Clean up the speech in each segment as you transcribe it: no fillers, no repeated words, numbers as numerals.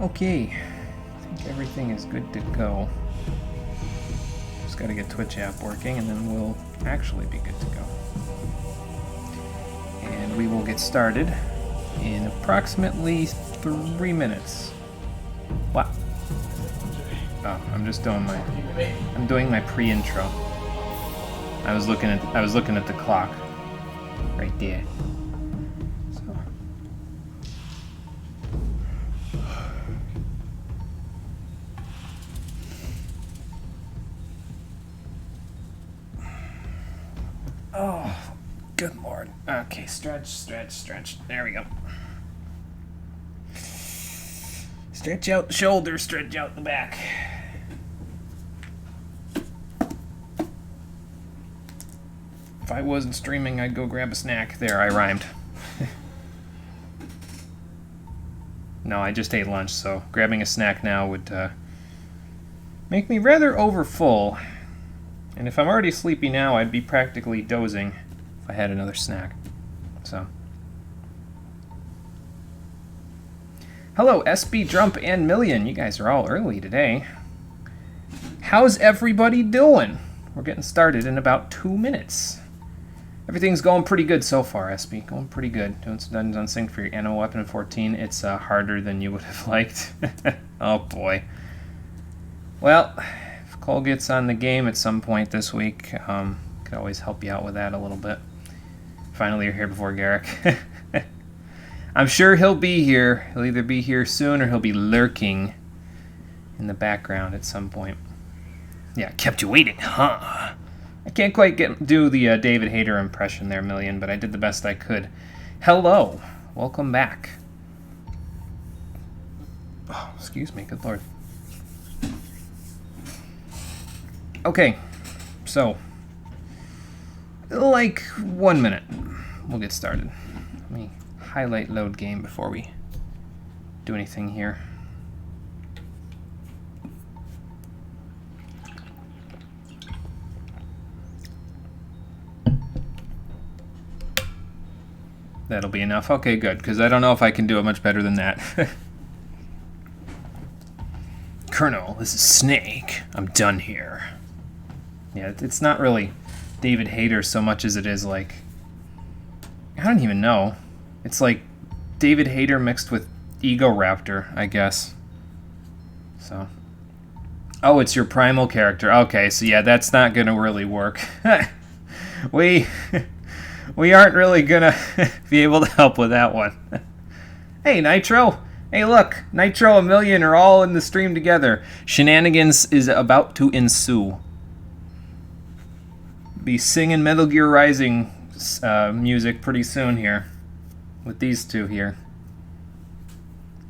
Okay, I think everything is good to go. Just gotta get Twitch app working and then we'll actually be good to go. And we will get started in approximately 3 minutes. What? Oh, I'm just doing my pre-intro. I was looking at the clock right there. So. Oh, good lord. Okay, stretch. There we go. Stretch out the shoulders, stretch out the back. If I wasn't streaming, I'd go grab a snack. There, I rhymed. No, I just ate lunch, so grabbing a snack now would make me rather overfull. And if I'm already sleepy now, I'd be practically dozing if I had another snack. So. Hello, SB, Drump, and Million. You guys are all early today. How's everybody doing? We're getting started in about 2 minutes. Everything's going pretty good so far, SB. Going pretty good. Doing some dungeons on sync for your Anno Weapon 14. It's harder than you would have liked. Oh boy. Well, if Cole gets on the game at some point this week, could always help you out with that a little bit. Finally, you're here before Garrick. I'm sure he'll be here. He'll either be here soon or he'll be lurking in the background at some point. Yeah, kept you waiting, huh? I can't quite do the David Hayter impression there, Million, but I did the best I could. Hello. Welcome back. Oh, excuse me. Good lord. Okay. So, like 1 minute. We'll get started. Let me highlight load game before we do anything here. That'll be enough. Okay, good, because I don't know if I can do it much better than that. Colonel, this is Snake. I'm done here. Yeah, it's not really David Hayter so much as it is like... I don't even know. It's like David Hayter mixed with Ego Raptor, I guess. So... Oh, it's your primal character. Okay, so yeah, that's not going to really work. We aren't really gonna be able to help with that one. Hey, Nitro! Hey, look! Nitro and Million are all in the stream together. Shenanigans is about to ensue. Be singing Metal Gear Rising music pretty soon here. With these two here.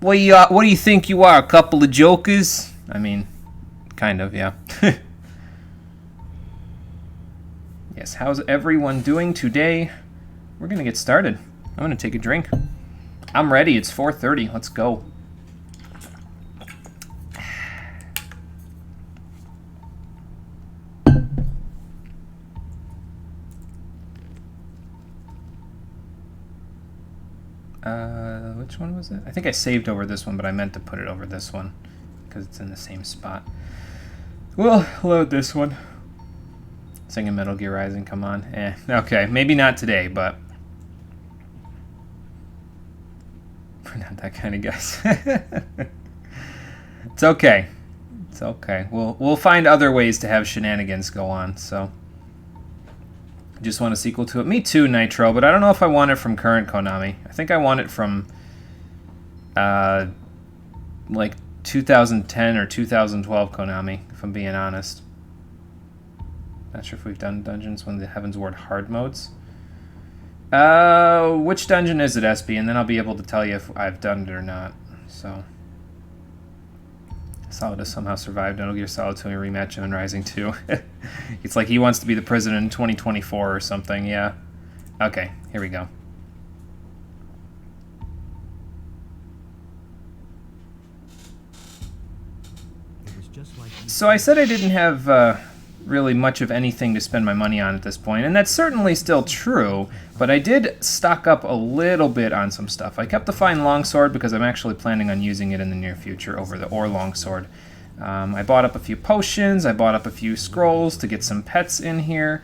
What do you think you are, a couple of jokers? I mean, kind of, yeah. Yes, how's everyone doing today? We're going to get started. I'm going to take a drink. I'm ready. It's 4:30. Let's go. Which one was it? I think I saved over this one, but I meant to put it over this one because it's in the same spot. We'll load this one. Singing Metal Gear Rising, come on. Okay, maybe not today, but we're not that kind of guys. It's okay. It's okay. We'll find other ways to have shenanigans go on, so. Just want a sequel to it. Me too, Nitro, but I don't know if I want it from current Konami. I think I want it from like 2010 or 2012 Konami, if I'm being honest. Not sure if we've done dungeons when the Heavensward hard modes. Which dungeon is it, SB? And then I'll be able to tell you if I've done it or not. So, Solidus somehow survived Metal Gear Solid 2 and rematch him in Rising 2. It's like he wants to be the president in 2024 or something, yeah. Okay, here we go. So I said I didn't have really much of anything to spend my money on at this point, and that's certainly still true, but I did stock up a little bit on some stuff. I kept the fine longsword because I'm actually planning on using it in the near future over the ore longsword. I bought up a few potions, I bought up a few scrolls to get some pets in here,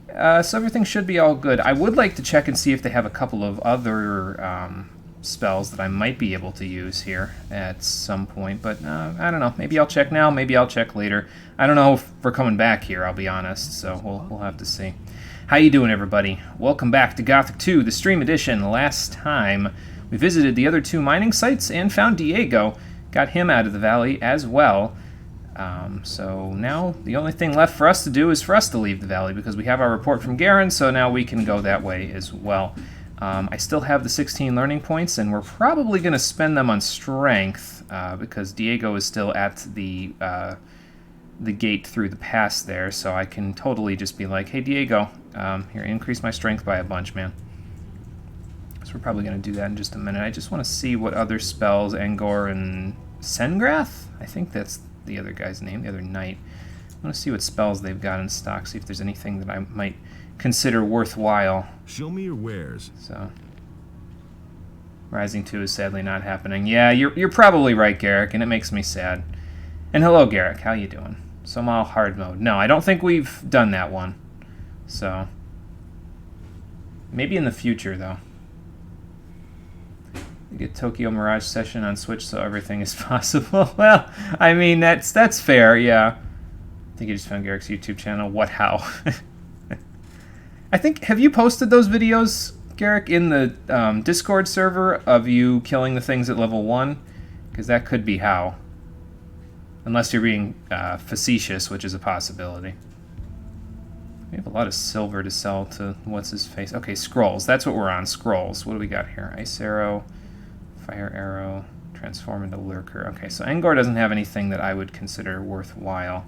so everything should be all good. I would like to check and see if they have a couple of other spells that I might be able to use here at some point, but I don't know. Maybe I'll check now, maybe I'll check later. I don't know if we're coming back here, I'll be honest, so we'll have to see. How you doing, everybody? Welcome back to Gothic 2, the stream edition. Last time, we visited the other 2 mining sites and found Diego. Got him out of the valley as well. So now the only thing left for us to do is for us to leave the valley because we have our report from Garen, so now we can go that way as well. I still have the 16 learning points, and we're probably going to spend them on strength because Diego is still at the gate through the pass there, so I can totally just be like, hey Diego, here, increase my strength by a bunch, man. So we're probably going to do that in just a minute. I just want to see what other spells, Angor and Sengrath? I think that's the other guy's name, the other knight. I want to see what spells they've got in stock, see if there's anything that I might consider worthwhile. Show me your wares. So, Rising 2 is sadly not happening. Yeah, you're probably right, Garrick, and it makes me sad. And hello, Garrick, how you doing? Somal hard mode. No, I don't think we've done that one. So, maybe in the future, though. Get Tokyo Mirage Session on Switch so everything is possible. Well, I mean, that's fair, yeah. I think you just found Garrick's YouTube channel. What, how? I think, have you posted those videos, Garrick, in the Discord server of you killing the things at level 1? Because that could be how. Unless you're being facetious, which is a possibility. We have a lot of silver to sell to what's-his-face. Okay, scrolls. That's what we're on, scrolls. What do we got here? Ice arrow, fire arrow, transform into lurker. Okay, so Angor doesn't have anything that I would consider worthwhile.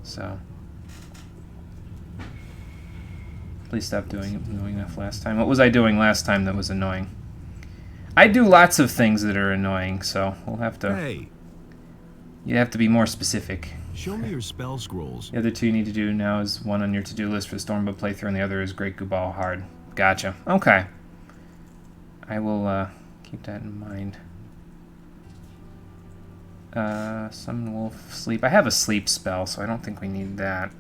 So, please stop doing annoying enough last time. What was I doing last time that was annoying? I do lots of things that are annoying, so we'll have to... Hey. You have to be more specific. Show me your spell scrolls. The other 2 you need to do now is one on your to-do list for the Stormbow playthrough, and the other is Great Gubal Hard. Gotcha. Okay. I will keep that in mind. Summon Wolf, Sleep. I have a sleep spell, so I don't think we need that.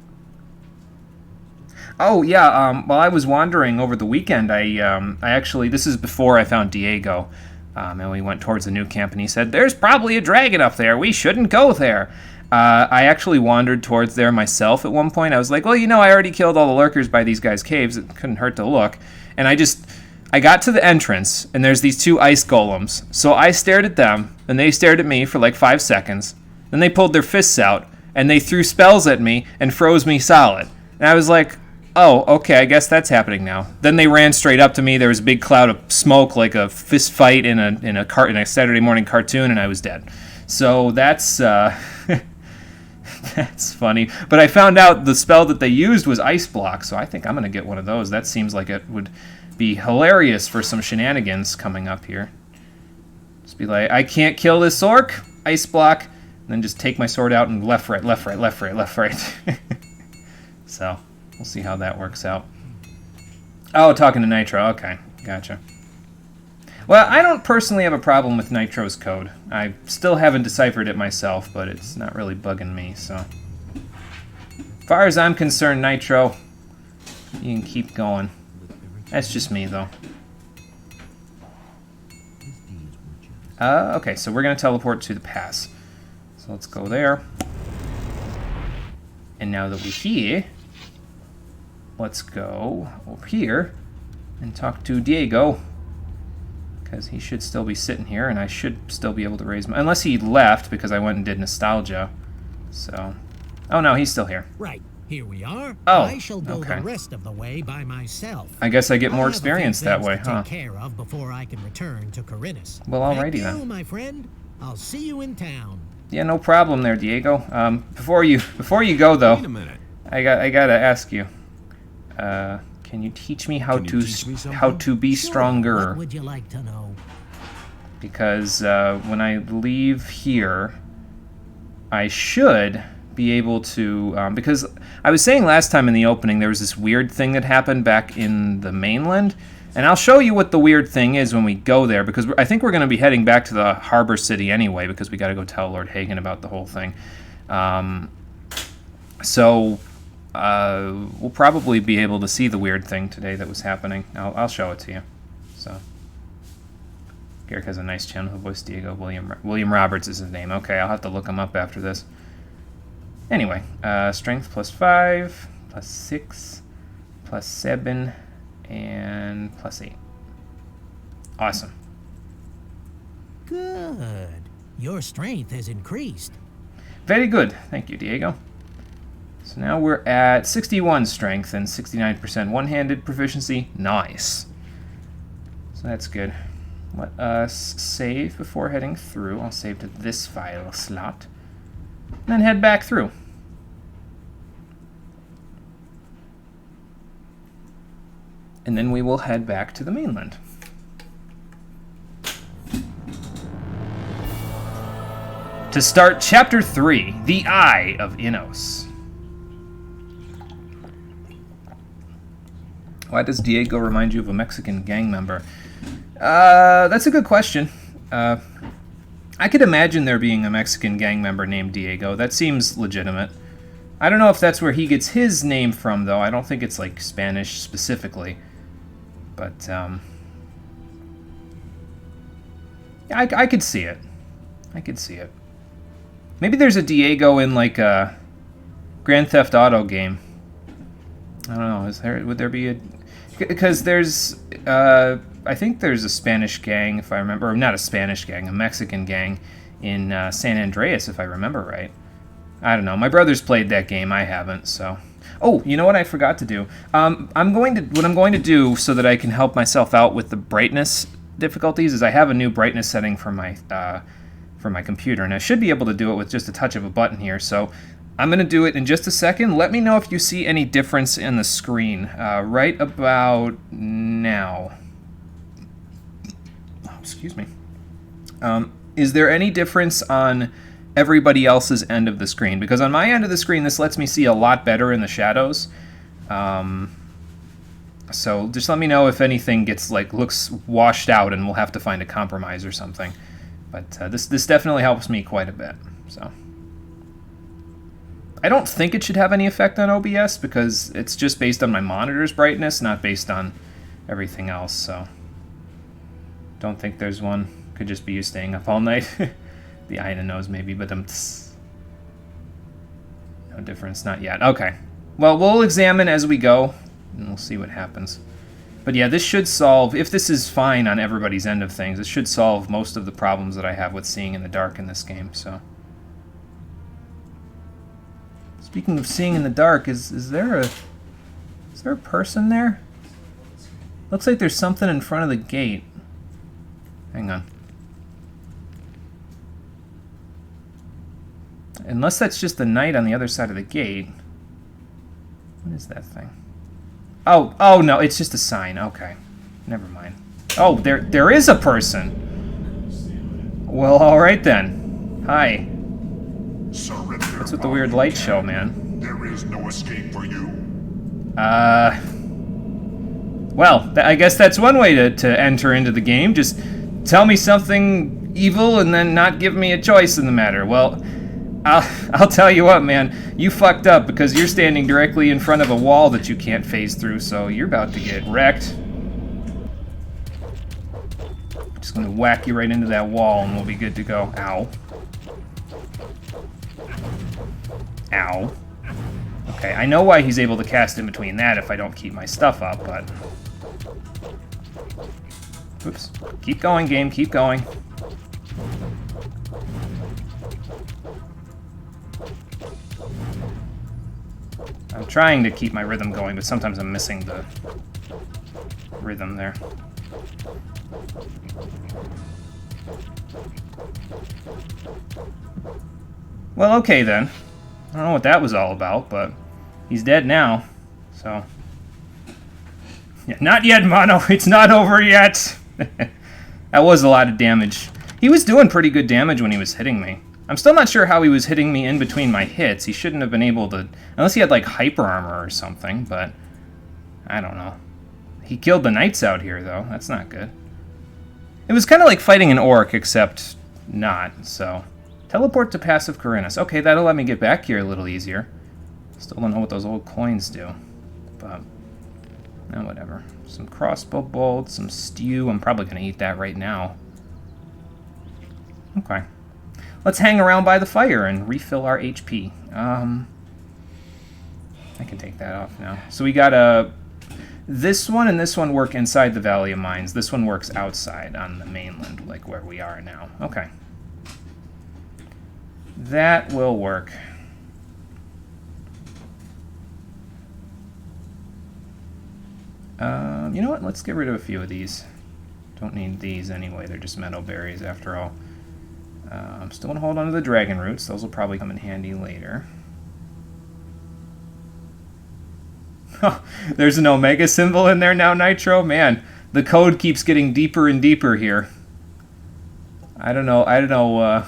Oh, yeah, while I was wandering over the weekend, I actually, this is before I found Diego, and we went towards the new camp, and he said, there's probably a dragon up there, we shouldn't go there. I actually wandered towards there myself at one point. I was like, well, you know, I already killed all the lurkers by these guys' caves, it couldn't hurt to look, and I got to the entrance, and there's these 2 ice golems. So I stared at them, and they stared at me for like 5 seconds. Then they pulled their fists out, and they threw spells at me and froze me solid. And I was like, oh, okay, I guess that's happening now. Then they ran straight up to me. There was a big cloud of smoke, like a fist fight in a Saturday morning cartoon, and I was dead. So that's that's funny. But I found out the spell that they used was Ice Block, so I think I'm going to get one of those. That seems like it would be hilarious for some shenanigans coming up here. Just be like, I can't kill this orc, Ice Block, and then just take my sword out and left, right, left, right, left, right, left, right. So, we'll see how that works out. Oh, talking to Nitro, okay, gotcha. Well, I don't personally have a problem with Nitro's code. I still haven't deciphered it myself, but it's not really bugging me, so. As far as I'm concerned, Nitro, you can keep going. That's just me, though. Okay, so we're going to teleport to the pass. So let's go there. And now that we're here, let's go over here and talk to Diego. Because he should still be sitting here, and I should still be able to raise my... Unless he left because I went and did nostalgia. So... Oh, no, he's still here. Right. Here we are. Oh, I shall go the rest of the way by myself. I guess I get more experience that way, huh? Take care of before I can return to Corinus. Well, alrighty then. My friend. I'll see you in town. Yeah, no problem there, Diego. Before you go though, Wait a minute. I gotta ask you. Can you teach me how to be Sure. stronger? What would you like to know? because when I leave here, I should be able to, because I was saying last time in the opening there was this weird thing that happened back in the mainland, and I'll show you what the weird thing is when we go there, because I think we're going to be heading back to the harbor city anyway, because we got to go tell Lord Hagen about the whole thing. So we'll probably be able to see the weird thing today that was happening. I'll show it to you. So Garrick has a nice channel who voiced Diego. William Roberts is his name. Okay, I'll have to look him up after this. Anyway, strength +5, +6, +7, and +8. Awesome. Good. Your strength has increased. Very good. Thank you, Diego. So now we're at 61 strength and 69% one-handed proficiency. Nice. So that's good. Let us save before heading through. I'll save to this file slot. And then head back through. And then we will head back to the mainland. To start Chapter 3, The Eye of Innos. Why does Diego remind you of a Mexican gang member? That's a good question. I could imagine there being a Mexican gang member named Diego. That seems legitimate. I don't know if that's where he gets his name from, though. I don't think it's, like, Spanish specifically. But, I could see it. I could see it. Maybe there's a Diego in, like, a Grand Theft Auto game. I don't know. Would there be a... Because there's... I think there's a Spanish gang, if I remember. Or not a Spanish gang, a Mexican gang in San Andreas, if I remember right. I don't know. My brother's played that game. I haven't, so... Oh, you know what I forgot to do? What I'm going to do so that I can help myself out with the brightness difficulties is I have a new brightness setting for my computer, and I should be able to do it with just a touch of a button here. So I'm going to do it in just a second. Let me know if you see any difference in the screen right about now. Oh, excuse me. Is there any difference on everybody else's end of the screen? Because on my end of the screen, this lets me see a lot better in the shadows. So just let me know if anything looks washed out, and we'll have to find a compromise or something. But this definitely helps me quite a bit. So I don't think it should have any effect on OBS because it's just based on my monitor's brightness, not based on everything else. So don't think there's one. Could just be you staying up all night. The Ina knows maybe, but no difference, not yet. Okay. Well, we'll examine as we go, and we'll see what happens. But yeah, this should solve, if this is fine on everybody's end of things, it should solve most of the problems that I have with seeing in the dark in this game, so. Speaking of seeing in the dark, is there a person there? Looks like there's something in front of the gate. Hang on. Unless that's just the knight on the other side of the gate. What is that thing? Oh no, it's just a sign. Okay. Never mind. Oh, there is a person. Well, alright then. Hi. Surrender. What's with the weird light show, man? There is no escape for you. Well, I guess that's one way to enter into the game. Just tell me something evil and then not give me a choice in the matter. Well, I'll tell you what, man. You fucked up because you're standing directly in front of a wall that you can't phase through, so you're about to get wrecked. Just gonna whack you right into that wall and we'll be good to go. Ow. Ow. Okay, I know why he's able to cast in between that if I don't keep my stuff up, but... Oops. Keep going, game, keep going. I'm trying to keep my rhythm going, but sometimes I'm missing the rhythm there. Well, okay then. I don't know what that was all about, but he's dead now, so... Yeah, not yet, Mono. It's not over yet. That was a lot of damage. He was doing pretty good damage when he was hitting me. I'm still not sure how he was hitting me in between my hits. He shouldn't have been able to... Unless he had, like, hyper armor or something, but... I don't know. He killed the knights out here, though. That's not good. It was kind of like fighting an orc, except not, so... Teleport to passive Corinus. Okay, that'll let me get back here a little easier. Still don't know what those old coins do, but... No, whatever. Some crossbow bolts, some stew. I'm probably going to eat that right now. Okay. Let's hang around by the fire and refill our HP. I can take that off now. So we got this one and this one work inside the Valley of Mines. This one works outside on the mainland, like where we are now. Okay. That will work. You know what? Let's get rid of a few of these. Don't need these anyway. They're just meadow berries after all. I'm still going to hold on to the dragon roots. Those will probably come in handy later. There's an omega symbol in there now, Nitro. Man, the code keeps getting deeper and deeper here. I don't know. I don't know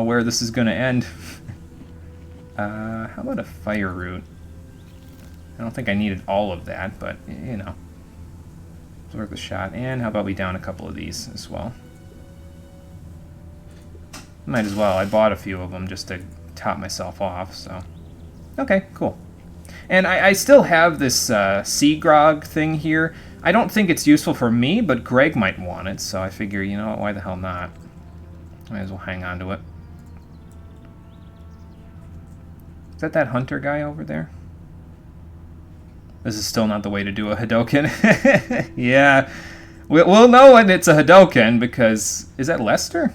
where this is going to end. How about a fire root? I don't think I needed all of that, but, you know. It's worth a shot. And how about we down a couple of these as well? Might as well. I bought a few of them just to top myself off, so... Okay, cool. And I still have this sea grog thing here. I don't think it's useful for me, but Greg might want it, so I figure, you know, why the hell not? Might as well hang on to it. Is that hunter guy over there? This is still not the way to do a Hadoken. Yeah. We'll know when it's a Hadoken because... Is that Lester?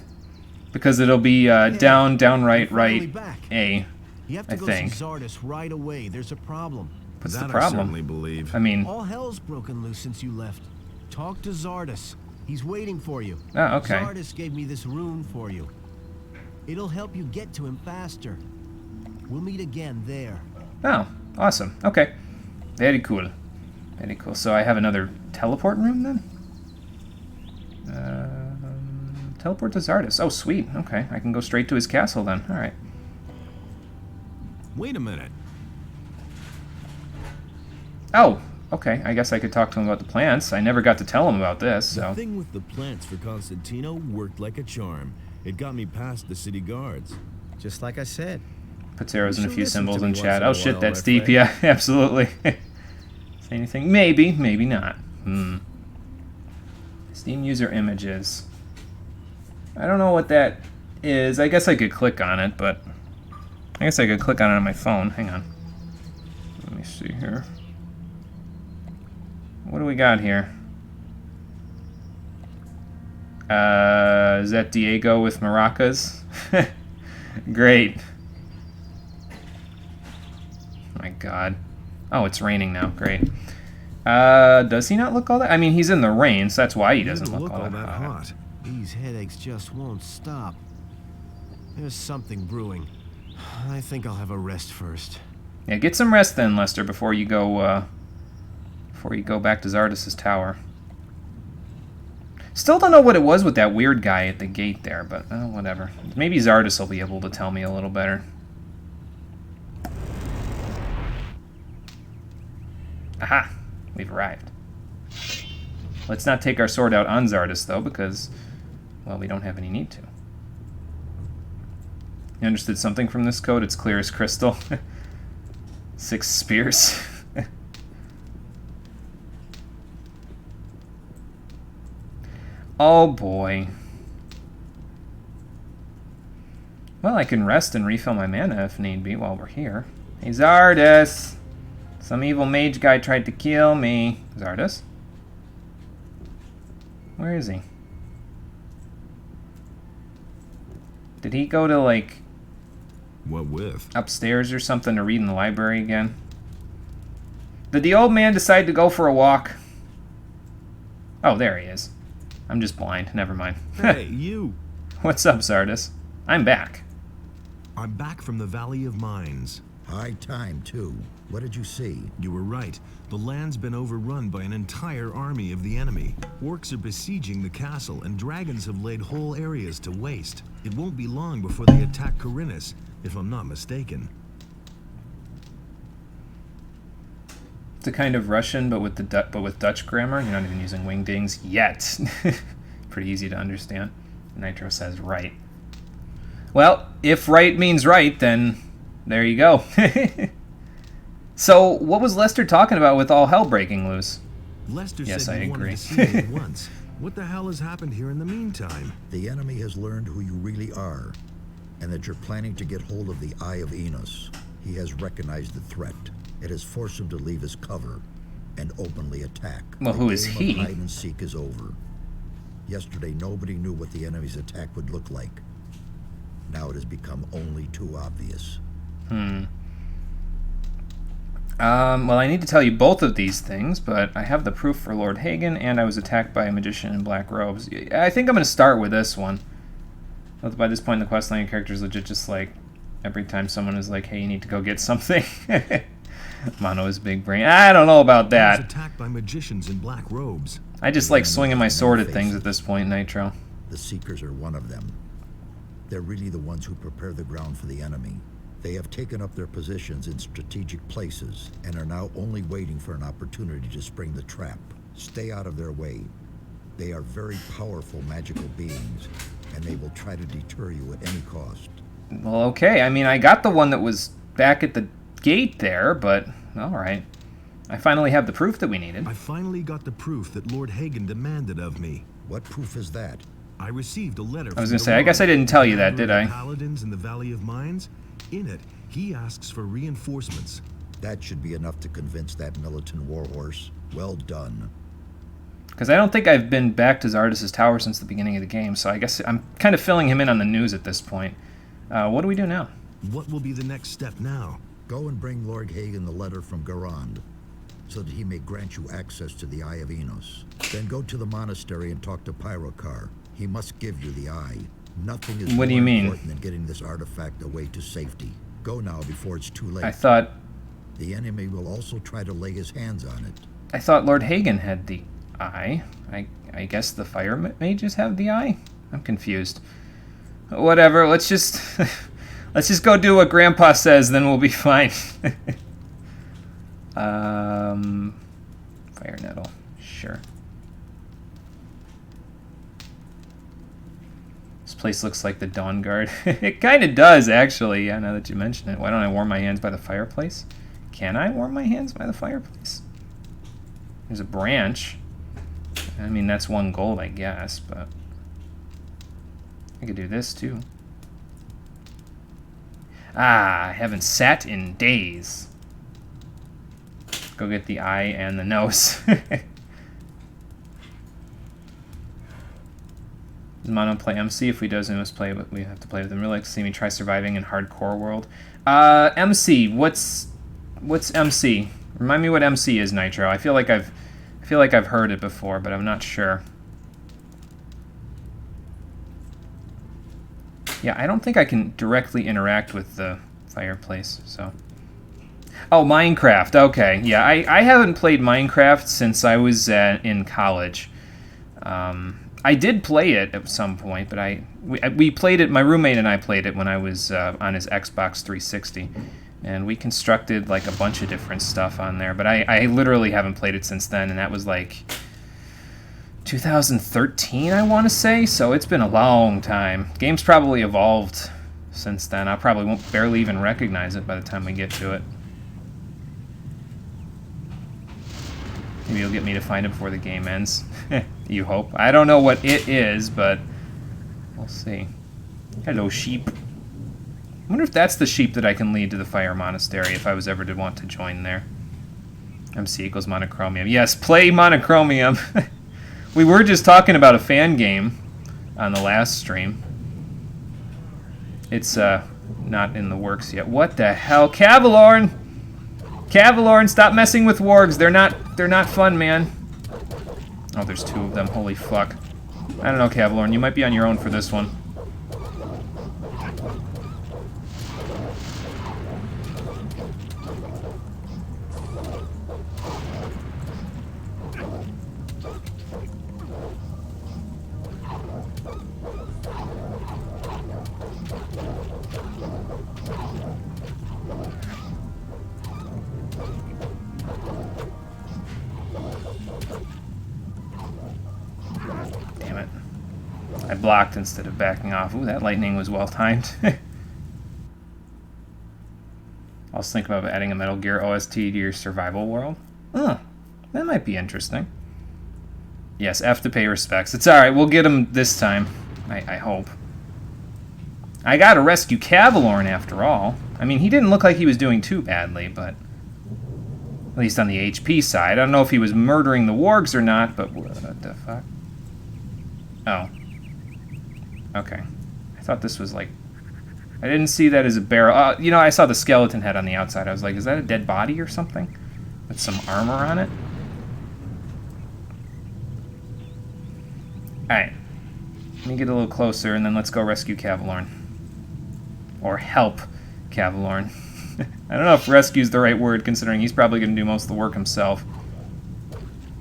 Because it'll be downright right A, You have to I go think. see Zardis right away. There's a problem. What's the That I problem? certainly believe. I mean... All hell's broken loose since you left. Talk to Zardis. He's waiting for you. Oh, okay. Zardis gave me this rune for you. It'll help you get to him faster. We'll meet again there. Oh, awesome. Okay. Very cool. Very cool. So I have another teleport room then? Teleport to Zardis. Oh, sweet. Okay. I can go straight to his castle then. All right. Wait a minute. Oh, okay. I guess I could talk to him about the plants. I never got to tell him about this, so... The thing with the plants for Constantino worked like a charm. It got me past the city guards. Just like I said. Puts arrows and a should few listen symbols to in me chat. once Oh in a shit, while, that's my deep. friend. Yeah, absolutely. Say anything? Maybe, maybe not. Steam user images. I don't know what that is. I guess I could click on it, but... I guess I could click on it on my phone. Hang on. Let me see here. What do we got here? Is that Diego with maracas? Great. My god. Oh, it's raining now. Great. Does he not look all that? I mean, he's in the rain, so that's why he doesn't look all that hot. These headaches just won't stop. There's something brewing. I think I'll have a rest first. Yeah, get some rest then, Lester, before you go back to Zardis' tower. Still don't know what it was with that weird guy at the gate there, but whatever. Maybe Zardis will be able to tell me a little better. Aha! We've arrived. Let's not take our sword out on Zardis, though, because, well, we don't have any need to. You understood something from this code? It's clear as crystal. 6 spears. Oh boy. Well, I can rest and refill my mana if need be while we're here. Hey, Zardis! Some evil mage guy tried to kill me. Zardis? Where is he? Did he go to, like, What with? upstairs or something to read in the library again? Did the old man decide to go for a walk? Oh, there he is. I'm just blind. Never mind. Hey, you! What's up, Zardis? I'm back. I'm back from the Valley of Mines. High time, too. What did you see? You were right. The land's been overrun by an entire army of the enemy. Orcs are besieging the castle, and dragons have laid whole areas to waste. It won't be long before they attack Corinus, if I'm not mistaken. It's a kind of Russian, but with Dutch grammar. You're not even using wingdings yet. Pretty easy to understand. Nitro says right. Well, if right means right, then there you go. So, what was Lester talking about with all hell breaking loose? Lester Yes, said I he agree. wanted to see me at once. What the hell has happened here in the meantime? The enemy has learned who you really are, and that you're planning to get hold of the Eye of Enos. He has recognized the threat. It has forced him to leave his cover and openly attack. Well, who The is game he? of hide and seek is over. Yesterday, nobody knew what the enemy's attack would look like. Now it has become only too obvious. Well, I need to tell you both of these things, but I have the proof for Lord Hagen, and I was attacked by a magician in black robes. I think I'm going to start with this one. By this point in the questline, your character is legit just like, every time someone is like, hey, you need to go get something. Mono is big brain. I don't know about I was that. attacked by magicians in black robes. I just like swinging my sword at things at this point, Nitro. The Seekers are one of them. They're really the ones who prepare the ground for the enemy. They have taken up their positions in strategic places and are now only waiting for an opportunity to spring the trap. Stay out of their way. They are very powerful magical beings, and they will try to deter you at any cost. Well, okay. I mean, I got the one that was back at the gate there, but all right. I finally have the proof that we needed. I finally got the proof that Lord Hagen demanded of me. What proof is that? I received a letter I was from going to say, I guess I didn't tell you that, did I? Paladins in the Valley of Mines. In it, he asks for reinforcements. That should be enough to convince that militant warhorse. Well done. Because I don't think I've been back to Zardis' tower since the beginning of the game, so I guess I'm kind of filling him in on the news at this point. What do we do now? What will be the next step now? Go and bring Lord Hagen the letter from Garand, so that he may grant you access to the Eye of Enos. Then go to the monastery and talk to Pyrokar. He must give you the eye. Nothing is What do you more mean? important than getting this artifact away to safety. Go now before it's too late. I thought The enemy will also try to lay his hands on it. Lord Hagen had the eye. I guess the fire mages have the eye? I'm confused. Whatever, let's just let's just go do what Grandpa says, then we'll be fine. Fire nettle, sure. This place looks like the Dawn Guard. It kind of does, actually, yeah, now that you mention it. Why don't I warm my hands by the fireplace? Can I warm my hands by the fireplace? There's a branch. I mean, that's 1 gold, I guess, but I could do this, too. Ah, I haven't sat in days. Go get the eye and the nose. Does Mono play MC? If he does, we must play. We have to play with him. Really like to see me try surviving in hardcore world. MC. What's MC? Remind me what MC is, Nitro. I feel like I've heard it before, but I'm not sure. Yeah, I don't think I can directly interact with the fireplace. So. Oh, Minecraft. Okay, yeah, I haven't played Minecraft since I was in college. I did play it at some point, but we played it. My roommate and I played it when I was on his Xbox 360, and we constructed like a bunch of different stuff on there. But I literally haven't played it since then, and that was like 2013, I want to say. So it's been a long time. Game's probably evolved since then. I probably won't barely even recognize it by the time we get to it. Maybe you'll get me to find it before the game ends. You hope. I don't know what it is, but we'll see. Hello, sheep. I wonder if that's the sheep that I can lead to the Fire Monastery if I was ever to want to join there. MC equals Monochromium. Yes, play Monochromium. We were just talking about a fan game on the last stream. It's not in the works yet. What the hell? Cavalorn! Cavalorn, stop messing with wargs. They're not fun, man. Oh, there's 2 of them. Holy fuck. I don't know, Cavalorn. You might be on your own for this one. I blocked instead of backing off. Ooh, that lightning was well timed. I was thinking about adding a Metal Gear OST to your survival world. Oh, that might be interesting. Yes, F to pay respects. It's alright, we'll get him this time. I hope. I gotta rescue Cavalorn after all. I mean, he didn't look like he was doing too badly, but... At least on the HP side. I don't know if he was murdering the wargs or not, but what the fuck? Oh. Okay. I thought this was like... I didn't see that as a barrel. You know, I saw the skeleton head on the outside. I was like, is that a dead body or something? With some armor on it? Alright. Let me get a little closer, and then let's go rescue Cavalorn. Or help Cavalorn. I don't know if rescue's the right word, considering he's probably going to do most of the work himself.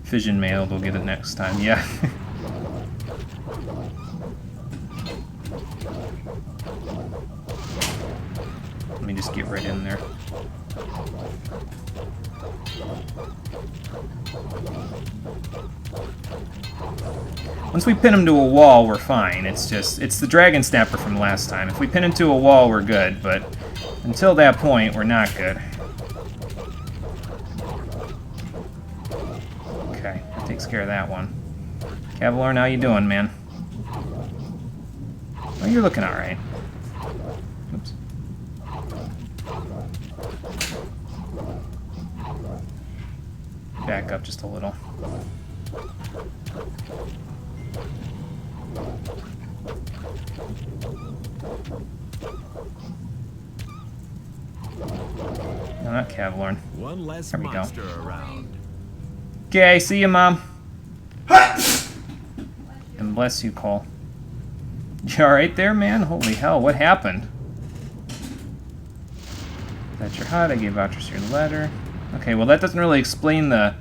Fission mailed, we'll get it next time. Yeah. Let me just get right in there. Once we pin him to a wall, we're fine. It's the Dragon Snapper from last time. If we pin him to a wall, we're good, but until that point, we're not good. Okay, that takes care of that one. Cavalorn, how you doing, man? Oh, you're looking alright. Oops. Back up just a little. No, not Cavalorn. One less There we go. monster around. Okay, see you, Mom. And bless you, Cole. You alright there, man? Holy hell, what happened? That's your hut, I gave vouchers to your letter. Okay, well that doesn't really explain the...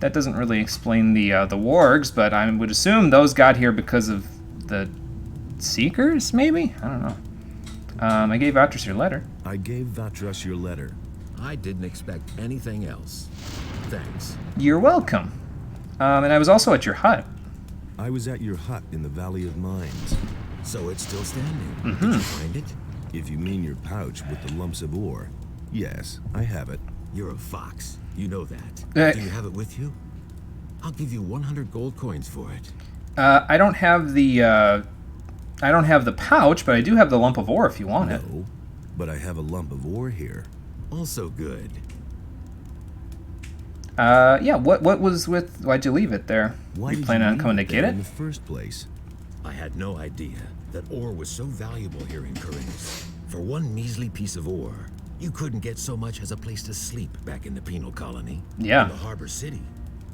That doesn't really explain the wargs, but I would assume those got here because of the Seekers, maybe? I don't know. I gave vouchers your letter. I gave Vatras your letter. I didn't expect anything else. Thanks. You're welcome. And I was also at your hut. I was at your hut in the Valley of Mines. So it's still standing. Mm-hmm. Did you find it? If you mean your pouch with the lumps of ore, yes, I have it. You're a fox. You know that. Uh, Do you have it with you? I'll give you 100 gold coins for it. I don't have the pouch, but I do have the lump of ore if you want it. No, but I have a lump of ore here. Also good. Yeah, what was with... Why'd you leave it there? Why You did plan you on leave coming to there get in it? the first place? I had no idea that ore was so valuable here in Corinth. For one measly piece of ore, you couldn't get so much as a place to sleep back in the penal colony. Yeah. In the harbor city.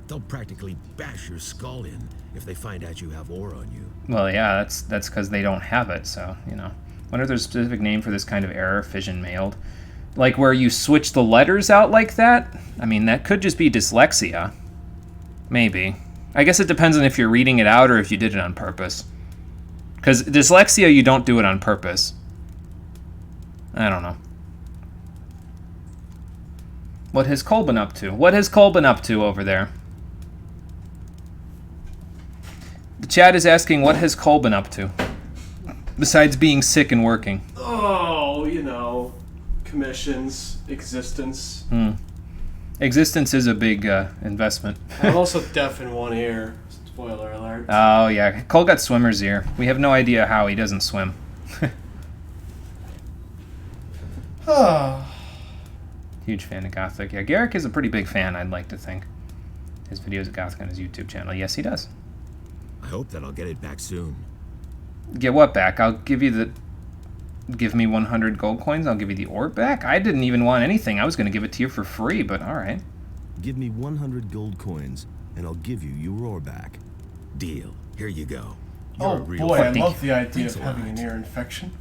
They'll practically bash your skull in if they find out you have ore on you. Well, yeah, that's because they don't have it, so, you know. Wonder if there's a specific name for this kind of error, fission mailed. Like where you switch the letters out like that? I mean, that could just be dyslexia. Maybe. I guess it depends on if you're reading it out or if you did it on purpose. Because dyslexia, you don't do it on purpose. I don't know. What has Cole been up to? What has Cole been up to over there? The chat is asking, what has Cole been up to? Besides being sick and working. Oh, you know, commissions, existence. Existence is a big investment. I'm also deaf in one ear. Spoiler alert. Oh, yeah. Cole got swimmer's ear. We have no idea how he doesn't swim. Huge fan of Gothic. Yeah, Garrick is a pretty big fan, I'd like to think. His videos of Gothic on his YouTube channel. Yes, he does. I hope that I'll get it back soon. Get what back? I'll give you the... Give me 100 gold coins, I'll give you the ore back? I didn't even want anything. I was going to give it to you for free, but alright. Give me 100 gold coins, and I'll give you your ore back. Deal. Here you go. You're Oh a real boy, I Thank love the idea Thanks of a having lot. an ear infection.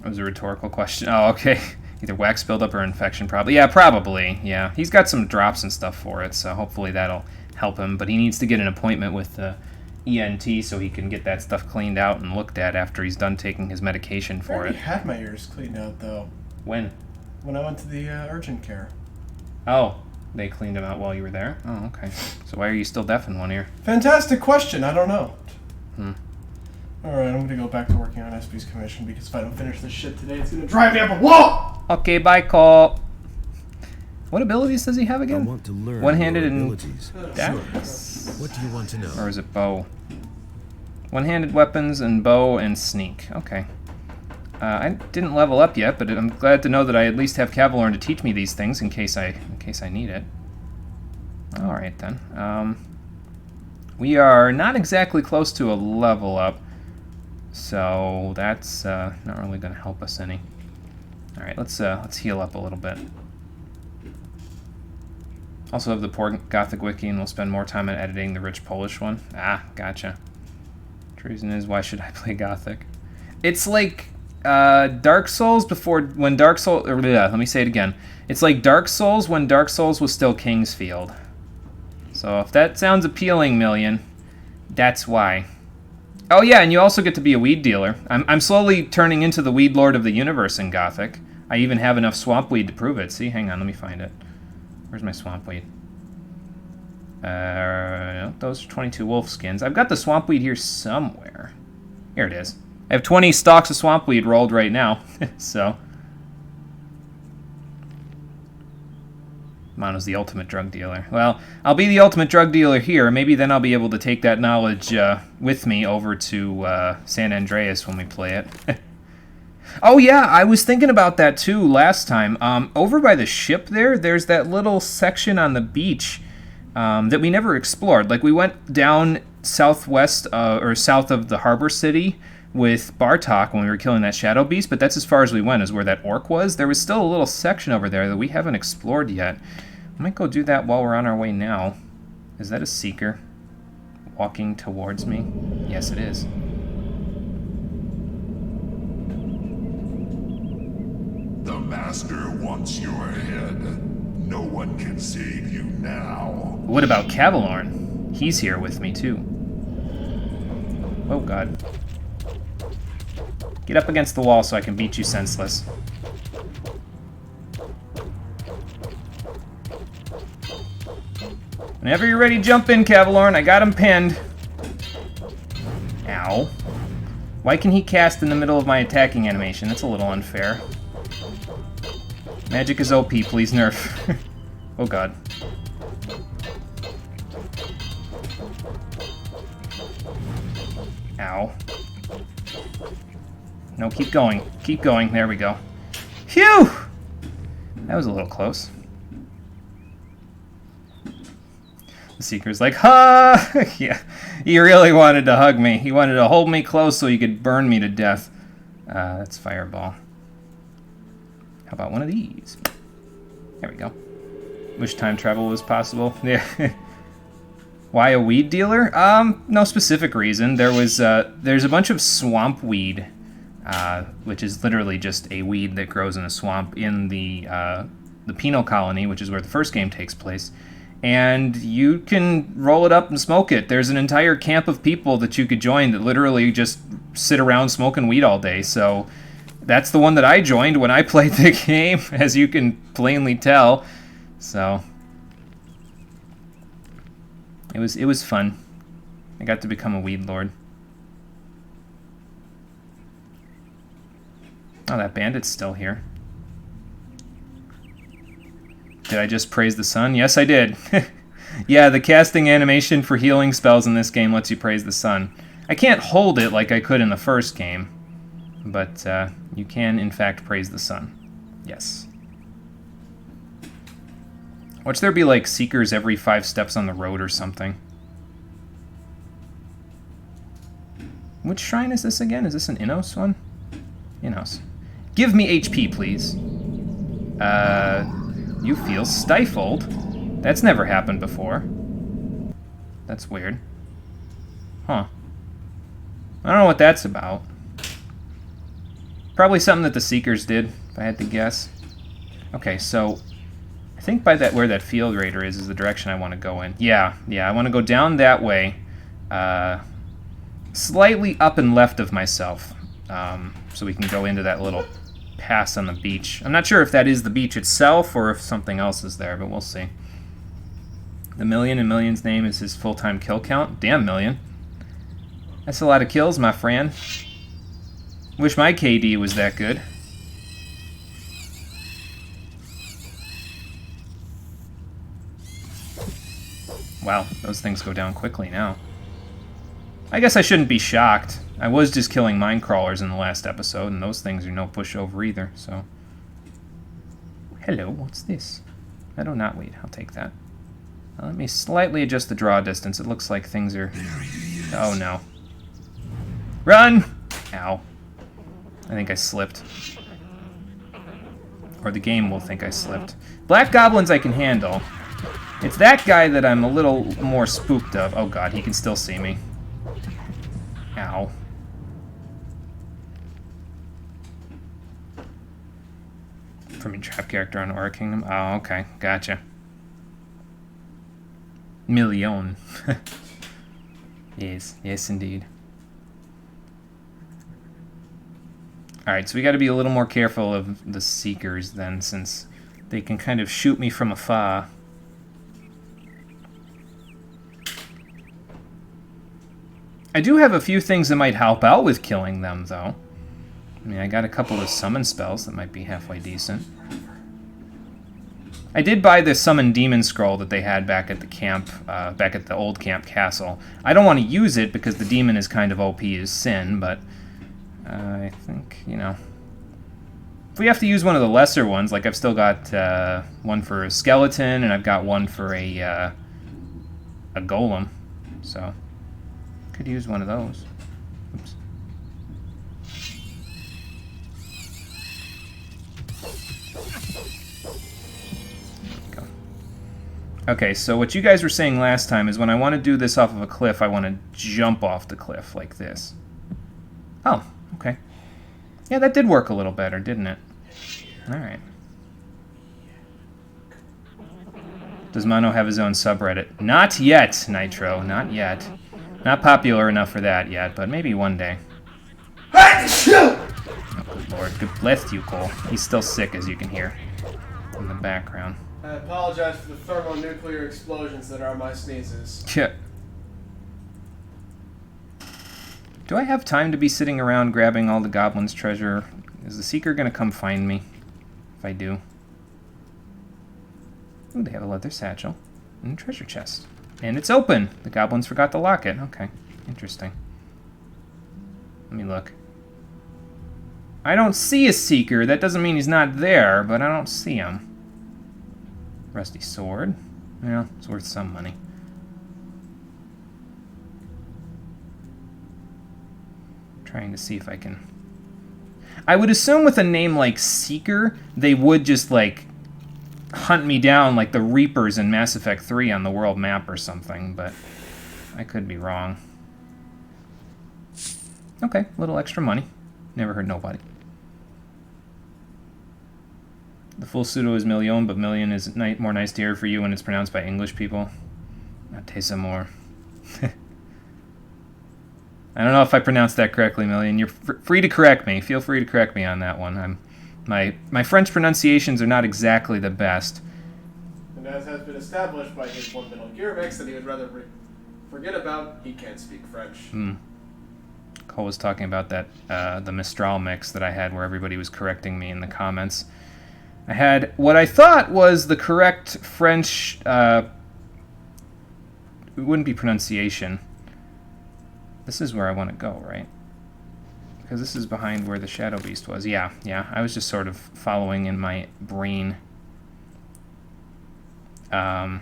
That was a rhetorical question. Oh, okay. Either wax buildup or infection, probably. Yeah, probably. Yeah, he's got some drops and stuff for it, so hopefully that'll help him. But he needs to get an appointment with the ENT so he can get that stuff cleaned out and looked at after he's done taking his medication I for already it. had my ears cleaned out though When? when I went to the urgent care. Oh, They cleaned them out while you were there? Oh, okay. So why are you still deaf in one ear? Fantastic question. I don't know. Hmm. Alright, I'm gonna go back to working on SB's commission because if I don't finish this shit today, it's gonna drive me up a wall! Okay, bye, Cole. What abilities does he have I again? want to learn One-handed your and abilities. dex? What do you want to know? Or is it bow? One-handed weapons and bow and sneak. Okay. I didn't level up yet, but I'm glad to know that I at least have Cavalorn to teach me these things in case I need it. All right then. We are not exactly close to a level up, so that's not really going to help us any. All right, let's heal up a little bit. Also have the poor Gothic wiki, and we'll spend more time on editing the rich Polish one. Ah, gotcha. The reason is, why should I play Gothic? It's like Dark Souls when Dark Souls. Let me say it again. It's like Dark Souls when Dark Souls was still Kingsfield. So if that sounds appealing, Million, that's why. Oh yeah, and you also get to be a weed dealer. I'm slowly turning into the weed lord of the universe in Gothic. I even have enough swamp weed to prove it. See, hang on, let me find it. Where's my swamp weed? No, those are 22 wolf skins. I've got the swamp weed here somewhere. Here it is. I have 20 stalks of swamp weed rolled right now, so. Mono's the ultimate drug dealer. Well, I'll be the ultimate drug dealer here. Maybe then I'll be able to take that knowledge with me over to San Andreas when we play it. Oh yeah, I was thinking about that too last time. Over by the ship there's that little section on the beach that we never explored. Like, we went down southwest or south of the harbor city with Bartok when we were killing that shadow beast, but that's as far as we went, is where that orc was. There was still a little section over there that we haven't explored yet. I might go do that while we're on our way now. Is that a seeker walking towards me? Yes, it is. The Master wants your head. No one can save you now. What about Cavalorn? He's here with me, too. Oh, God. Get up against the wall so I can beat you senseless. Whenever you're ready, jump in, Cavalorn. I got him pinned. Ow. Why can he cast in the middle of my attacking animation? That's a little unfair. Magic is OP, please nerf. Oh god. Ow. No, keep going. Keep going. There we go. Phew! That was a little close. The Seeker's like, ha! Yeah, he really wanted to hug me. He wanted to hold me close so he could burn me to death. That's Fireball. How about one of these? There we go. Wish time travel was possible. Yeah. Why a weed dealer? No specific reason. There's a bunch of swamp weed, which is literally just a weed that grows in a swamp in the penal colony, which is where the first game takes place. And you can roll it up and smoke it. There's an entire camp of people that you could join that literally just sit around smoking weed all day. So that's the one that I joined when I played the game, as you can plainly tell. So it was fun. I got to become a weed lord. Oh, that bandit's still here. Did I just praise the sun? Yes, I did. Yeah, the casting animation for healing spells in this game lets you praise the sun. I can't hold it like I could in the first game, but you can, in fact, praise the sun. Yes. Watch there be, like, seekers every 5 steps on the road or something. Which shrine is this again? Is this an Innos one? Innos. Give me HP, please. You feel stifled. That's never happened before. That's weird. Huh. I don't know what that's about. Probably something that the Seekers did, if I had to guess. Okay, so I think by that where that field raider is the direction I want to go in. Yeah, I want to go down that way. Slightly up and left of myself. So we can go into that little pass on the beach. I'm not sure if that is the beach itself or if something else is there, but we'll see. The Million in Million's name is his full-time kill count. Damn, Million. That's a lot of kills, my friend. Wish my KD was that good. Wow, those things go down quickly now. I guess I shouldn't be shocked. I was just killing mine crawlers in the last episode, and those things are no pushover either, so... Hello, what's this? I do not wait, I'll take that. Now, let me slightly adjust the draw distance. It looks like things are... Oh no. Run! Ow. I think I slipped. Or the game will think I slipped. Black goblins I can handle. It's that guy that I'm a little more spooked of. Oh god, he can still see me. Ow. From a trap character on Aura Kingdom? Oh, okay. Gotcha. Million. Yes. Yes, indeed. Alright, so we gotta be a little more careful of the Seekers then, since they can kind of shoot me from afar. I do have a few things that might help out with killing them, though. I mean, I got a couple of summon spells that might be halfway decent. I did buy the Summon Demon Scroll that they had back at the camp, back at the old camp castle. I don't want to use it because the demon is kind of OP as sin, but I think, you know... If we have to use one of the lesser ones, like I've still got one for a skeleton, and I've got one for a golem, so... Could use one of those. Oops. There we go. Okay, so what you guys were saying last time is when I want to do this off of a cliff, I want to jump off the cliff like this. Oh, okay. Yeah, that did work a little better, didn't it? Alright. Does Mono have his own subreddit? Not yet, Nitro. Not yet. Not popular enough for that yet, but maybe one day. Oh, good lord. Good bless you, Cole. He's still sick, as you can hear in the background. I apologize for the thermonuclear explosions that are my sneezes. Yeah. Do I have time to be sitting around grabbing all the goblins' treasure? Is the Seeker going to come find me if I do? Ooh, they have a leather satchel and a treasure chest. And it's open! The goblins forgot to lock it. Okay, interesting. Let me look. I don't see a Seeker. That doesn't mean he's not there, but I don't see him. Rusty sword. Well, it's worth some money. Trying to see if I can... I would assume with a name like Seeker, they would just, like, hunt me down like the Reapers in Mass Effect 3 on the world map or something, but I could be wrong. Okay, a little extra money. Never hurt nobody. The full pseudo is Million, but Million is more nice to hear for you when it's pronounced by English people. Not Tessa more. I don't know if I pronounced that correctly, Million. You're free to correct me. Feel free to correct me on that one. My French pronunciations are not exactly the best. And as has been established by his one middle gear mix that he would rather forget about, he can't speak French. Cole was talking about that the Mistral mix that I had where everybody was correcting me in the comments. I had what I thought was the correct French, it wouldn't be pronunciation. This is where I want to go, right? Because this is behind where the Shadow Beast was. Yeah, I was just sort of following in my brain. But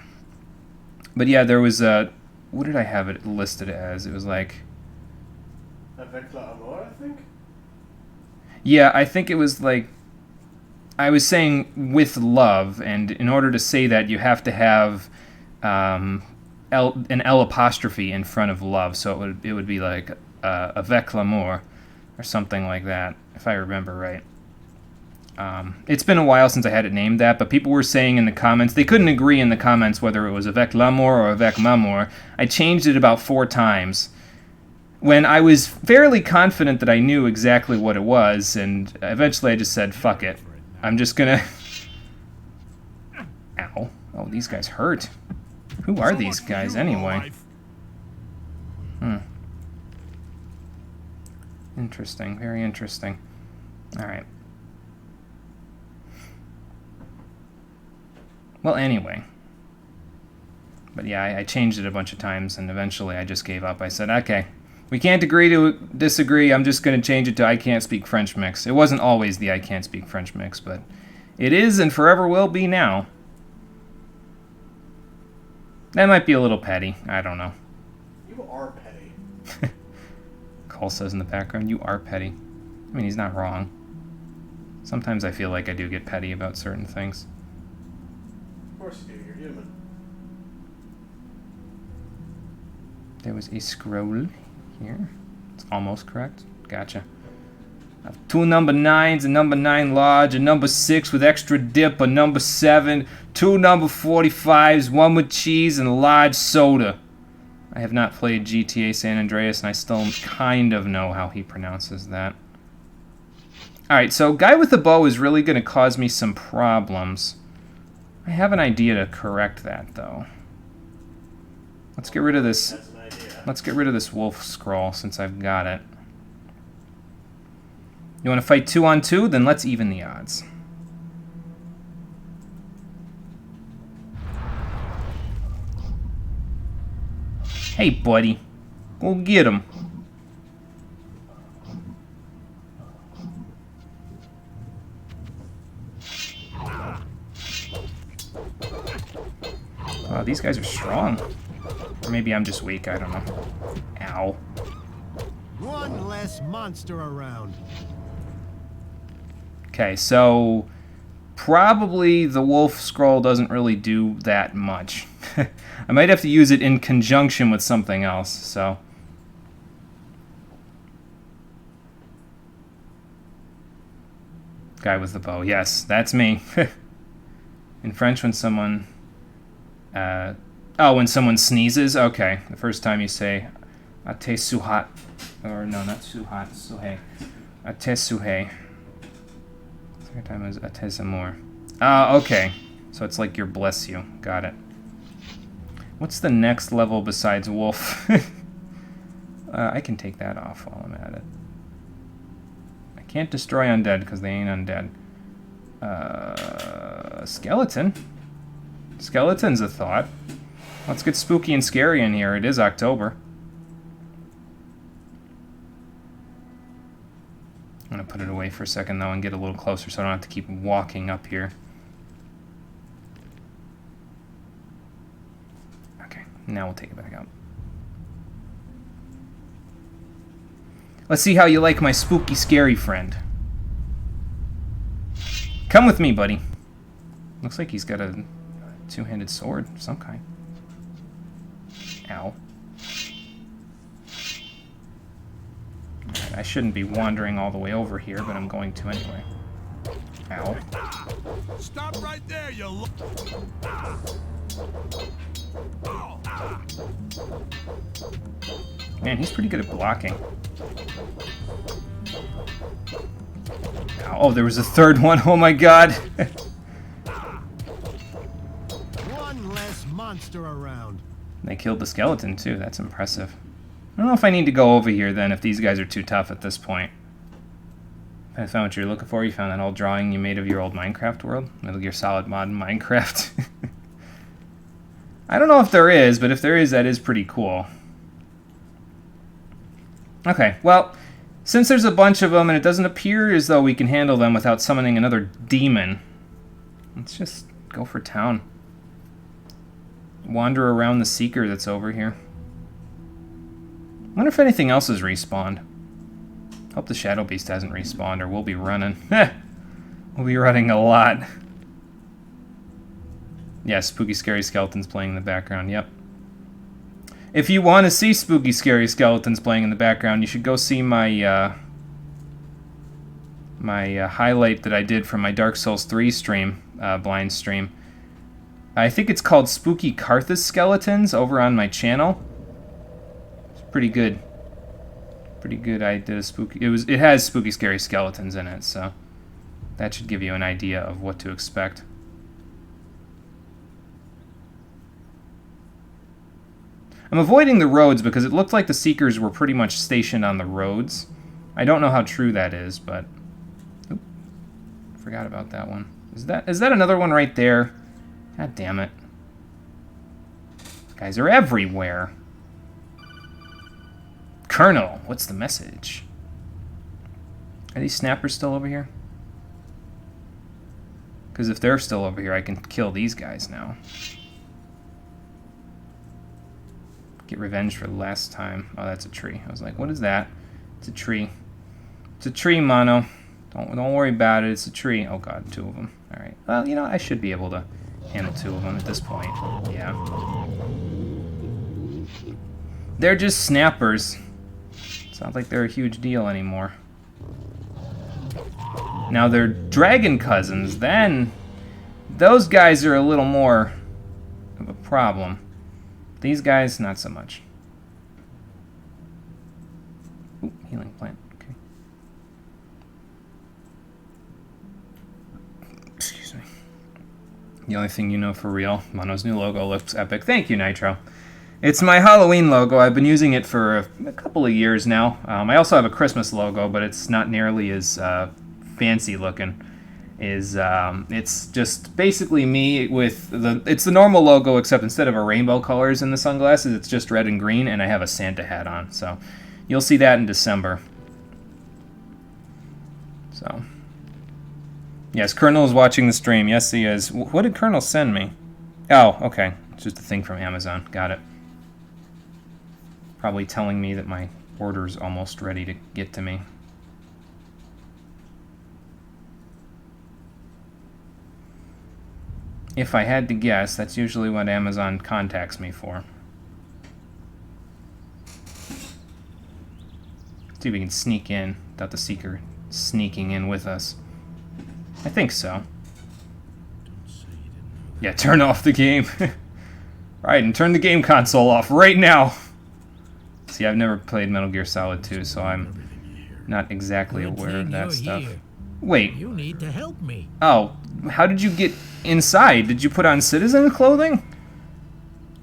yeah, there was a... What did I have it listed as? It was like... Avec l'amour, I think? Yeah, I think it was like... I was saying with love, and in order to say that, you have to have an L apostrophe in front of love, so it would be like avec l'amour, or something like that, if I remember right. It's been a while since I had it named that, but people were saying in the comments, they couldn't agree in the comments whether it was avec l'amour or avec m'amour. I changed it about 4 times, when I was fairly confident that I knew exactly what it was, and eventually I just said, fuck it. I'm just gonna... Ow. Oh, these guys hurt. Who are these guys anyway? Interesting. Very interesting. Alright. Well, anyway. But yeah, I changed it a bunch of times, and eventually I just gave up. I said, okay, we can't agree to disagree. I'm just going to change it to I can't speak French mix. It wasn't always the I can't speak French mix, but it is and forever will be now. That might be a little petty. I don't know. You are petty. Cole says in the background, you are petty. I mean, he's not wrong. Sometimes I feel like I do get petty about certain things. Of course you do. You're human. There was a scroll here. It's almost correct. Gotcha. I have 2 number 9s, a number 9 large, a number 6 with extra dip, a number 7, 2 number 45s, 1 with cheese, and a large soda. I have not played GTA San Andreas, and I still kind of know how he pronounces that. Alright, so guy with the bow is really going to cause me some problems. I have an idea to correct that, though. Let's get rid of this. That's an idea. Let's get rid of this wolf scroll since I've got it. You want to fight 2-on-2? Then let's even the odds. Hey, buddy. Go get him. Wow, these guys are strong. Or maybe I'm just weak, I don't know. Ow. One less monster around. Okay, so probably the wolf scroll doesn't really do that much. I might have to use it in conjunction with something else, so. Guy with the bow, yes, that's me. In French, when someone, when someone sneezes, okay. The first time you say, "Ate suhat," or no, not suhat, suhe. Ate suhe. Second time is ate zamor. Okay. So it's like your bless you. Got it. What's the next level besides wolf? I can take that off while I'm at it. I can't destroy undead because they ain't undead. Skeleton. Skeleton's a thought. Let's get spooky and scary in here. It is October. I'm going to put it away for a second, though, and get a little closer so I don't have to keep walking up here. Okay, now we'll take it back out. Let's see how you like my spooky, scary friend. Come with me, buddy. Looks like he's got a two-handed sword of some kind. Ow. Right, I shouldn't be wandering all the way over here, but I'm going to anyway. Ow. Stop right there, you Man, he's pretty good at blocking. Ow. Oh, there was a third one. Oh my god. One less monster around. They killed the skeleton, too. That's impressive. I don't know if I need to go over here, then, if these guys are too tough at this point. I found what you're looking for. You found that old drawing you made of your old Minecraft world? Metal Gear Solid mod in Minecraft. I don't know if there is, but if there is, that is pretty cool. Okay, well, since there's a bunch of them and it doesn't appear as though we can handle them without summoning another demon, let's just go for town. Wander around the seeker that's over here. Wonder if anything else has respawned. Hope the Shadow Beast hasn't respawned, or we'll be running. We'll be running a lot. Yeah, spooky, scary skeletons playing in the background, yep. If you want to see spooky, scary skeletons playing in the background, you should go see my highlight that I did from my Dark Souls 3 stream, blind stream. I think it's called Spooky Carthus Skeletons over on my channel. It's pretty good. Pretty good. I did a spooky. It has spooky, scary skeletons in it, so that should give you an idea of what to expect. I'm avoiding the roads because it looked like the Seekers were pretty much stationed on the roads. I don't know how true that is, but... Oop, forgot about that one. Is that another one right there? God damn it. Guys are everywhere. Colonel, what's the message? Are these snappers still over here? Because if they're still over here, I can kill these guys now. Get revenge for the last time. Oh, that's a tree. I was like, what is that? It's a tree. It's a tree, Mono. Don't worry about it. It's a tree. Oh god, 2 of them. All right. Well, you know, I should be able to handle 2 of them at this point. Yeah. They're just snappers. It's not like they're a huge deal anymore. Now they're dragon cousins. Then those guys are a little more of a problem. These guys, not so much. Ooh, healing plant. Okay. Excuse me. The only thing you know for real, Mono's new logo looks epic. Thank you, Nitro. It's my Halloween logo. I've been using it for a couple of years now. I also have a Christmas logo, but it's not nearly as fancy looking. It's just basically me with it's the normal logo, except instead of a rainbow colors in the sunglasses, it's just red and green, and I have a Santa hat on. So you'll see that in December. So yes, Colonel is watching the stream. Yes, he is. What did Colonel send me? Oh, okay. It's just a thing from Amazon. Got it. Probably telling me that my order's almost ready to get to me. If I had to guess, that's usually what Amazon contacts me for. See if we can sneak in without the Seeker sneaking in with us. I think so. Yeah, turn off the game. Right, and turn the game console off right now. See, I've never played Metal Gear Solid 2, so I'm not exactly aware of that stuff. Wait. You need to help me. Oh, how did you get inside? Did you put on citizen clothing?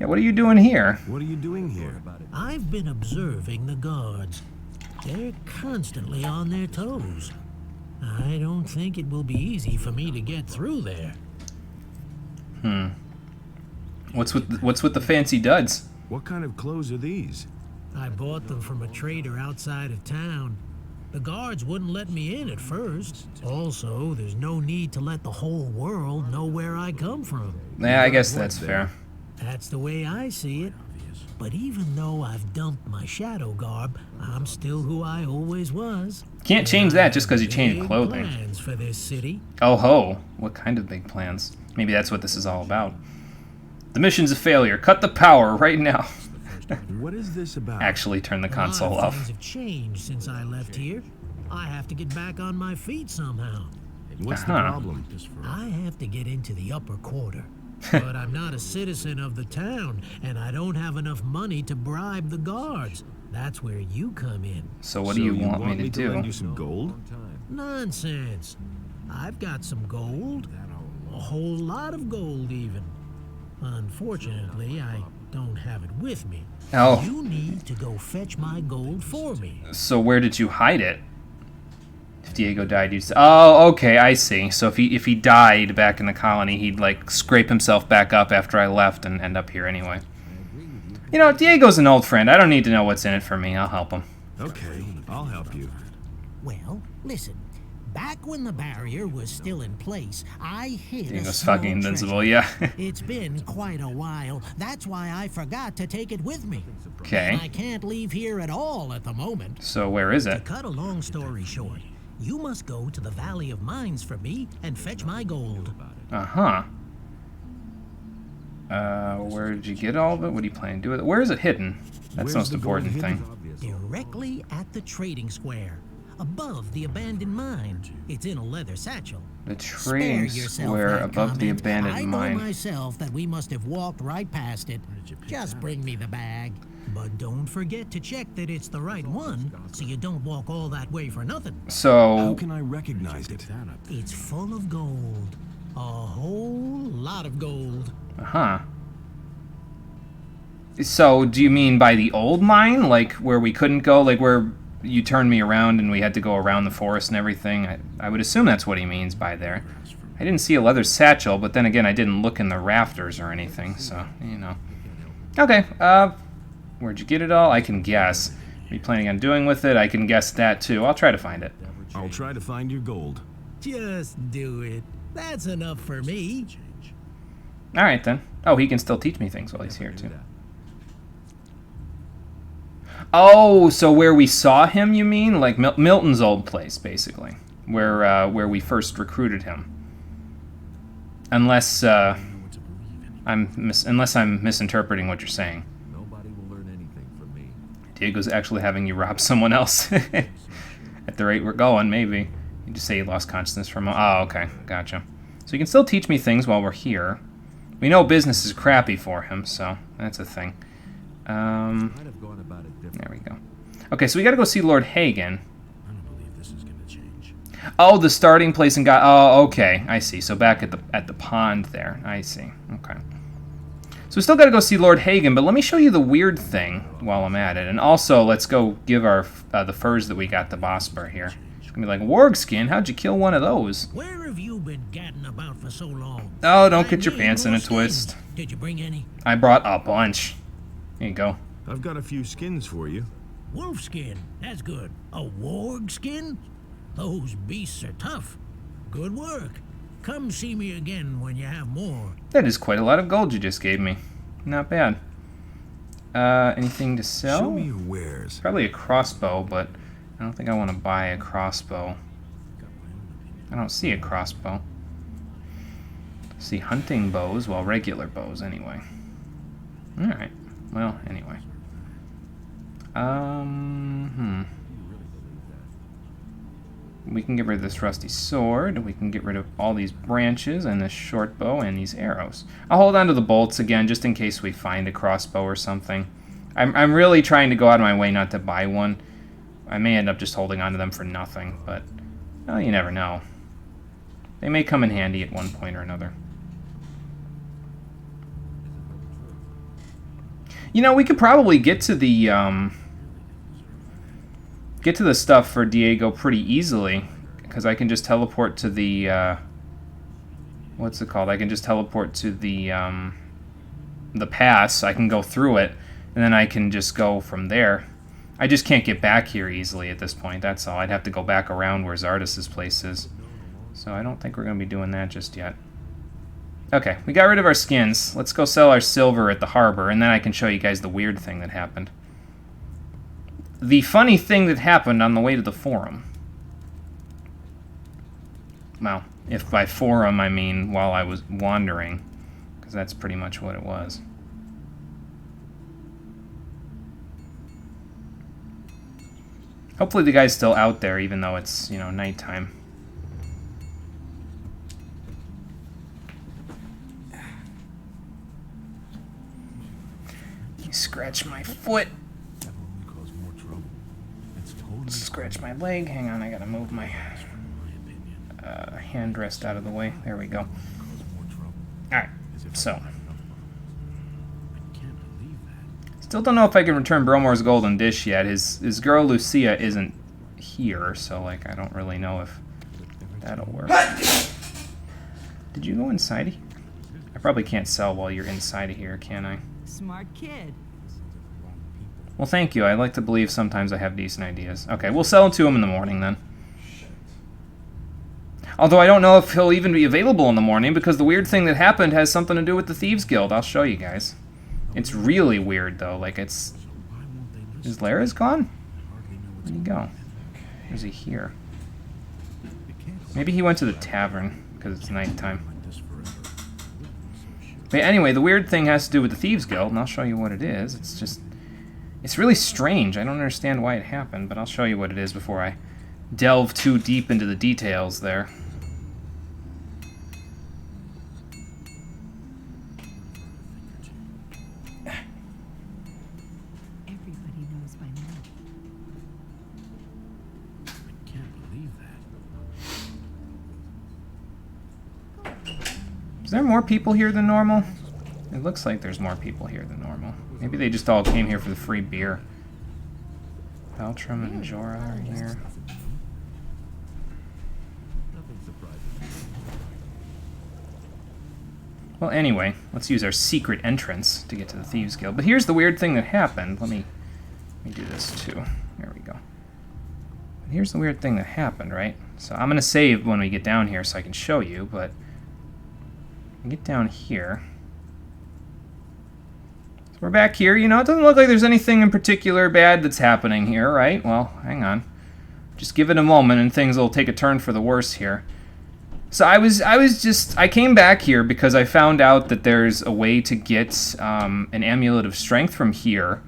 Yeah, what are you doing here? What are you doing here? I've been observing the guards. They're constantly on their toes. I don't think it will be easy for me to get through there. What's with the fancy duds? What kind of clothes are these? I bought them from a trader outside of town. The guards wouldn't let me in at first. Also, there's no need to let the whole world know where I come from. Yeah, I guess that's fair. That's the way I see it. But even though I've dumped my shadow garb, I'm still who I always was. Can't change that just because you changed Big clothing. plans for this city. Oh ho! What kind of big plans? Maybe that's what this is all about. The mission's a failure. Cut the power right now. What is this about? Actually, turn the console A lot of off. things have changed since I left here. I have to get back on my feet somehow. What's the Uh-huh. problem? I have to get into the upper quarter. But I'm not a citizen of the town, and I don't have enough money to bribe the guards. That's where you come in. So what do you want me to do? lend you some gold? Nonsense. I've got some gold. A whole lot of gold, even. Unfortunately, I don't have it with me. Oh. You need to go fetch my gold for me. So where did you hide it? If Diego died, you'd say, oh, okay, I see. So if he died back in the colony, he'd like scrape himself back up after I left and end up here anyway. You know, Diego's an old friend. I don't need to know what's in it for me. I'll help him. Okay, I'll help you. Well, listen. Back when the barrier was still in place, I hid a Diego's small fucking invincible, treasure. yeah. It's been quite a while. That's why I forgot to take it with me. Okay. And I can't leave here at all at the moment. So where is To it? cut a long story short, you must go to the Valley of Mines for me and fetch my gold. Uh-huh. Where did you get all of it? What do you plan to do with it? Where is it hidden? That's the most important thing. Directly at the trading square, above the abandoned mine. It's in a leather satchel. The Spare trading yourself square that above the comment. abandoned I know mine. myself that we must have walked right past it. Just bring me the bag. But don't forget to check that it's the right one, so you don't walk all that way for nothing. How So, can I recognize it? It's full of gold. A whole lot of gold. uh-huh. So, do you mean by the old mine? Like, where we couldn't go? Like, where you turned me around and we had to go around the forest and everything? I would assume that's what he means by there. I didn't see a leather satchel, but then again, I didn't look in the rafters or anything, so, you know. Okay, where'd you get it all? I can guess. What are you planning on doing with it? I can guess that, too. I'll try to find it. I'll try to find your gold. Just do it. That's enough for me. Alright, then. Oh, he can still teach me things while he's here, too. Oh, so where we saw him, you mean? Like Milton's old place, basically. Where we first recruited him. Unless, unless I'm misinterpreting what you're saying. Nobody will learn anything from me. Diego's actually having you rob someone else. At the rate we're going, maybe. You just say you lost consciousness from... Oh, okay. Gotcha. So you can still teach me things while we're here. We know business is crappy for him, so that's a thing. There we go. Okay, so we gotta go see Lord Hagen. I don't believe this is gonna change. Oh, the starting place and got... Oh, okay. I see. So back at the pond there. I see. Okay. So we still gotta go see Lord Hagen, but let me show you the weird thing while I'm at it. And also, let's go give our the furs that we got to Bosper here. It's gonna be like, warg skin? How'd you kill one of those? Where have you been gadding about for so long? Oh, don't get your I need pants in more a twist. skins. Did you bring any? I brought a bunch. Here you go. I've got a few skins for you. Wolf skin. That's good. A warg skin? Those beasts are tough. Good work. Come see me again when you have more. That is quite a lot of gold you just gave me. Not bad. Anything to sell? Show me your wares. Probably a crossbow, but I don't think I want to buy a crossbow. I don't see a crossbow. I see hunting bows, well, regular bows anyway. Alright. Well, anyway. We can get rid of this rusty sword. We can get rid of all these branches and this short bow and these arrows. I'll hold on to the bolts again just in case we find a crossbow or something. I'm really trying to go out of my way not to buy one. I may end up just holding on to them for nothing, but well, you never know. They may come in handy at one point or another. You know, we could probably get to the stuff for Diego pretty easily, because I can just teleport to the what's it called? I can just teleport to the pass. I can go through it, and then I can just go from there. I just can't get back here easily at this point. That's all. I'd have to go back around where Zardas's place is. So I don't think we're going to be doing that just yet. Okay, we got rid of our skins. Let's go sell our silver at the harbor, and then I can show you guys the weird thing that happened. The funny thing that happened on the way to the forum. Well, if by forum I mean while I was wandering, because that's pretty much what it was. Hopefully the guy's still out there, even though it's, you know, nighttime. Scratch my foot. Scratch my leg. Hang on, I gotta move my hand rest out of the way. There we go. Alright, so. Still don't know if I can return Bromore's golden dish yet. His girl Lucia isn't here, so like I don't really know if that'll work. Did you go inside of here? I probably can't sell while you're inside of here, can I? Smart kid. Well, thank you. I like to believe sometimes I have decent ideas. Okay, we'll sell it to him in the morning then. Although I don't know if he'll even be available in the morning because the weird thing that happened has something to do with the Thieves Guild. I'll show you guys. It's really weird though. Like it's... Is Lara's gone? Where'd he go? Or is he here? Maybe he went to the tavern because it's nighttime. But anyway, the weird thing has to do with the Thieves Guild, and I'll show you what it is. It's just... It's really strange. I don't understand why it happened, but I'll show you what it is before I delve too deep into the details there. Everybody knows by now. I can't believe that. Is there more people here than normal? It It looks like there's more people here than normal. Maybe they just all came here for the free beer. Beltram and Jorah are here. Well, anyway, let's use our secret entrance to get to the Thieves Guild. But here's the weird thing that happened. Let me do this too. There we go. But here's the weird thing that happened, right? So I'm going to save when we get down here so I can show you, but get down here. So we're back here. You know, it doesn't look like there's anything in particular bad that's happening here, right? Well, hang on. Just give it a moment and things will take a turn for the worse here. So I came back here because I found out that there's a way to get an Amulet of Strength from here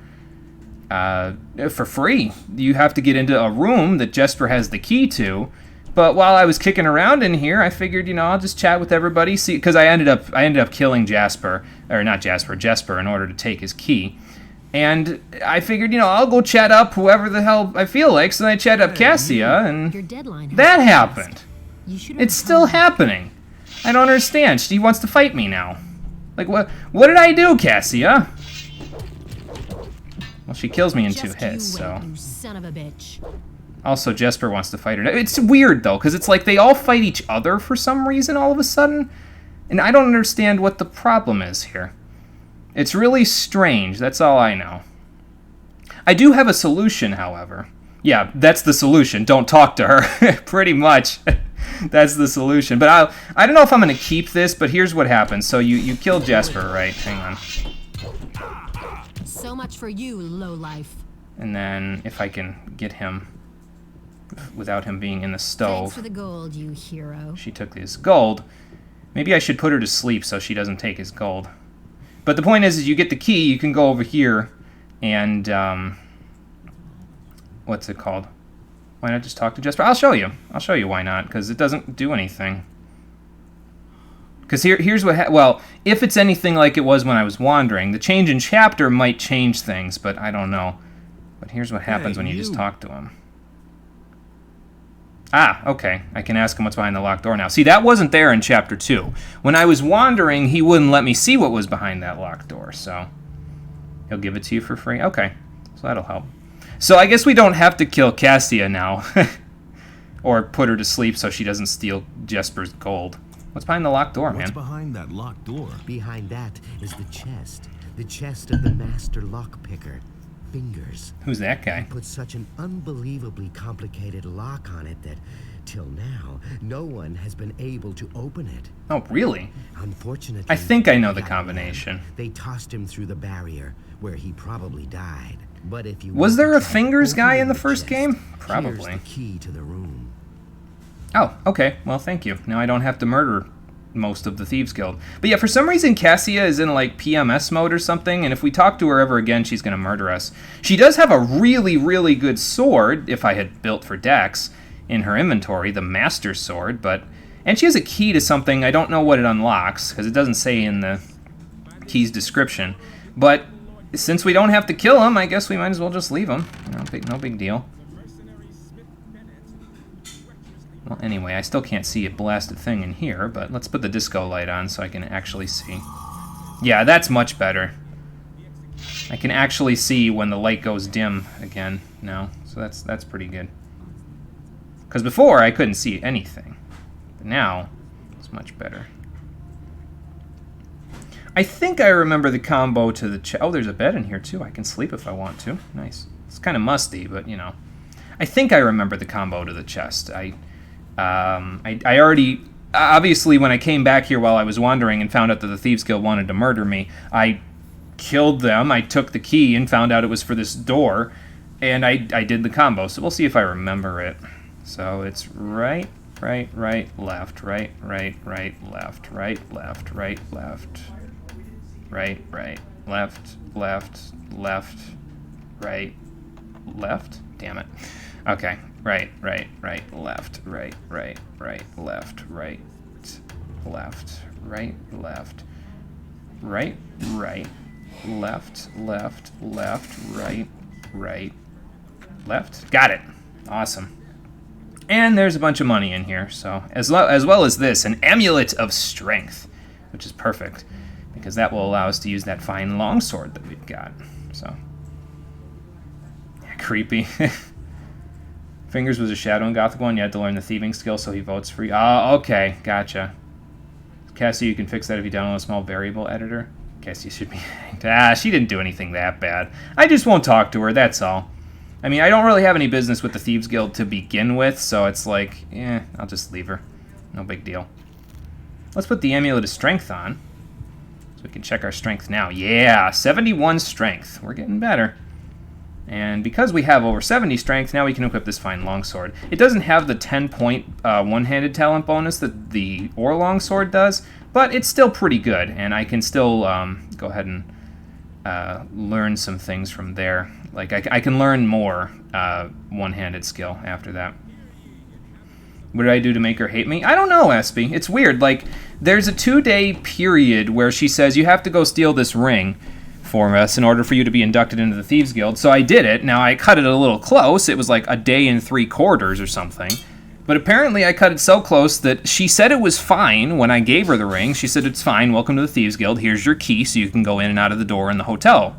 for free. You have to get into a room that Jesper has the key to. But while I was kicking around in here, I figured, you know, I'll just chat with everybody. See, because I ended up killing Jesper in order to take his key. And I figured, you know, I'll go chat up whoever the hell I feel like. So then I chatted up Cassia, and that happened. It's still happening. I don't understand. She wants to fight me now. Like, what did I do, Cassia? Well, she kills me in 2 hits, so... You son of a bitch. Also, Jesper wants to fight her. It's weird, though, because it's like they all fight each other for some reason all of a sudden. And I don't understand what the problem is here. It's really strange, that's all I know. I do have a solution, however. Yeah, that's the solution. Don't talk to her. Pretty much. That's the solution. But I don't know if I'm going to keep this, but here's what happens. So you kill Jesper, right? Hang on. So much for you, lowlife. And then if I can get him without him being in the stove. Thanks for the gold, you hero. She took his gold. Maybe I should put her to sleep so she doesn't take his gold. But the point is you get the key, you can go over here and what's it called? Why not just talk to Jesper? I'll show you. I'll show you why not, because it doesn't do anything. Because here's what... well, if it's anything like it was when I was wandering, the change in chapter might change things, but I don't know. But here's what happens when you just talk to him. Ah, okay. I can ask him what's behind the locked door now. See, that wasn't there in Chapter 2. When I was wandering, he wouldn't let me see what was behind that locked door, so... he'll give it to you for free? Okay, so that'll help. So I guess we don't have to kill Cassia now. Or put her to sleep so she doesn't steal Jesper's gold. What's behind the locked door, man? What's behind that locked door? Behind that is the chest. The chest of the master lockpicker. Fingers. Who's that guy? Put such an unbelievably complicated lock on it that, till now, no one has been able to open it. Oh, really? Unfortunately, I think I know the combination. They tossed him through the barrier, where he probably died. But if you was there a fingers guy in the first game? Probably. Here's the key to the room. Oh, okay. Well, thank you. Now I don't have to murder most of the Thieves Guild. But yeah, for some reason Cassia is in like PMS mode or something, and if we talk to her ever again, she's going to murder us. She does have a really, really good sword, if I had built for Dex, in her inventory, the Master Sword, but... and she has a key to something. I don't know what it unlocks, because it doesn't say in the key's description. But since we don't have to kill him, I guess we might as well just leave him. No big deal. Well, anyway, I still can't see a blasted thing in here, but let's put the disco light on so I can actually see. Yeah, that's much better. I can actually see when the light goes dim again now, so that's pretty good. Because before, I couldn't see anything. But now, it's much better. I think I remember the combo to the oh, there's a bed in here, too. I can sleep if I want to. Nice. It's kind of musty, but, you know. I think I remember the combo to the chest. I already... obviously, when I came back here while I was wandering and found out that the Thieves Guild wanted to murder me, I killed them, I took the key and found out it was for this door, and I did the combo. So we'll see if I remember it. So it's right, left, right, left, right, left, right, left, right, left. Damn it. Okay. Right, left, right, left, left. Got it. Awesome. And there's a bunch of money in here, so as well as this, an Amulet of Strength, which is perfect. because that will allow us to use that fine longsword that we've got. So, yeah, creepy. Fingers was a shadow in Gothic 1. You had to learn the thieving skill, so he votes for you. Oh, okay, gotcha. Cassie, you can fix that if you download a small variable editor. Cassie should be hanged. Ah, she didn't do anything that bad. I just won't talk to her, that's all. I mean, I don't really have any business with the Thieves Guild to begin with, so it's like, I'll just leave her. No big deal. Let's put the Amulet of Strength on, so we can check our strength now. Yeah, 71 strength. We're getting better. And because we have over 70 strength, now we can equip this fine longsword. It doesn't have the 10-point one-handed talent bonus that the Ore longsword does, but it's still pretty good, and I can still go ahead and learn some things from there. Like, I can learn more one-handed skill after that. What did I do to make her hate me? I don't know, Espy. It's weird. Like, there's a 2-day period where she says, you have to go steal this ring for us in order for you to be inducted into the Thieves Guild. So I did it. Now, I cut it a little close. It was like a day and 3/4 or something. But apparently I cut it so close that she said it was fine when I gave her the ring. She said, it's fine, welcome to the Thieves Guild. Here's your key so you can go in and out of the door in the hotel.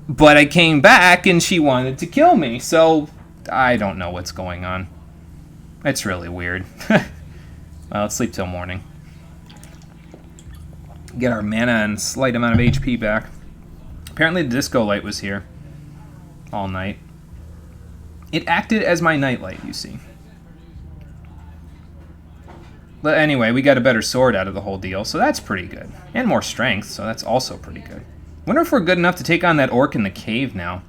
But I came back and she wanted to kill me. So I don't know what's going on. It's really weird. Well, let's sleep till morning. Get our mana and slight amount of HP back. Apparently the disco light was here all night. It acted as my nightlight, you see. But anyway, we got a better sword out of the whole deal, so that's pretty good. And more strength, so that's also pretty good. Wonder if we're good enough to take on that orc in the cave now.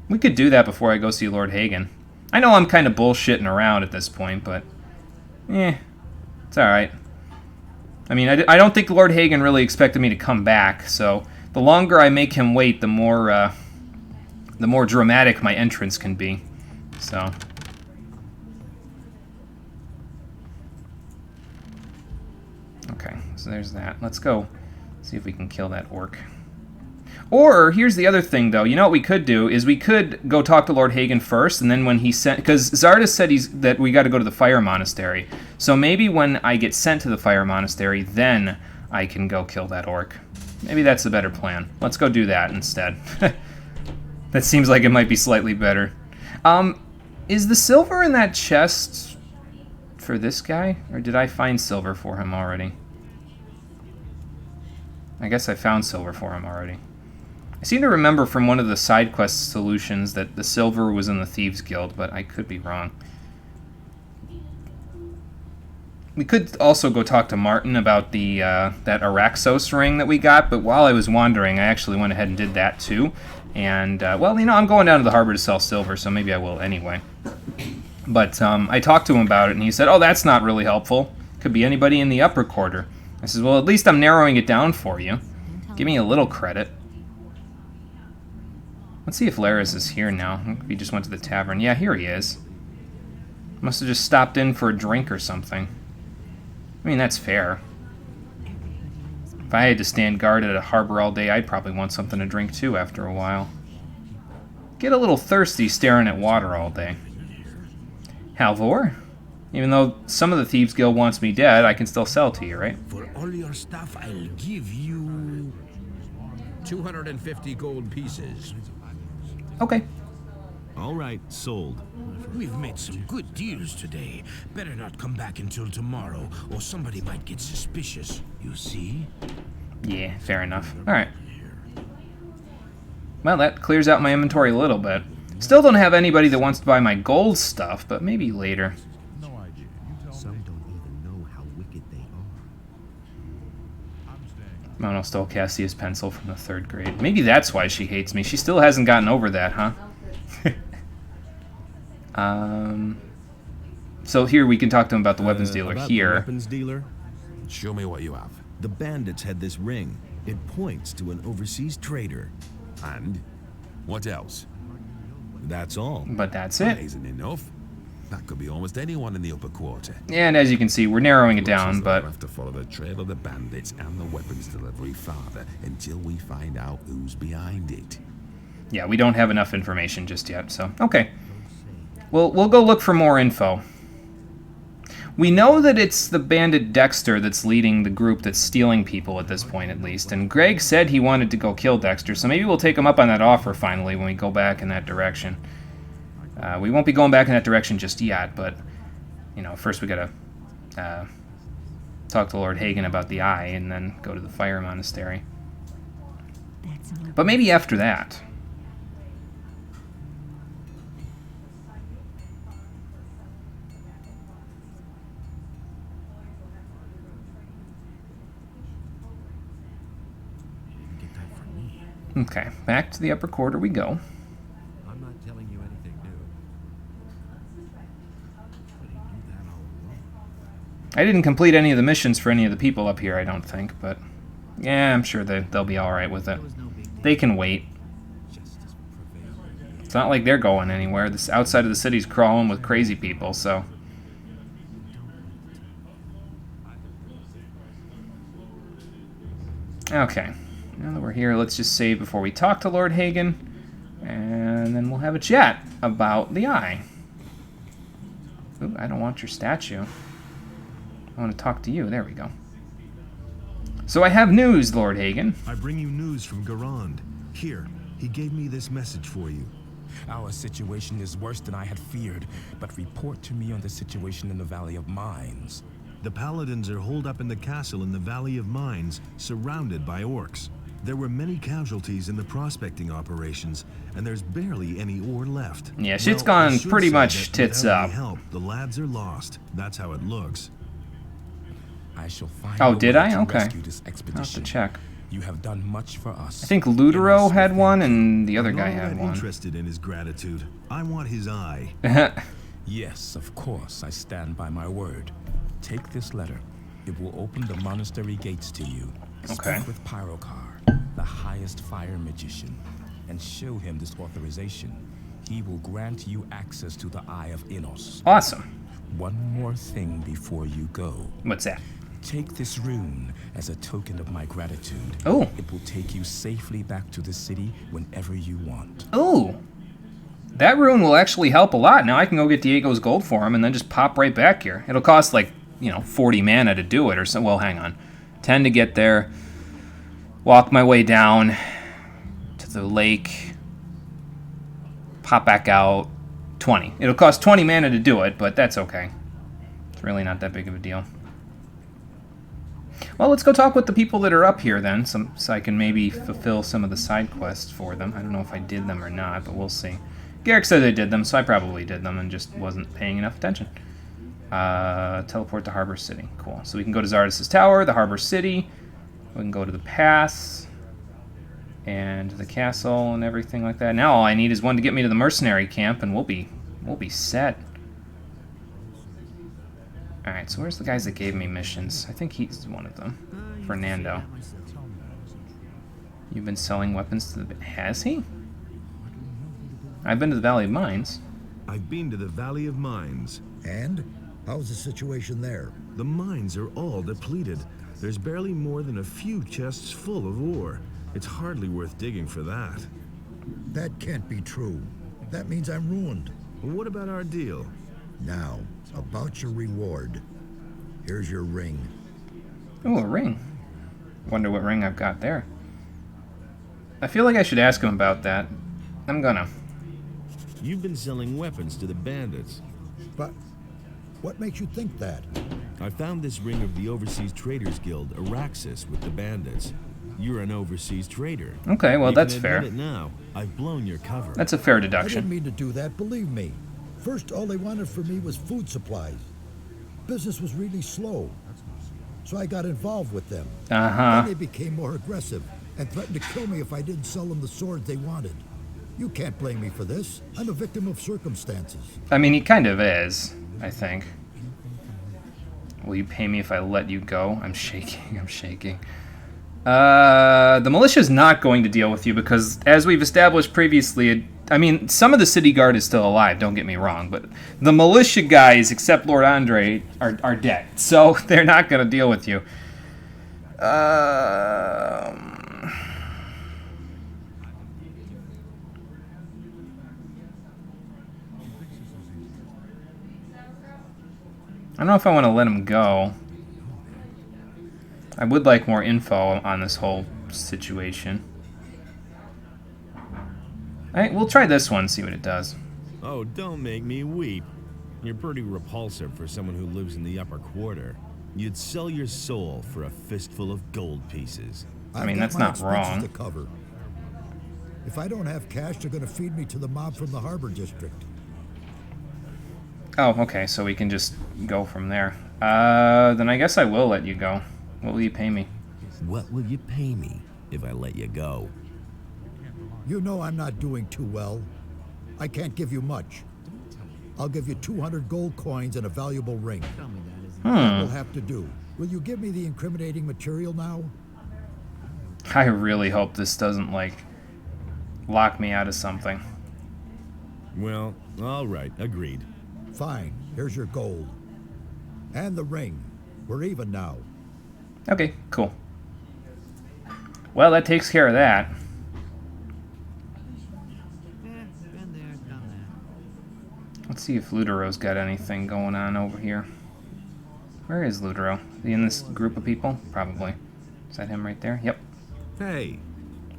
We could do that before I go see Lord Hagen. I know I'm kind of bullshitting around at this point, but it's alright. I mean, I don't think Lord Hagen really expected me to come back, so the longer I make him wait, the more dramatic my entrance can be. So. Okay, so there's that. Let's go see if we can kill that orc. Or, here's the other thing, though. You know what we could do is we could go talk to Lord Hagen first, and then when he sent... Because Zardes said that we got to go to the Fire Monastery. So maybe when I get sent to the Fire Monastery, then I can go kill that orc. Maybe that's the better plan. Let's go do that instead. That seems like it might be slightly better. Is the silver in that chest for this guy? Or did I find silver for him already? I guess I found silver for him already. I seem to remember from one of the side quest solutions that the silver was in the Thieves Guild, but I could be wrong. We could also go talk to Martin about the that Araxos ring that we got, but while I was wandering, I actually went ahead and did that too. And, well, you know, I'm going down to the harbor to sell silver, so maybe I will anyway. But I talked to him about it, and he said, oh, that's not really helpful. Could be anybody in the upper quarter. I said, well, at least I'm narrowing it down for you. Give me a little credit. Let's see if Laris is here now. He just went to the tavern. Yeah, here he is. Must have just stopped in for a drink or something. I mean, that's fair. If I had to stand guard at a harbor all day, I'd probably want something to drink too after a while. Get a little thirsty staring at water all day. Halvor? Even though some of the Thieves Guild wants me dead, I can still sell to you, right? For all your stuff, I'll give you 250 gold pieces. Okay. All right, sold. We've made some good deals today. Better not come back until tomorrow, or somebody might get suspicious. You see? Yeah, fair enough. Alright. Well, that clears out my inventory a little bit. Still don't have anybody that wants to buy my gold stuff, but maybe later. Some don't even know how wicked they are. Mono stole Cassia's pencil from the 3rd grade. Maybe that's why she hates me. She still hasn't gotten over that, huh? So here we can talk to him about the weapons dealer about here. The weapons dealer? Show me what you have. The bandits had this ring. It points to an overseas trader. And what else? That's all. But that's That it. isn't enough. That could be almost anyone in the upper quarter. And as you can see, we're narrowing it Looks down, as though but we'll have to follow the trail of the bandits and the weapons delivery farther until we find out who's behind it. yeah, we don't have enough information just yet, so okay. We'll go look for more info. We know that it's the bandit Dexter that's leading the group that's stealing people at this point, at least. And Greg said he wanted to go kill Dexter, so maybe we'll take him up on that offer finally when we go back in that direction. We won't be going back in that direction just yet, but, you know, first we gotta talk to Lord Hagen about the eye and then go to the Fire Monastery. But maybe after that. Okay, back to the upper quarter we go. I'm not telling you anything new. But he knew that all along. I didn't complete any of the missions for any of the people up here, I don't think, but yeah, I'm sure they'll be alright with it. They can wait. It's not like they're going anywhere. This outside of the city's crawling with crazy people, so... Okay. Now that we're here, let's just save before we talk to Lord Hagen, and then we'll have a chat about the eye. Ooh, I don't want your statue. I want to talk to you. There we go. So I have news, Lord Hagen. I bring you news from Garand. Here, he gave me this message for you. Our situation is worse than I had feared, but report to me on the situation in the Valley of Mines. The Paladins are holed up in the castle in the Valley of Mines, surrounded by orcs. There were many casualties in the prospecting operations, and there's barely any ore left. Yeah, shit's gone pretty much tits up. Help, the lads are lost. That's how it looks. I shall find oh, did I? to Okay. rescue this expedition. I'll have to check. You have done much for us. I think Ludero had one, and the other guy I'm had not one. interested in his gratitude. I want his eye. Yes, of course. I stand by my word. Take this letter. It will open the monastery gates to you. Okay. Speak with Pyrokar, the highest fire magician, and show him this authorization. He will grant you access to the Eye of Innos. Awesome. One more thing before you go. What's that? Take this rune as a token of my gratitude. Oh. It will take you safely back to the city whenever you want. Ooh. That rune will actually help a lot. Now I can go get Diego's gold for him and then just pop right back here. It'll cost like, 40 mana to do it or so. Well, hang on. 10 to get there. Walk my way down to the lake. Pop back out. 20. It'll cost 20 mana to do it, but that's okay. It's really not that big of a deal. Well, let's go talk with the people that are up here then, so I can maybe fulfill some of the side quests for them. I don't know if I did them or not, but we'll see. Garrick said I did them, so I probably did them and just wasn't paying enough attention. Teleport to Harbor City. Cool. So we can go to Zardis' Tower, the Harbor City. We can go to the pass and the castle and everything like that. Now all I need is one to get me to the mercenary camp, and we'll be set. All right. So where's the guys that gave me missions? I think he's one of them. Fernando. You've been selling weapons to the... Has he? I've been to the Valley of Mines. I've been to the Valley of Mines. And? How's the situation there? The mines are all depleted. There's barely more than a few chests full of ore. It's hardly worth digging for that. That can't be true. That means I'm ruined. Well, what about our deal? Now, about your reward. Here's your ring. Oh, a ring. Wonder what ring I've got there. I feel like I should ask him about that. I'm gonna. You've been selling weapons to the bandits. But what makes you think that? I found this ring of the Overseas Traders Guild, Araxis, with the bandits. You're an overseas trader. Okay, well, you that's can fair. admit it now. I've blown your cover. That's a fair I deduction. didn't mean to do that, believe me. First, all they wanted from me was food supplies. Business was really slow, so I got involved with them. Uh-huh. Then they became more aggressive and threatened to kill me if I didn't sell them the swords they wanted. You can't blame me for this. I'm a victim of circumstances. I mean, he kind of is, I think. Will you pay me if I let you go? I'm shaking, I'm shaking. The militia's not going to deal with you because, as we've established previously, I mean, some of the city guard is still alive, don't get me wrong, but the militia guys, except Lord Andre, are dead, so they're not going to deal with you. I don't know if I want to let him go. I would like more info on this whole situation. Alright, we'll try this one, see what it does. Oh, don't make me weep. You're pretty repulsive for someone who lives in the upper quarter. You'd sell your soul for a fistful of gold pieces. I mean, that's not wrong. To cover. If I don't have cash, they're going to feed me to the mob from the harbor district. Oh, okay, so we can just go from there. Then I guess I will let you go. What will you pay me? What will you pay me if I let you go? You know I'm not doing too well. I can't give you much. I'll give you 200 gold coins and a valuable ring. That will have to do. Will you give me the incriminating material now? I really hope this doesn't, like, lock me out of something. Well, all right, agreed. Fine, here's your gold. And the ring. We're even now. Okay, cool. Well, that takes care of that. Let's see if Ludero's got anything going on over here. Where is Ludero? Is he in this group of people? Probably. Is that him right there? Yep. Hey.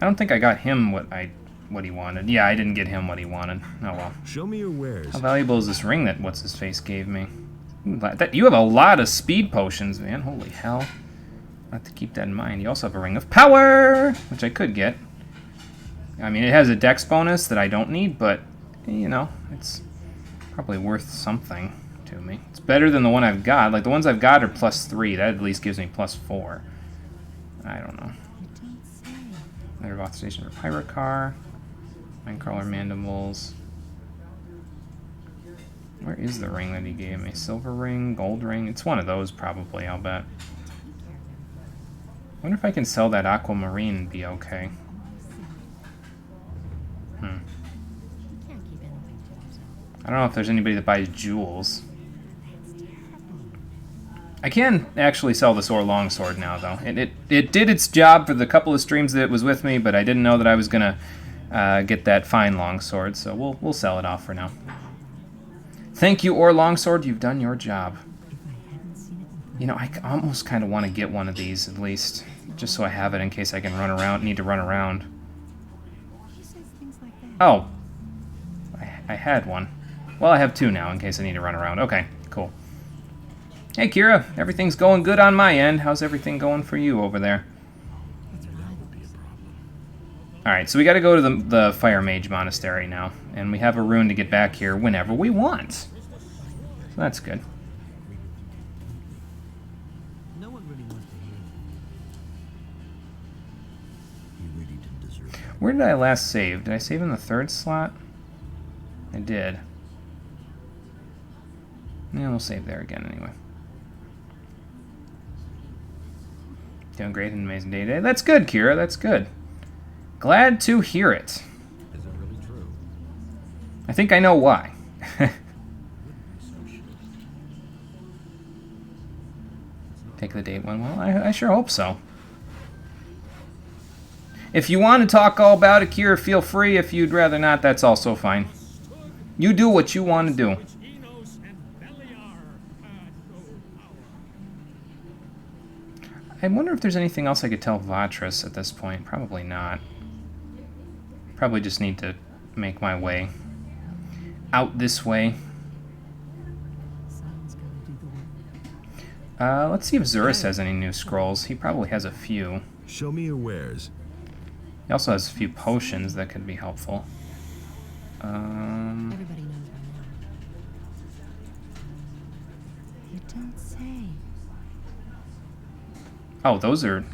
I don't think I got him what he wanted. Yeah, I didn't get him what he wanted. Oh well. Show me your wares. How valuable is this ring that what's-his-face gave me? You have a lot of speed potions, man. Holy hell. I have to keep that in mind. You also have a ring of power, which I could get. I mean, it has a dex bonus that I don't need, but, you know, it's probably worth something to me. It's better than the one I've got. Like, the ones I've got are +3. That at least gives me +4. I don't know. Letter of authorization for pirate car. Minecrawler mandibles. Where is the ring that he gave me? Silver ring, gold ring? It's one of those probably, I'll bet. I wonder if I can sell that aquamarine and be okay. I don't know if there's anybody that buys jewels. I can actually sell this ore longsword now, though. It did its job for the couple of streams that it was with me, but I didn't know that I was gonna get that fine longsword, so we'll sell it off for now. Thank you, ore longsword. You've done your job. You know, I almost kind of want to get one of these at least, just so I have it in case I can need to run around. Oh, I had one. Well, I have two now in case I need to run around. Okay, cool. Hey, Kira, everything's going good on my end. How's everything going for you over there? Alright, so we gotta go to the Fire Mage Monastery now, and we have a rune to get back here whenever we want. So that's good. No one really wants to hear. You really didn't deserve that. Where did I last save? Did I save in the third slot? I did. Yeah, we'll save there again anyway. Doing great, an amazing day today. That's good, Kira, that's good. Glad to hear it. Is it really true? I think I know why. Take the date one. Well, I sure hope so. If you want to talk all about it, Kira, feel free. If you'd rather not, that's also fine. You do what you want to do. I wonder if there's anything else I could tell Vatras at this point. Probably not. Probably just need to make my way out this way. Let's see if Zurus has any new scrolls. He probably has a few. Show me your wares. He also has a few potions that could be helpful. Everybody knows by now. You don't say. Oh, those are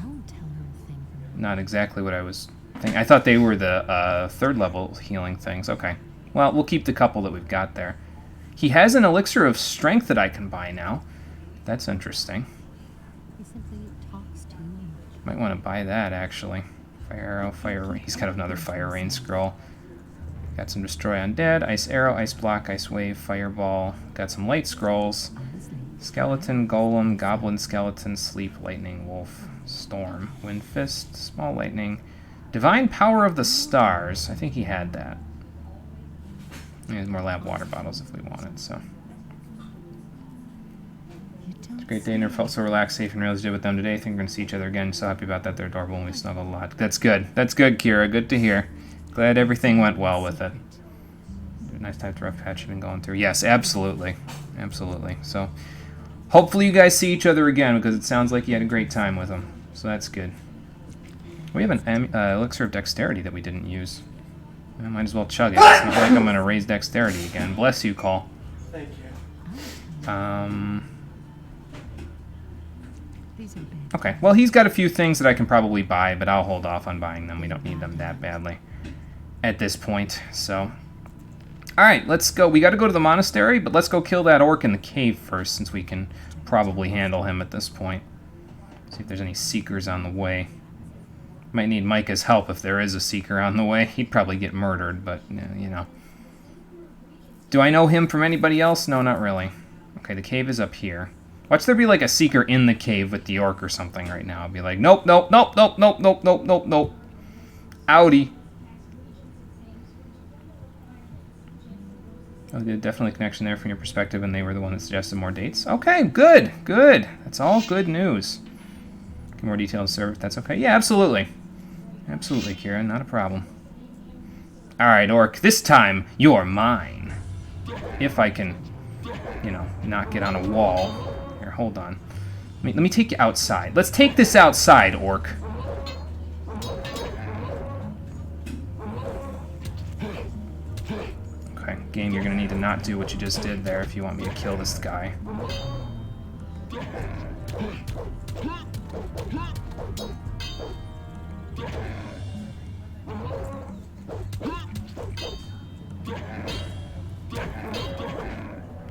not exactly what I was thinking. I thought they were the third level healing things. Okay. Well, we'll keep the couple that we've got there. He has an elixir of strength that I can buy now. That's interesting. He simply talks too much. Might want to buy that, actually. Fire arrow, fire rain. He's got another fire rain scroll. Got some destroy undead, ice arrow, ice block, ice wave, fireball. Got some light scrolls. Skeleton, golem, goblin skeleton, sleep, lightning, wolf, storm, wind fist, small lightning, divine power of the stars. I think he had that. He has more lab water bottles if we wanted, so. It's a great day. Never felt so relaxed, safe, and real as I did with them today. I think we're going to see each other again. So happy about that. They're adorable and we snuggle a lot. That's good. That's good, Kira. Good to hear. Glad everything went well with it. Nice type of rough patch you've been going through. Yes, absolutely. Absolutely. So hopefully you guys see each other again because it sounds like you had a great time with them. So that's good. We have an elixir of dexterity that we didn't use. I might as well chug it. It's not like I'm going to raise dexterity again. Bless you, Call. Thank you. These are big. Okay, well, he's got a few things that I can probably buy, but I'll hold off on buying them. We don't need them that badly at this point, so... Alright, let's go. We got to go to the monastery, but let's go kill that orc in the cave first, since we can probably handle him at this point. See if there's any seekers on the way. Might need Micah's help if there is a seeker on the way. He'd probably get murdered, but, you know. Do I know him from anybody else? No, not really. Okay, the cave is up here. Watch there be like a seeker in the cave with the orc or something right now. I'll be like, nope, nope, nope, nope, nope, nope, nope, nope, nope. Outie. Oh, there's definitely a connection there from your perspective, and they were the one that suggested more dates. Okay, good, good. That's all good news. Get more details, sir, if that's okay. Yeah, absolutely. Absolutely, Kira, not a problem. Alright, orc, this time, you're mine. If I can, you know, not get on a wall. Here, hold on. Let me take you outside. Let's take this outside, orc. Okay, game, you're gonna need to not do what you just did there if you want me to kill this guy.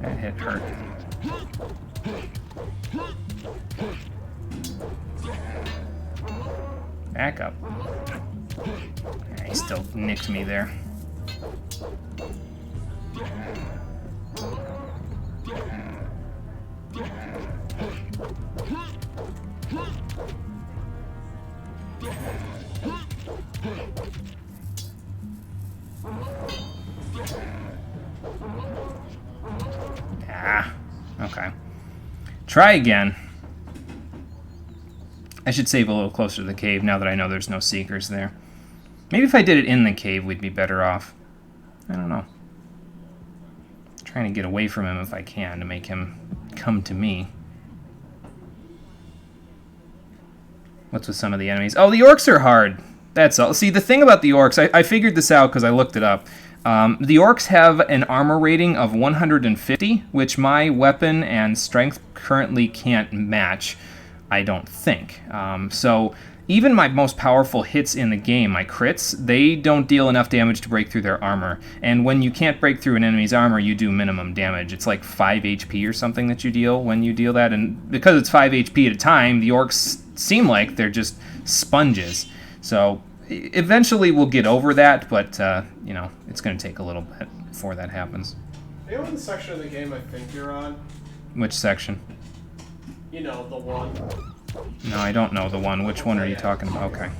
That hit hurt. Back up. Yeah, he still nicked me there. Ah, okay. Try again. I should save a little closer to the cave now that I know there's no seekers there. Maybe if I did it in the cave, we'd be better off. I don't know. I'm trying to get away from him if I can to make him come to me. What's with some of the enemies? Oh, the orcs are hard. That's all. See, the thing about the orcs, I figured this out because I looked it up. The orcs have an armor rating of 150, which my weapon and strength currently can't match, I don't think. So even my most powerful hits in the game, my crits, they don't deal enough damage to break through their armor. And when you can't break through an enemy's armor, you do minimum damage. It's like 5 HP or something that you deal when you deal that. And because it's 5 HP at a time, the orcs seem like they're just sponges. So eventually we'll get over that, but, you know, it's going to take a little bit before that happens. Are you on the section of the game I think you're on? Which section? You know, the one. No, I don't know the one. Which one are you talking about? Okay.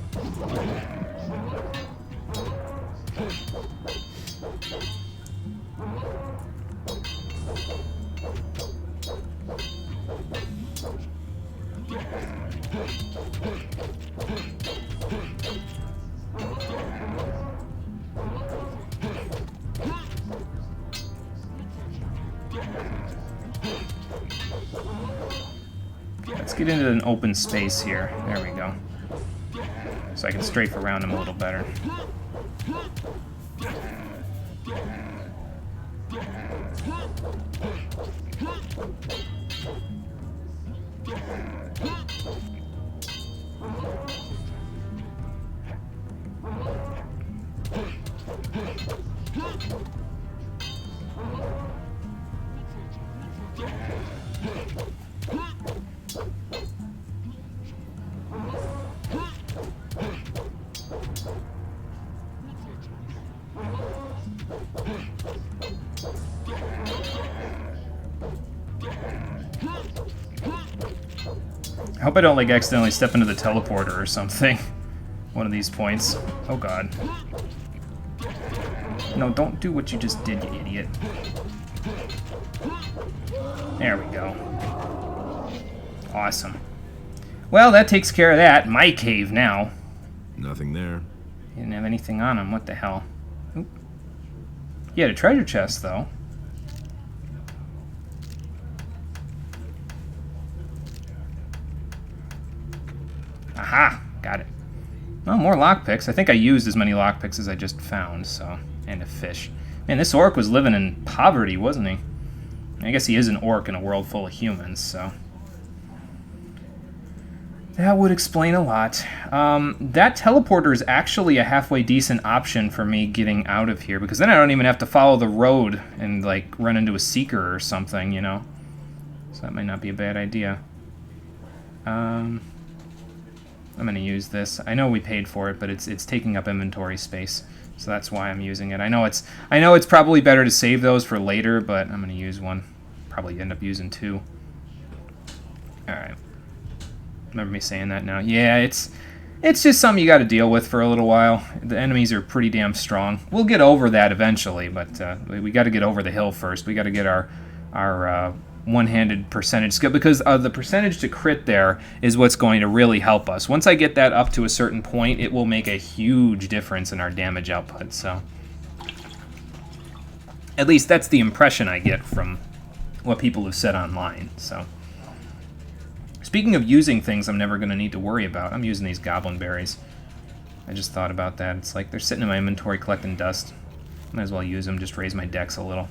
Let's get into an open space here. There we go. So I can strafe around him a little better. I hope I don't, like, accidentally step into the teleporter or something. One of these points. Oh, God. No, don't do what you just did, you idiot. There we go. Awesome. Well, that takes care of that. My cave now. Nothing there. He didn't have anything on him. What the hell? Oop. He had a treasure chest, though. Aha! Got it. Well, more lockpicks. I think I used as many lockpicks as I just found, so... And a fish. Man, this orc was living in poverty, wasn't he? I guess he is an orc in a world full of humans, so... That would explain a lot. That teleporter is actually a halfway decent option for me getting out of here, because then I don't even have to follow the road and, like, run into a seeker or something, you know? So that might not be a bad idea. I'm going to use this. I know we paid for it, but it's taking up inventory space, so that's why I'm using it. I know it's probably better to save those for later, but I'm going to use one. Probably end up using two. Alright. Remember me saying that now. Yeah, it's just something you got to deal with for a little while. The enemies are pretty damn strong. We'll get over that eventually, but we got to get over the hill first. We got to get our one-handed percentage skill, because the percentage to crit there is what's going to really help us. Once I get that up to a certain point, it will make a huge difference in our damage output. So, at least that's the impression I get from what people have said online. So. Speaking of using things I'm never going to need to worry about, I'm using these goblin berries. I just thought about that. It's like they're sitting in my inventory collecting dust. Might as well use them, just raise my dex a little.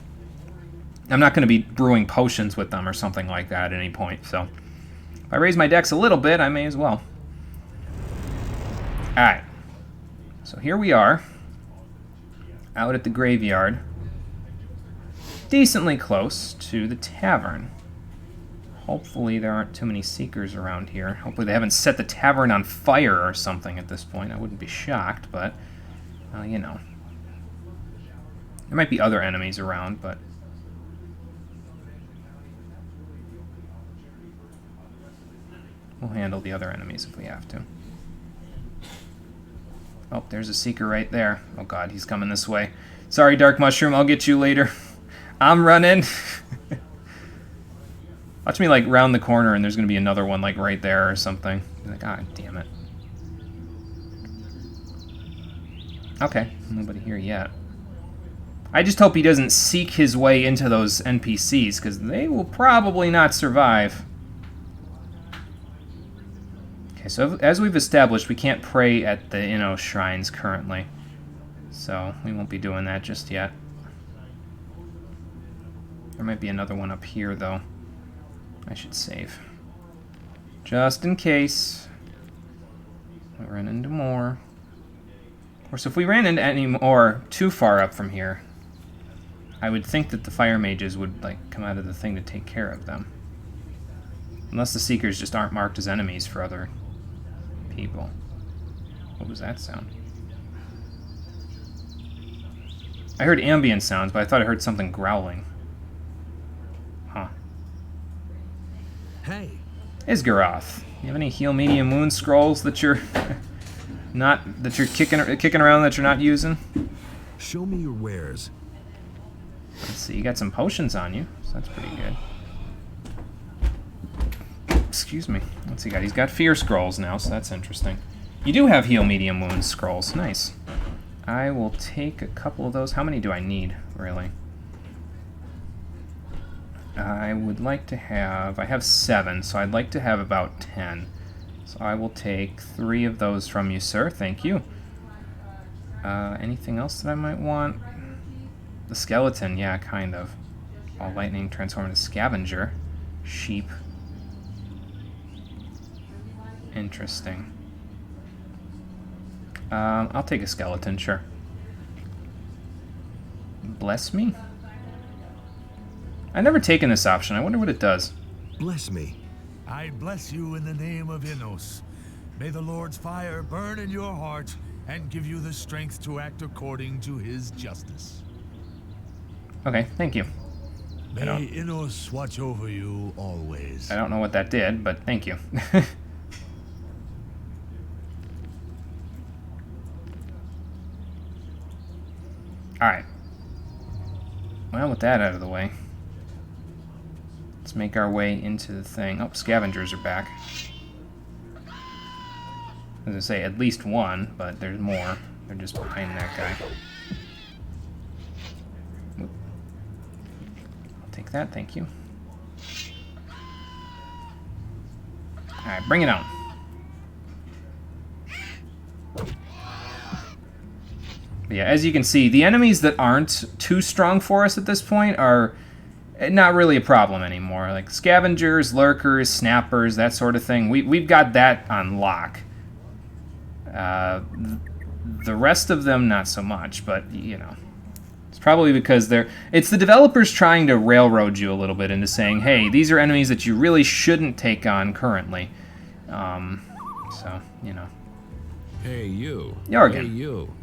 I'm not going to be brewing potions with them or something like that at any point, so if I raise my dex a little bit, I may as well. Alright. So here we are, out at the graveyard. Decently close to the tavern. Hopefully there aren't too many seekers around here. Hopefully they haven't set the tavern on fire or something at this point. I wouldn't be shocked, but, you know. There might be other enemies around, but... we'll handle the other enemies if we have to. Oh, there's a seeker right there. Oh god, he's coming this way. Sorry, Dark Mushroom, I'll get you later. I'm running. Watch me, like, round the corner and there's going to be another one, like, right there or something. Like, ah, damn it. Okay, nobody here yet. I just hope he doesn't seek his way into those NPCs, because they will probably not survive. Okay, so as we've established, we can't pray at the Inno shrines currently. So, we won't be doing that just yet. There might be another one up here, though. I should save. Just in case. We run into more. Of course, if we ran into any more too far up from here, I would think that the fire mages would, like, come out of the thing to take care of them. Unless the seekers just aren't marked as enemies for other people. What was that sound? I heard ambient sounds, but I thought I heard something growling. Huh. Hey. Isgaroth, you have any heal medium wound scrolls that you're kicking around that you're not using? Show me your wares. Let's see, you got some potions on you, so that's pretty good. Excuse me. What's he got? He's got fear scrolls now, so that's interesting. You do have heal medium wound scrolls. Nice. I will take a couple of those. How many do I need, really? I would like to have... I have 7, so I'd like to have about 10. So I will take 3 of those from you, sir. Thank you. Anything else that I might want? The skeleton, yeah, kind of. All lightning transformed into scavenger. Sheep. Interesting. I'll take a skeleton, sure. Bless me? I've never taken this option. I wonder what it does. Bless me. I bless you in the name of Innos. May the Lord's fire burn in your heart and give you the strength to act according to his justice. Okay, thank you. May Innos watch over you always. I don't know what that did, but thank you. Alright. Well, with that out of the way, let's Let's make our way into the thing. Oh, scavengers are back. As I say, at least one, but there's more. They're just behind that guy. Oop. I'll take that, thank you. Alright, bring it on. But yeah, as you can see, the enemies that aren't too strong for us at this point are not really a problem anymore. Like scavengers, lurkers, snappers, that sort of thing. We've got that on lock. The rest of them, not so much, but, you know. It's probably because it's the developers trying to railroad you a little bit into saying, hey, these are enemies that you really shouldn't take on currently. So, you know. Hey, you. Jorgen. Hey, you.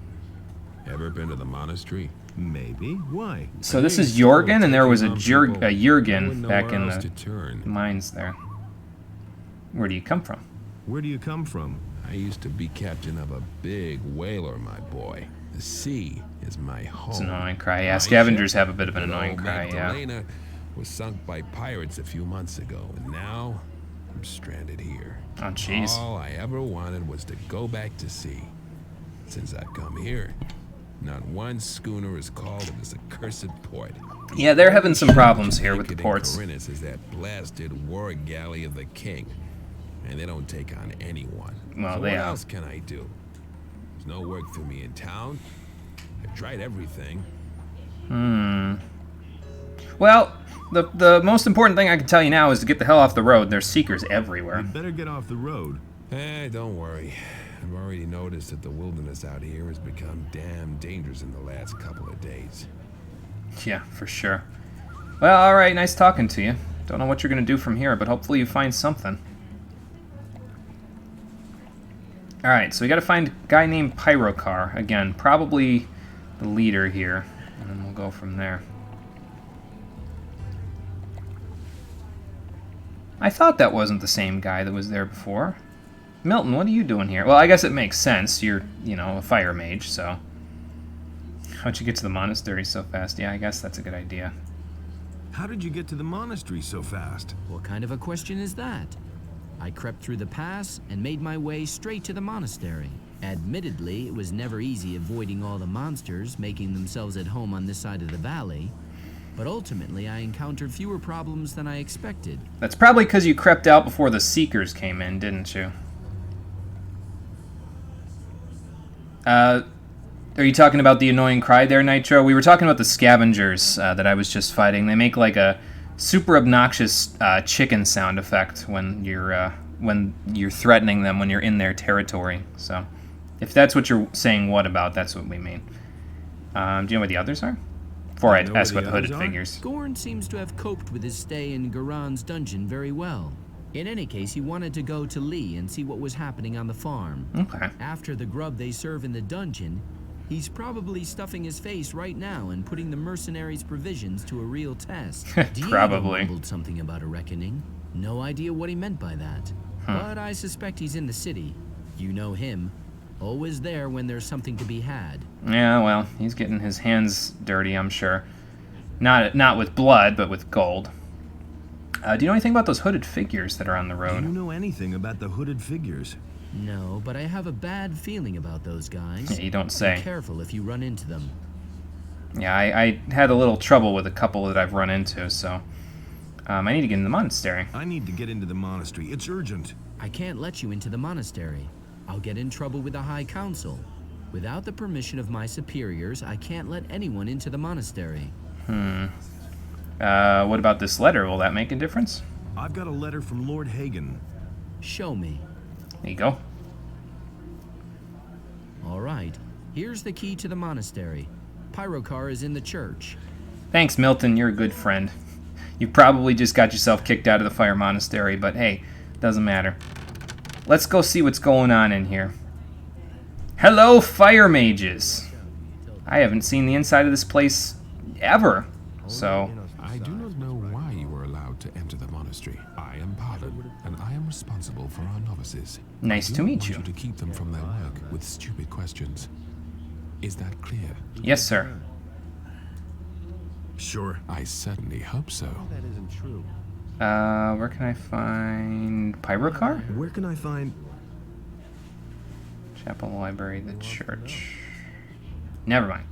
Ever been to the monastery? Maybe. Why? So this is Jorgen, and there was a Jurgen back in the mines there. Where do you come from? Where do you come from? I used to be captain of a big whaler, my boy. The sea is my home. It's an annoying cry. Yeah, scavengers have a bit of an annoying cry, yeah. Magdalena was sunk by pirates a few months ago, and now I'm stranded here. Oh, jeez. All I ever wanted was to go back to sea. Since I've come here, not one schooner is called in this accursed port. Yeah, they're having some problems here with the ports. Corinthus is that blasted war galley of the king, and they don't take on anyone. Well, so they what are. else can I do? There's no work for me in town. I've tried everything. Well, the most important thing I can tell you now is to get the hell off the road. There's seekers everywhere. You better get off the road. Don't worry. I've already noticed that the wilderness out here has become damn dangerous in the last couple of days. Yeah, for sure. Well, alright, nice talking to you. Don't know what you're going to do from here, but hopefully you find something. Alright, so we got to find a guy named Pyrocar. Again, probably the leader here. And then we'll go from there. I thought that wasn't the same guy that was there before. Milton, what are you doing here? Well, I guess it makes sense. You're, you know, a fire mage, so... How'd you get to the monastery so fast? Yeah, I guess that's a good idea. How did you get to the monastery so fast? What kind of a question is that? I crept through the pass and made my way straight to the monastery. Admittedly, it was never easy avoiding all the monsters making themselves at home on this side of the valley. But ultimately, I encountered fewer problems than I expected. That's probably because you crept out before the Seekers came in, didn't you? Are you talking about the annoying cry there, Nitro? We were talking about the scavengers that I was just fighting. They make like a super obnoxious chicken sound effect when you're threatening them when you're in their territory. So, if that's what you're saying, what about? That's what we mean. Do you know where the others are? Before I ask about the hooded figures. Gorn seems to have coped with his stay in Garon's dungeon very well. In any case, he wanted to go to Lee and see what was happening on the farm. Okay. After the grub they serve in the dungeon, he's probably stuffing his face right now and putting the mercenaries' provisions to a real test. Probably. Mumbled something about a reckoning. No idea what he meant by that. But I suspect he's in the city. You know him. Always there when there's something to be had. Yeah, well, he's getting his hands dirty, I'm sure. Not with blood, but with gold. Do you know anything about those hooded figures that are on the road? Do you know anything about the hooded figures? No, but I have a bad feeling about those guys. Yeah, you don't say. Be careful if you run into them. Yeah, I had a little trouble with a couple that I've run into, so... I need to get in the monastery. I need to get into the monastery. It's urgent. I can't let you into the monastery. I'll get in trouble with the High Council. Without the permission of my superiors, I can't let anyone into the monastery. What about this letter? Will that make a difference? I've got a letter from Lord Hagen. Show me. There you go. All right. Here's the key to the monastery. Pyrocar is in the church. Thanks, Milton. You're a good friend. You probably just got yourself kicked out of the Fire Monastery, but hey, doesn't matter. Let's go see what's going on in here. Hello, fire mages. I haven't seen the inside of this place ever, so... I do not know why you were allowed to enter the monastery. I am Pardon, and I am responsible for our novices. Nice to meet you. I want you to keep them from their work with stupid questions. Is that clear? Yes, sir. Sure. I certainly hope so. That isn't true. Where can I find Pyrocar? Where can I find... Chapel, library, the church. Never mind.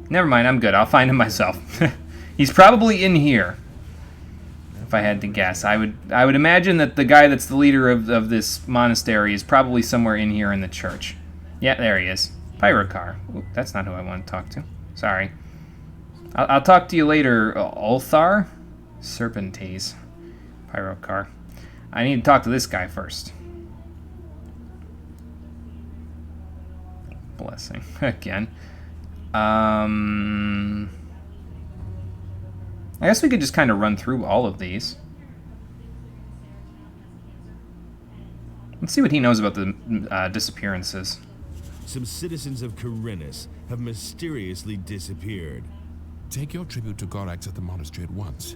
Never mind, I'm good. I'll find him myself. He's probably in here. If I had to guess. I would imagine that the guy that's the leader of this monastery is probably somewhere in here in the church. Yeah, there he is. Pyrocar. Ooh, that's not who I want to talk to. Sorry. I'll talk to you later, Ulthar? Serpentes. Pyrocar. I need to talk to this guy first. Blessing. Again. I guess we could just kind of run through all of these. Let's see what he knows about the disappearances. Some citizens of Corinus have mysteriously disappeared. Take your tribute to Gorax at the monastery at once.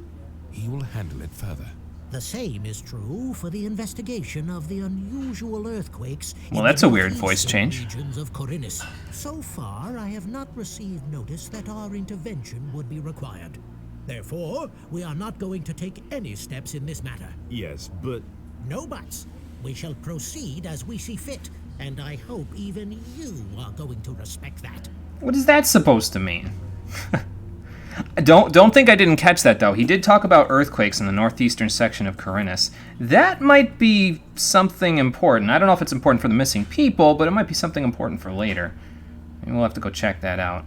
He will handle it further. The same is true for the investigation of the unusual earthquakes. Well, that's a weird voice change. Regions of Corinus. So far, I have not received notice that our intervention would be required. Therefore, we are not going to take any steps in this matter. Yes, but... No buts. We shall proceed as we see fit, and I hope even you are going to respect that. What is that supposed to mean? Don't think I didn't catch that, though. He did talk about earthquakes in the northeastern section of Corinus. That might be something important. I don't know if it's important for the missing people, but it might be something important for later. Maybe we'll have to go check that out.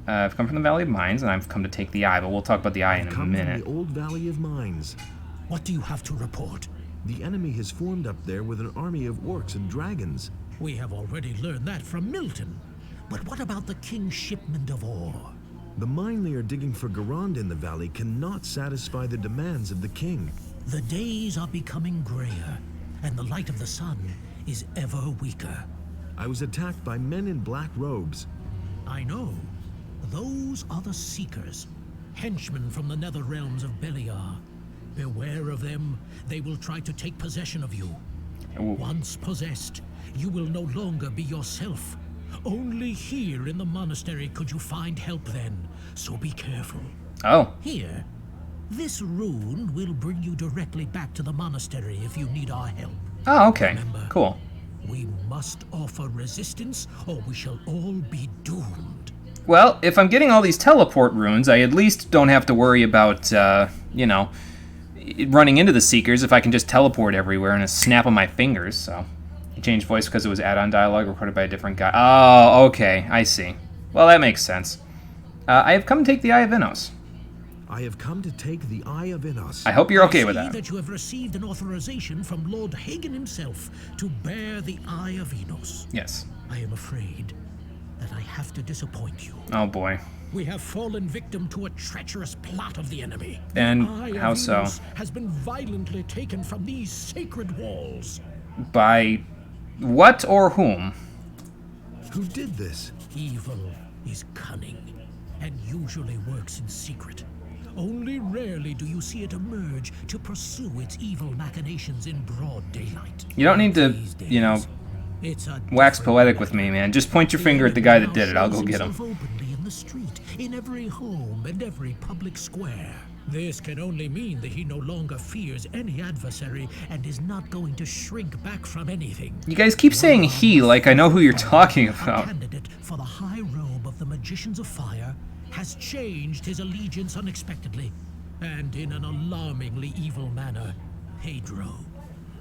I've come from the Valley of Mines, and I've come to take the Eye, but we'll talk about the Eye in a minute. From the old Valley of Mines. What do you have to report? The enemy has formed up there with an army of orcs and dragons. We have already learned that from Milton. But what about the king's shipment of ore? The mine they are digging for Garand in the valley cannot satisfy the demands of the king. The days are becoming grayer, and the light of the sun is ever weaker. I was attacked by men in black robes. I know. Those are the Seekers, henchmen from the nether realms of Beliar. Beware of them. They will try to take possession of you. Ooh. Once possessed, you will no longer be yourself. Only here in the monastery could you find help then, so be careful. Oh. Here, this rune will bring you directly back to the monastery if you need our help. Oh, okay. Remember, cool. We must offer resistance or we shall all be doomed. Well, if I'm getting all these teleport runes, I at least don't have to worry about, you know, running into the Seekers if I can just teleport everywhere in a snap of my fingers, so... He changed voice because it was add-on dialogue recorded by a different guy. Oh, okay, I see. Well, that makes sense. I have come to take the Eye of Innos. I have come to take the Eye of Innos. I hope you're okay with that. I see that you have received an authorization from Lord Hagen himself to bear the Eye of Innos. Yes. I am afraid that I have to disappoint you. Oh, boy. We have fallen victim to a treacherous plot of the enemy. And the Eye how of so? Innos has been violently taken from these sacred walls. By what or whom? Who did this? Evil is cunning and usually works in secret. Only rarely do you see it emerge to pursue its evil machinations in broad daylight. You don't need to, you know, wax poetic with me, man. Just point your finger at the guy that did it. I'll go get him. Openly in the street, in every home and every public square. This can only mean that he no longer fears any adversary and is not going to shrink back from anything. You guys keep saying he like I know who you're talking about. A candidate for the high robe of the Magicians of Fire has changed his allegiance unexpectedly and in an alarmingly evil manner. Pedro.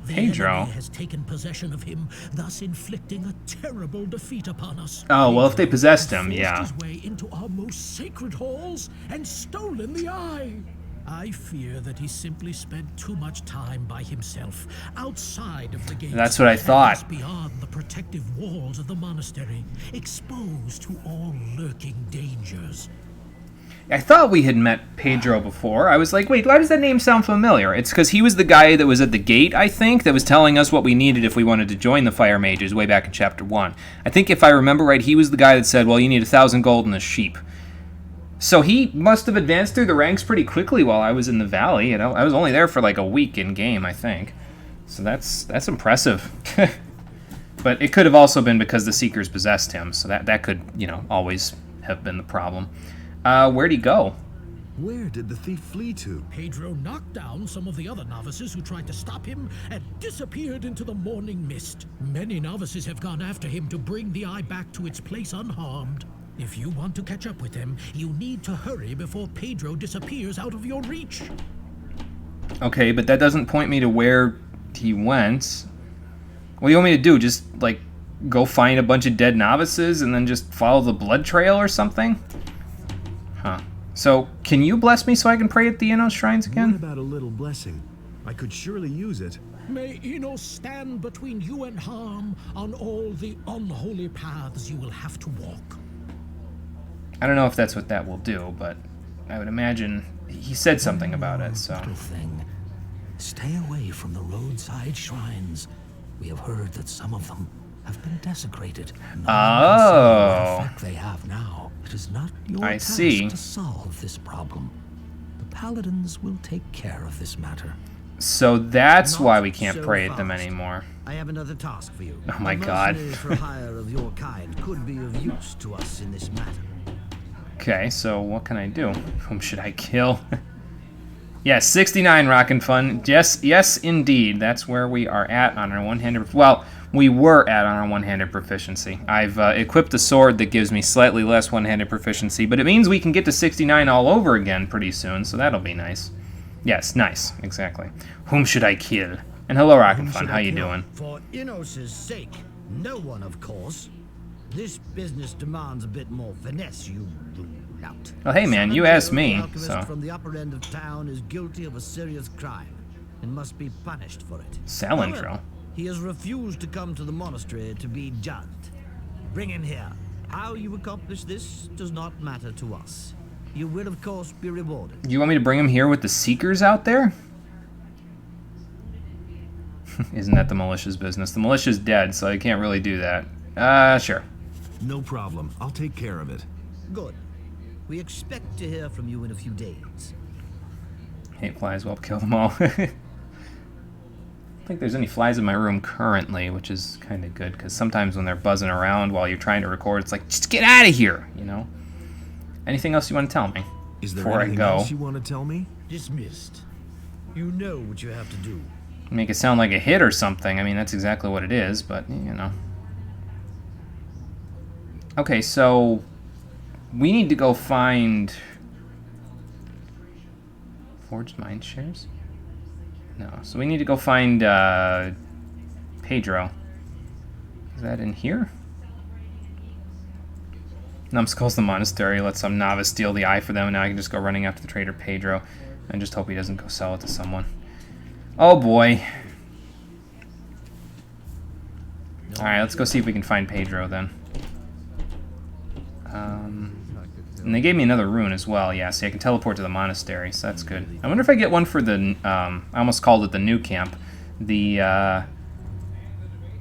The enemy has taken possession of him, thus inflicting a terrible defeat upon us. Oh, well, if they possessed him, yeah. His way into our most sacred halls and stolen the Eye. I fear that he simply spent too much time by himself, outside of the gates. That's what I thought. Beyond the protective walls of the monastery, exposed to all lurking dangers. I thought we had met Pedro before. I was like, wait, why does that name sound familiar? It's because he was the guy that was at the gate, I think, that was telling us what we needed if we wanted to join the Fire Mages way back in Chapter 1. I think if I remember right, he was the guy that said, well, you need 1,000 gold and a sheep. So he must have advanced through the ranks pretty quickly while I was in the valley. You know, I was only there for like a week in game, I think. So that's impressive. But it could have also been because the Seekers possessed him. So that could, you know, always have been the problem. Where'd he go? Where did the thief flee to? Pedro knocked down some of the other novices who tried to stop him and disappeared into the morning mist. Many novices have gone after him to bring the eye back to its place unharmed. If you want to catch up with him, you need to hurry before Pedro disappears out of your reach. Okay, but that doesn't point me to where he went. What do you want me to do? Just, like, go find a bunch of dead novices and then just follow the blood trail or something? Huh. So, can you bless me so I can pray at the Innos shrines again? What about a little blessing? I could surely use it. May Innos stand between you and harm on all the unholy paths you will have to walk. I don't know if that's what that will do, but I would imagine he said something about it, so... Little thing. Stay away from the roadside shrines. We have heard that some of them have been desecrated. Oh. What effect they have now. It is not your I task see. to solve this problem. The paladins will take care of this matter. So that's Not why we can't so pray at them fast. anymore. I have another task for you. Oh my A God. mercenary for hire of your kind could be of use to us in this matter. Okay, so what can I do? Whom should I kill? Yes, 69 Rockin' Fun. Yes, indeed. That's where we are at on our one-handed... Well, we were at on our one-handed proficiency. I've equipped a sword that gives me slightly less one-handed proficiency, but it means we can get to 69 all over again pretty soon, so that'll be nice. Yes, nice. Exactly. Whom should I kill? And hello, Rockin' Fun. How you doing? For Innos' sake, no one, of course. This business demands a bit more finesse, you lout. Well, hey, man, you asked me, The alchemist so... from the upper end of town is guilty of a serious crime and must be punished for it. Salindro. However, he has refused to come to the monastery to be judged. Bring him here. How you accomplish this does not matter to us. You will, of course, be rewarded. You want me to bring him here with the Seekers out there? Isn't that the militia's business? The militia's dead, so I can't really do that. Sure. No problem. I'll take care of it. Good. We expect to hear from you in a few days. Hate flies, well, kill them all. I don't think there's any flies in my room currently, which is kind of good, because sometimes when they're buzzing around while you're trying to record, it's like, just get out of here, you know? Anything else you want to tell me Is there before I anything go? else you want to tell me? Dismissed. You know what you have to do. Make it sound like a hit or something. I mean, that's exactly what it is, but, you know. Okay, so we need to go find forged mine shares? No, so we need to go find Pedro. Is that in here? Numbskull's the monastery. Let some novice steal the eye for them, and now I can just go running after the trader Pedro and just hope he doesn't go sell it to someone. Oh boy. Alright, let's go see if we can find Pedro then. And they gave me another rune as well. Yeah, see, I can teleport to the monastery, so that's good. I wonder if I get one for the, I almost called it the new camp. The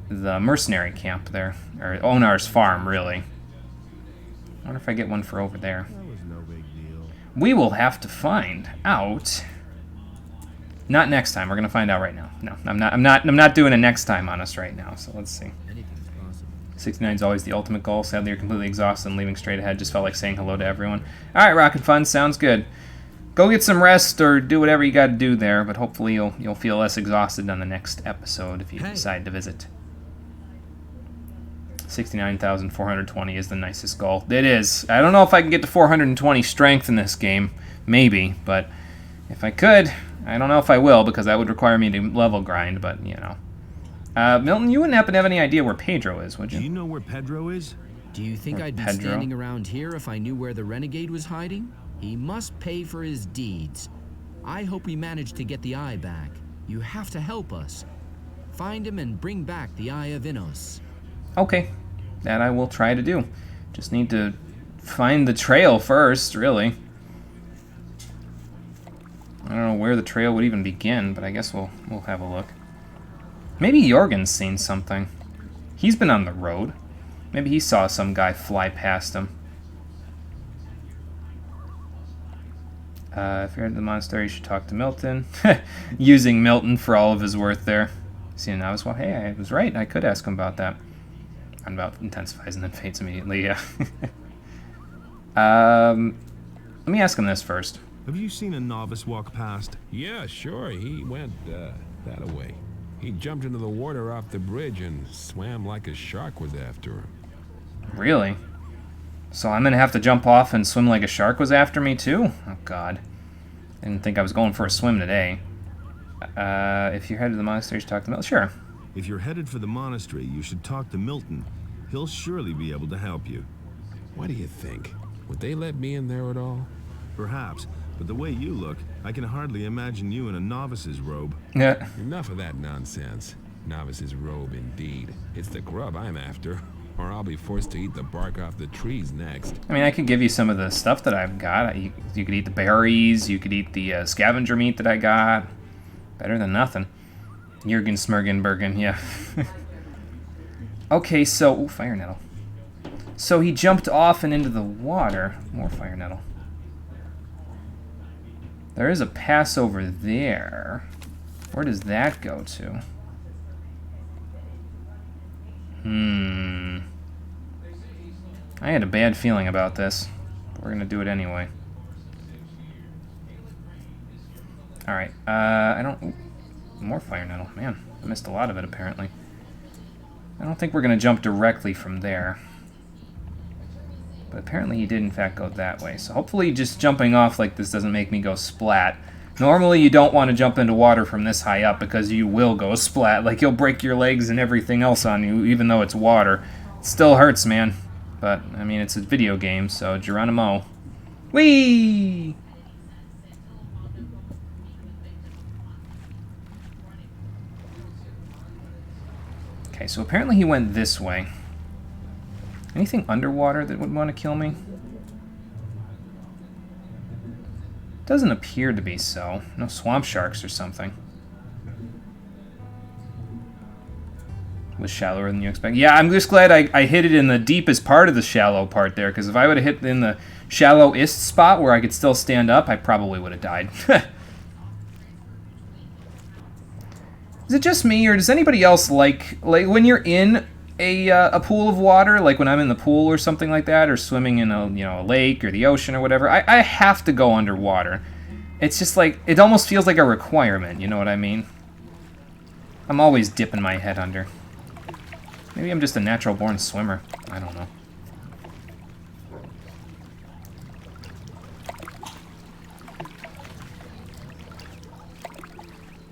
mercenary camp there. Or Onar's farm, really. I wonder if I get one for over there. That was no big deal. We will have to find out. Not next time. We're gonna find out right now. No, I'm not doing a next time on us right now. So let's see. 69 is always the ultimate goal. Sadly, you're completely exhausted and leaving straight ahead. Just felt like saying hello to everyone. All right, Rocket Fun, sounds good. Go get some rest or do whatever you got to do there. But hopefully you'll feel less exhausted on the next episode if you decide to visit. 69,420 is the nicest goal. It is. I don't know if I can get to 420 strength in this game. Maybe, but if I could, I don't know if I will because that would require me to level grind. But you know. Milton, you wouldn't happen to have any idea where Pedro is, would you? Do you know where Pedro is? Do you think I'd be standing around here if I knew where the renegade was hiding? He must pay for his deeds. I hope we manage to get the eye back. You have to help us. Find him and bring back the Eye of Innos. Okay, that I will try to do. Just need to find the trail first, really. I don't know where the trail would even begin, but I guess we'll have a look. Maybe Jorgen's seen something. He's been on the road. Maybe he saw some guy fly past him. If you're at the monastery, you should talk to Milton. Using Milton for all of his worth there. See, and I was, well, hey, I was right. I could ask him about that. And about intensifies and then fades immediately, yeah. Let me ask him this first. Have you seen a novice walk past? Yeah, sure. He went, that way. He jumped into the water off the bridge and swam like a shark was after him. Really? So I'm gonna have to jump off and swim like a shark was after me too? Oh god. I didn't think I was going for a swim today. If you're headed to the monastery, you should talk to Milton. Sure. If you're headed for the monastery, you should talk to Milton. He'll surely be able to help you. What do you think? Would they let me in there at all? Perhaps, but the way you look, I can hardly imagine you in a novice's robe. Yeah. Enough of that nonsense. Novice's robe, indeed. It's the grub I'm after, or I'll be forced to eat the bark off the trees next. I mean, I could give you some of the stuff that I've got. You could eat the berries, you could eat the scavenger meat that I got. Better than nothing. Jürgen Smurgenbergen, yeah. Okay, so... Ooh, fire nettle. So he jumped off and into the water. More fire nettle. There is a pass over there. Where does that go to? I had a bad feeling about this. But we're gonna do it anyway. Alright, I don't... Ooh, more fire nettle. Man, I missed a lot of it, apparently. I don't think we're gonna jump directly from there. But apparently he did, in fact, go that way. So hopefully just jumping off like this doesn't make me go splat. Normally you don't want to jump into water from this high up because you will go splat. Like, you'll break your legs and everything else on you, even though it's water. It still hurts, man. But, I mean, it's a video game, so Geronimo. Whee! Okay, so apparently he went this way. Anything underwater that would want to kill me? Doesn't appear to be so. No swamp sharks or something. Was shallower than you expect. Yeah, I'm just glad I hit it in the deepest part of the shallow part there, because if I would have hit in the shallowest spot where I could still stand up, I probably would have died. Is it just me, or does anybody else like when you're in a pool of water, like when I'm in the pool or something like that, or swimming in a lake or the ocean or whatever, I have to go underwater. It's just like, it almost feels like a requirement, you know what I mean? I'm always dipping my head under. Maybe I'm just a natural-born swimmer. I don't know.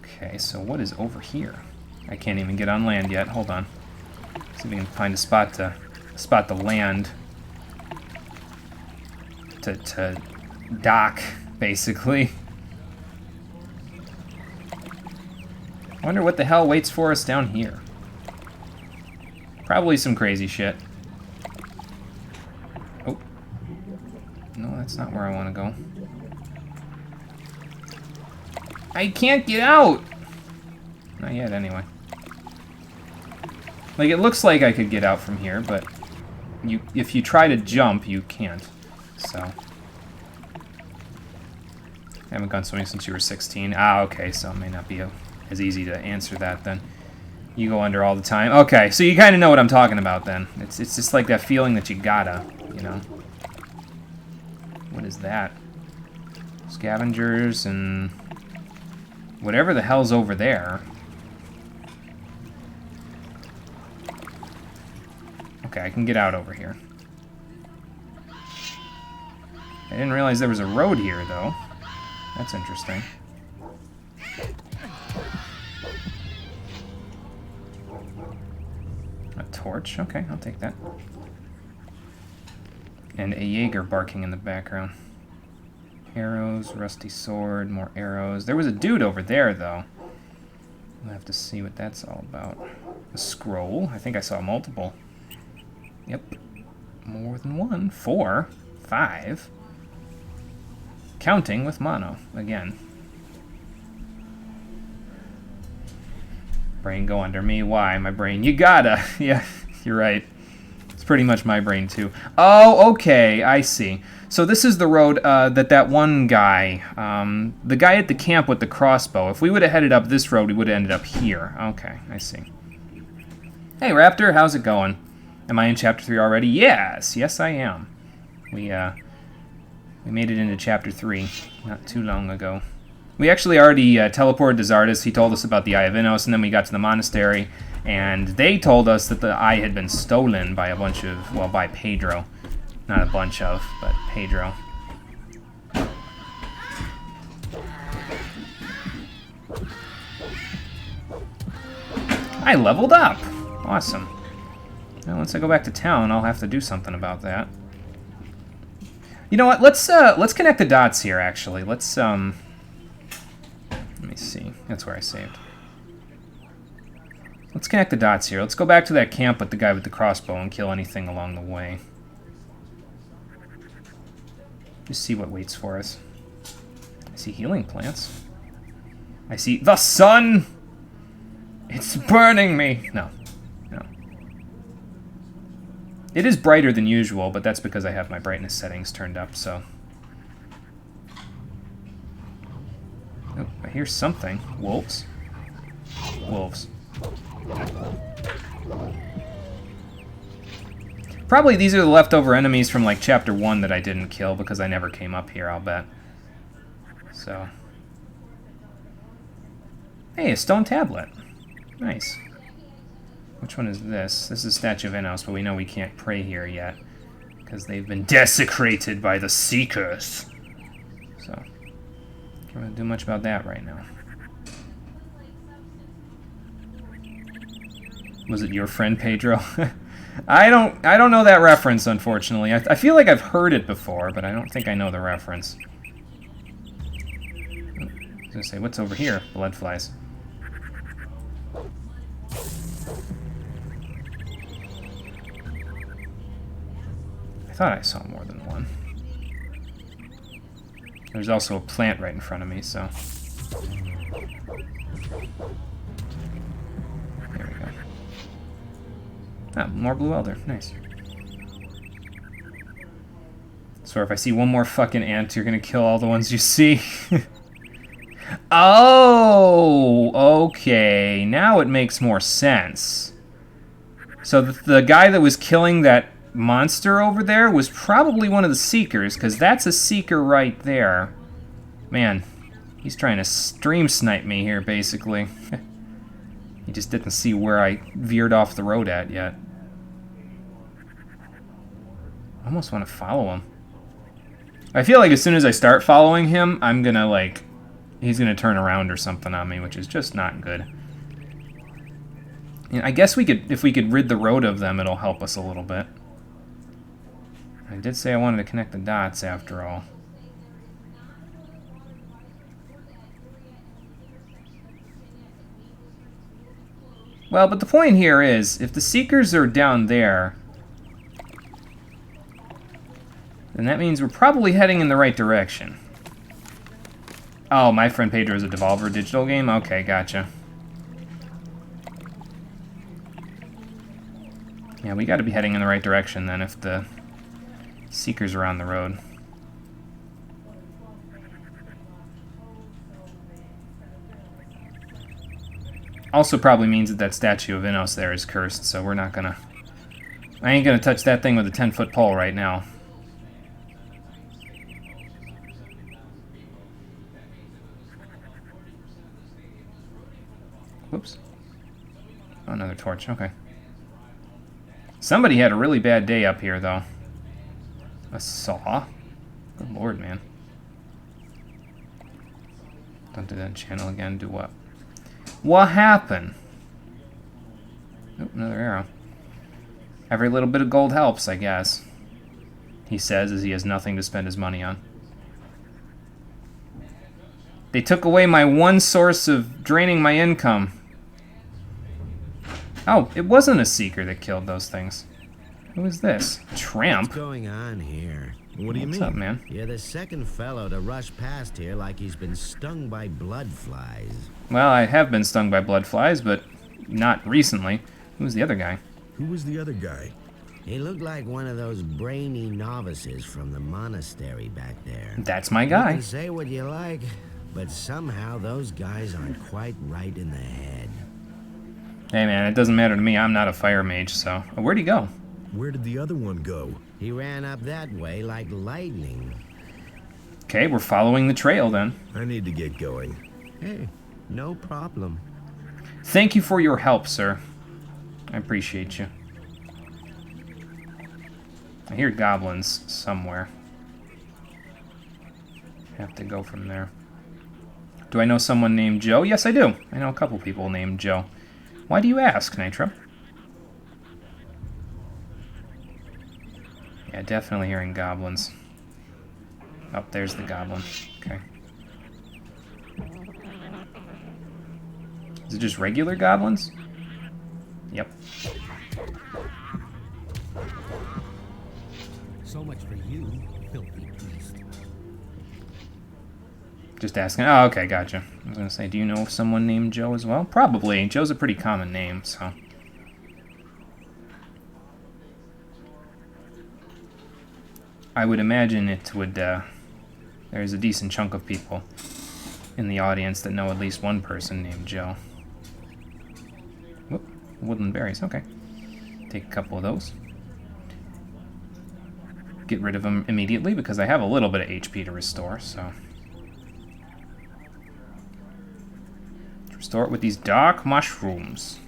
Okay, so what is over here? I can't even get on land yet. Hold on. See if we can find a spot to land. To dock, basically. I wonder what the hell waits for us down here. Probably some crazy shit. Oh. No, that's not where I want to go. I can't get out! Not yet, anyway. Like, it looks like I could get out from here, but if you try to jump, you can't. So. I haven't gone swimming since you were 16. Ah, okay, so it may not be as easy to answer that then. You go under all the time. Okay, so you kind of know what I'm talking about then. It's just like that feeling that you gotta, you know. What is that? Scavengers and whatever the hell's over there. Okay, I can get out over here. I didn't realize there was a road here, though. That's interesting. A torch? Okay, I'll take that. And a Jaeger barking in the background. Arrows, rusty sword, more arrows. There was a dude over there, though. We'll have to see what that's all about. A scroll? I think I saw multiple. Yep. More than one. 4. 5. Counting with mono, again. Brain go under me. Why? My brain. You gotta. Yeah, you're right. It's pretty much my brain, too. Oh, okay. I see. So this is the road that one guy, the guy at the camp with the crossbow, if we would have headed up this road, we would have ended up here. Okay, I see. Hey, Raptor, how's it going? Am I in Chapter 3 already? Yes, yes I am. We We made it into Chapter 3 not too long ago. We actually already teleported to Zardes. He told us about the Eye of Innos, and then we got to the monastery, and they told us that the eye had been stolen by a bunch of, well, by Pedro. Not a bunch of, but Pedro. I leveled up! Awesome. Now, once I go back to town, I'll have to do something about that. You know what? Let's connect the dots here, actually. Let's, let me see. That's where I saved. Let's connect the dots here. Let's go back to that camp with the guy with the crossbow and kill anything along the way. Just see what waits for us. I see healing plants. I see the sun! It's burning me! No. No. It is brighter than usual, but that's because I have my brightness settings turned up, so... Oh, I hear something. Wolves? Wolves. Probably these are the leftover enemies from, like, Chapter 1 that I didn't kill because I never came up here, I'll bet. So... Hey, a stone tablet. Nice. Which one is this? This is Statue of Innos, but we know we can't pray here yet because they've been desecrated by the Seekers. So, can't really do much about that right now. Was it your friend, Pedro? I don't know that reference, unfortunately. I feel like I've heard it before, but I don't think I know the reference. I was gonna say, what's over here? Blood flies. I thought I saw more than one. There's also a plant right in front of me, so... There we go. Ah, more blue elder. Nice. So if I see one more fucking ant, you're gonna kill all the ones you see. Oh! Okay. Now it makes more sense. So the guy that was killing that monster over there was probably one of the Seekers, because that's a Seeker right there. Man, he's trying to stream snipe me here, basically. He just didn't see where I veered off the road at yet. I almost want to follow him. I feel like as soon as I start following him, I'm gonna, like, he's gonna turn around or something on me, which is just not good. And I guess we could, if we could rid the road of them, it'll help us a little bit. I did say I wanted to connect the dots after all. Well, but the point here is, if the Seekers are down there, then that means we're probably heading in the right direction. Oh, My Friend Pedro is a Devolver Digital game? Okay, gotcha. Yeah, we gotta be heading in the right direction then if the Seekers are on the road. Also probably means that that Statue of Innos there is cursed, so we're not gonna... I ain't gonna touch that thing with a 10-foot pole right now. Whoops. Oh, another torch, okay. Somebody had a really bad day up here, though. A saw? Good lord, man. Don't do that channel again. Do what? What happened? Nope, another arrow. Every little bit of gold helps, I guess. He says as he has nothing to spend his money on. They took away my one source of draining my income. Oh, it wasn't a Seeker that killed those things. Who is this? Tramp? What's going on here? What do you mean? What's up, man? You're the second fellow to rush past here like he's been stung by blood flies. Well, I have been stung by blood flies, but not recently. Who's the other guy? Who was the other guy? He looked like one of those brainy novices from the monastery back there. That's my You guy. can say what you like, but somehow those guys aren't quite right in the head. Hey, man, it doesn't matter to me. I'm not a fire mage, so... Oh, where'd he go? Where did the other one go? He ran up that way like lightning. Okay, we're following the trail then. I need to get going. Hey, no problem. Thank you for your help, sir. I appreciate you. I hear goblins somewhere. Have to go from there. Do I know someone named Joe? Yes, I do. I know a couple people named Joe. Why do you ask, Nitro? Yeah, definitely hearing goblins. Oh, there's the goblin. Okay. Is it just regular goblins? Yep. So much for you, filthy beast. Just asking. Oh, okay, gotcha. I was gonna say, do you know someone named Joe as well? Probably. Joe's a pretty common name, so. I would imagine it would, there's a decent chunk of people in the audience that know at least one person named Joe. Whoop, woodland berries, okay. Take a couple of those. Get rid of them immediately because I have a little bit of HP to restore, so. Restore it with these dark mushrooms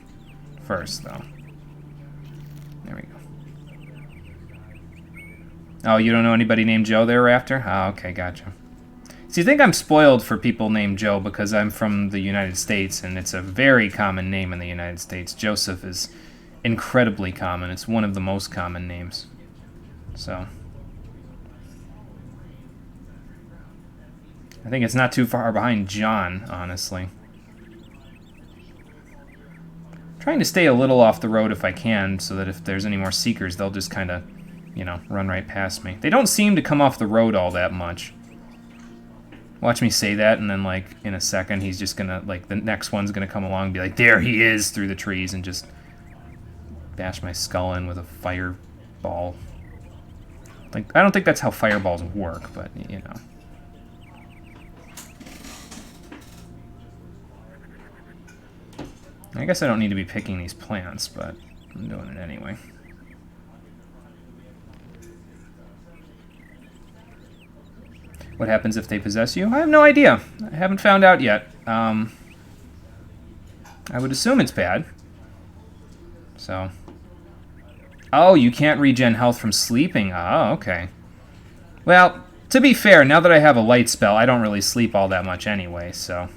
first, though. There we go. Oh, you don't know anybody named Joe thereafter? Oh, okay, gotcha. So you think I'm spoiled for people named Joe because I'm from the United States, and it's a very common name in the United States. Joseph is incredibly common. It's one of the most common names. So. I think it's not too far behind John, honestly. Trying to stay a little off the road if I can, so that if there's any more seekers, they'll just kind of, you know, run right past me. They don't seem to come off the road all that much. Watch me say that, and then, like, in a second, he's just gonna, like, the next one's gonna come along and be like, there he is, through the trees, and just bash my skull in with a fireball. Like, I don't think that's how fireballs work, but, you know. I guess I don't need to be picking these plants, but I'm doing it anyway. What happens if they possess you? I have no idea. I haven't found out yet. I would assume it's bad. So. Oh, you can't regen health from sleeping. Oh, okay. Well, to be fair, now that I have a light spell, I don't really sleep all that much anyway, so.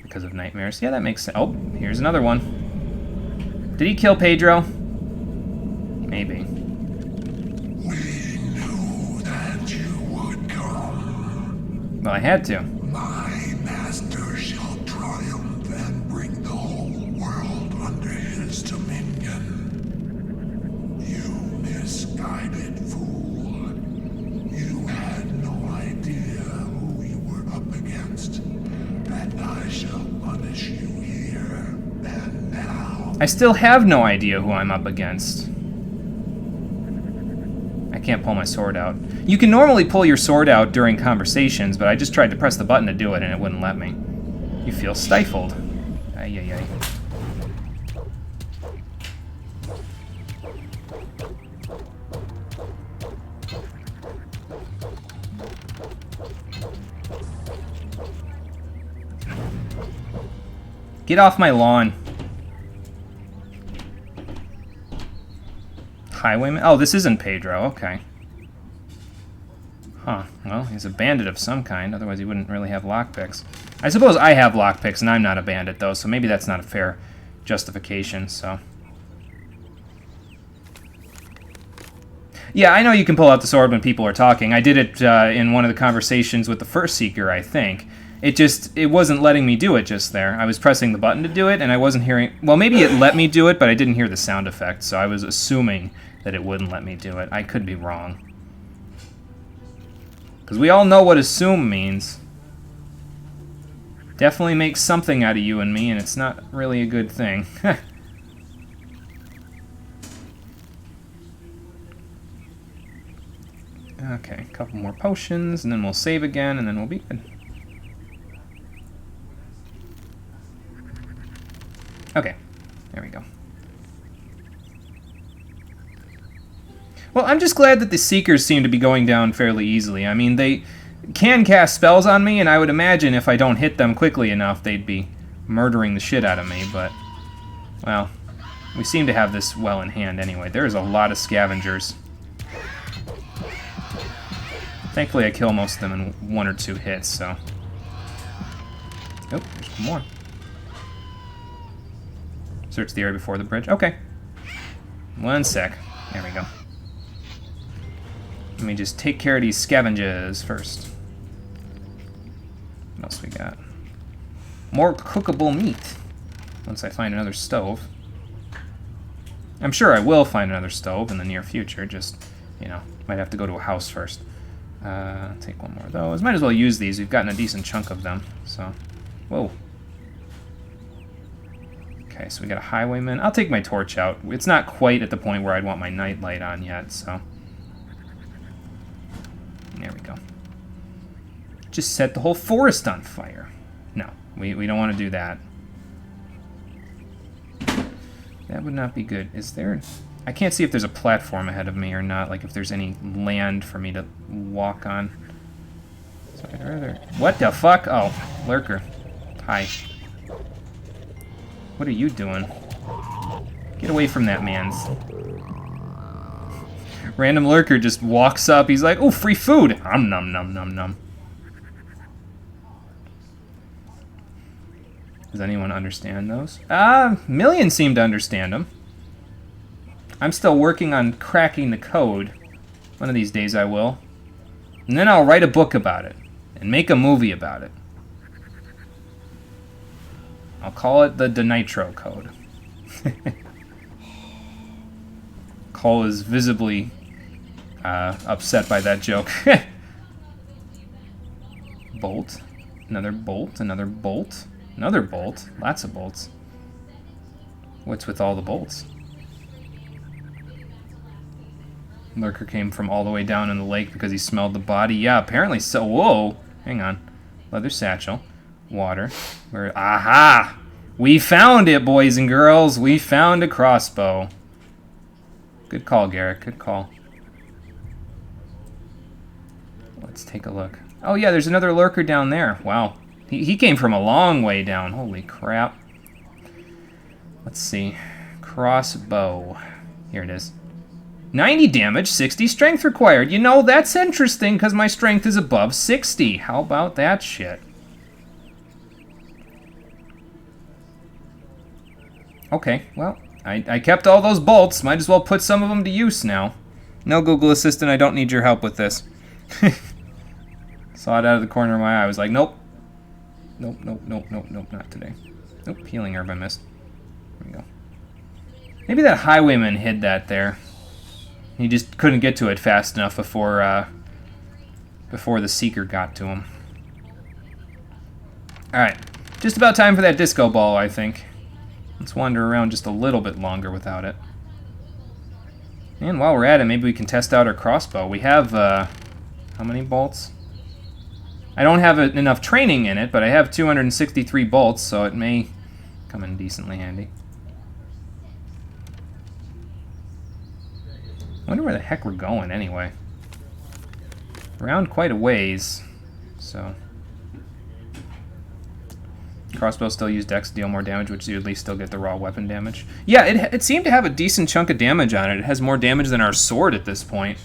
Because of nightmares. Yeah, that makes sense. Oh, here's another one. Did he kill Pedro? Maybe. We knew that you would come. Well, I had to. My master shall triumph and bring the whole world under his dominion. You misguided fool. You had no idea who you were up against. And I shall punish you here and now. I still have no idea who I'm up against. I can't pull my sword out. You can normally pull your sword out during conversations, but I just tried to press the button to do it and it wouldn't let me. You feel stifled. Ay, ay, ay. Get off my lawn. Highwayman? Oh, this isn't Pedro. Okay. Huh. Well, he's a bandit of some kind. Otherwise, he wouldn't really have lockpicks. I suppose I have lockpicks, and I'm not a bandit, though, so maybe that's not a fair justification, so. Yeah, I know you can pull out the sword when people are talking. I did it in one of the conversations with the first Seeker, I think. It wasn't letting me do it just there. I was pressing the button to do it, and I wasn't hearing... Well, maybe it let me do it, but I didn't hear the sound effect, so I was assuming that it wouldn't let me do it. I could be wrong. Because we all know what assume means. Definitely makes something out of you and me, and it's not really a good thing. Okay, a couple more potions, and then we'll save again, and then we'll be good. Okay, there we go. Well, I'm just glad that the Seekers seem to be going down fairly easily. I mean, they can cast spells on me, and I would imagine if I don't hit them quickly enough, they'd be murdering the shit out of me, but, well, we seem to have this well in hand anyway. There's a lot of scavengers. Thankfully, I kill most of them in 1 or 2 hits, so... Oh, there's one more. Search the area before the bridge. Okay. 1 sec. There we go. Let me just take care of these scavengers first. What else we got? More cookable meat. Once I find another stove. I'm sure I will find another stove in the near future. Just, you know, might have to go to a house first. Take one more of those. Might as well use these. We've gotten a decent chunk of them. So, whoa. Okay, so we got a highwayman. I'll take my torch out. It's not quite at the point where I'd want my night light on yet, so. There we go. Just set the whole forest on fire. No, we don't want to do that. That would not be good. Is there... I can't see if there's a platform ahead of me or not, like if there's any land for me to walk on. So I'd rather... What the fuck? Oh, lurker. Hi. What are you doing? Get away from that man's. Random lurker just walks up. He's like, oh, free food. Nom nom nom nom nom. Does anyone understand those? Million seem to understand them. I'm still working on cracking the code. One of these days I will. And then I'll write a book about it. And make a movie about it. I'll call it the Nitro Code. Cole is visibly upset by that joke. Bolt. Another bolt. Another bolt. Another bolt. Lots of bolts. What's with all the bolts? Lurker came from all the way down in the lake because he smelled the body. Yeah, apparently so. Whoa. Hang on. Leather satchel. Water. Where? Aha! We found it, boys and girls. We found a crossbow. Good call, Garrick. Good call. Let's take a look. Oh, yeah, there's another lurker down there. Wow. He came from a long way down. Holy crap. Let's see. Crossbow. Here it is. 90 damage, 60 strength required. You know, that's interesting because my strength is above 60. How about that shit? Okay, well, I kept all those bolts. Might as well put some of them to use now. No, Google Assistant, I don't need your help with this. Saw it out of the corner of my eye. I was like, nope. Nope, nope, nope, nope, nope, not today. Nope, healing herb I missed. There we go. Maybe that highwayman hid that there. He just couldn't get to it fast enough before the Seeker got to him. Alright, just about time for that disco ball, I think. Let's wander around just a little bit longer without it. And while we're at it, maybe we can test out our crossbow. We have, how many bolts? I don't have enough training in it, but I have 263 bolts, so it may come in decently handy. I wonder where the heck we're going, anyway. Around quite a ways, so... Crossbow still use dex to deal more damage, which you at least still get the raw weapon damage. Yeah, it seemed to have a decent chunk of damage on it. It has more damage than our sword at this point.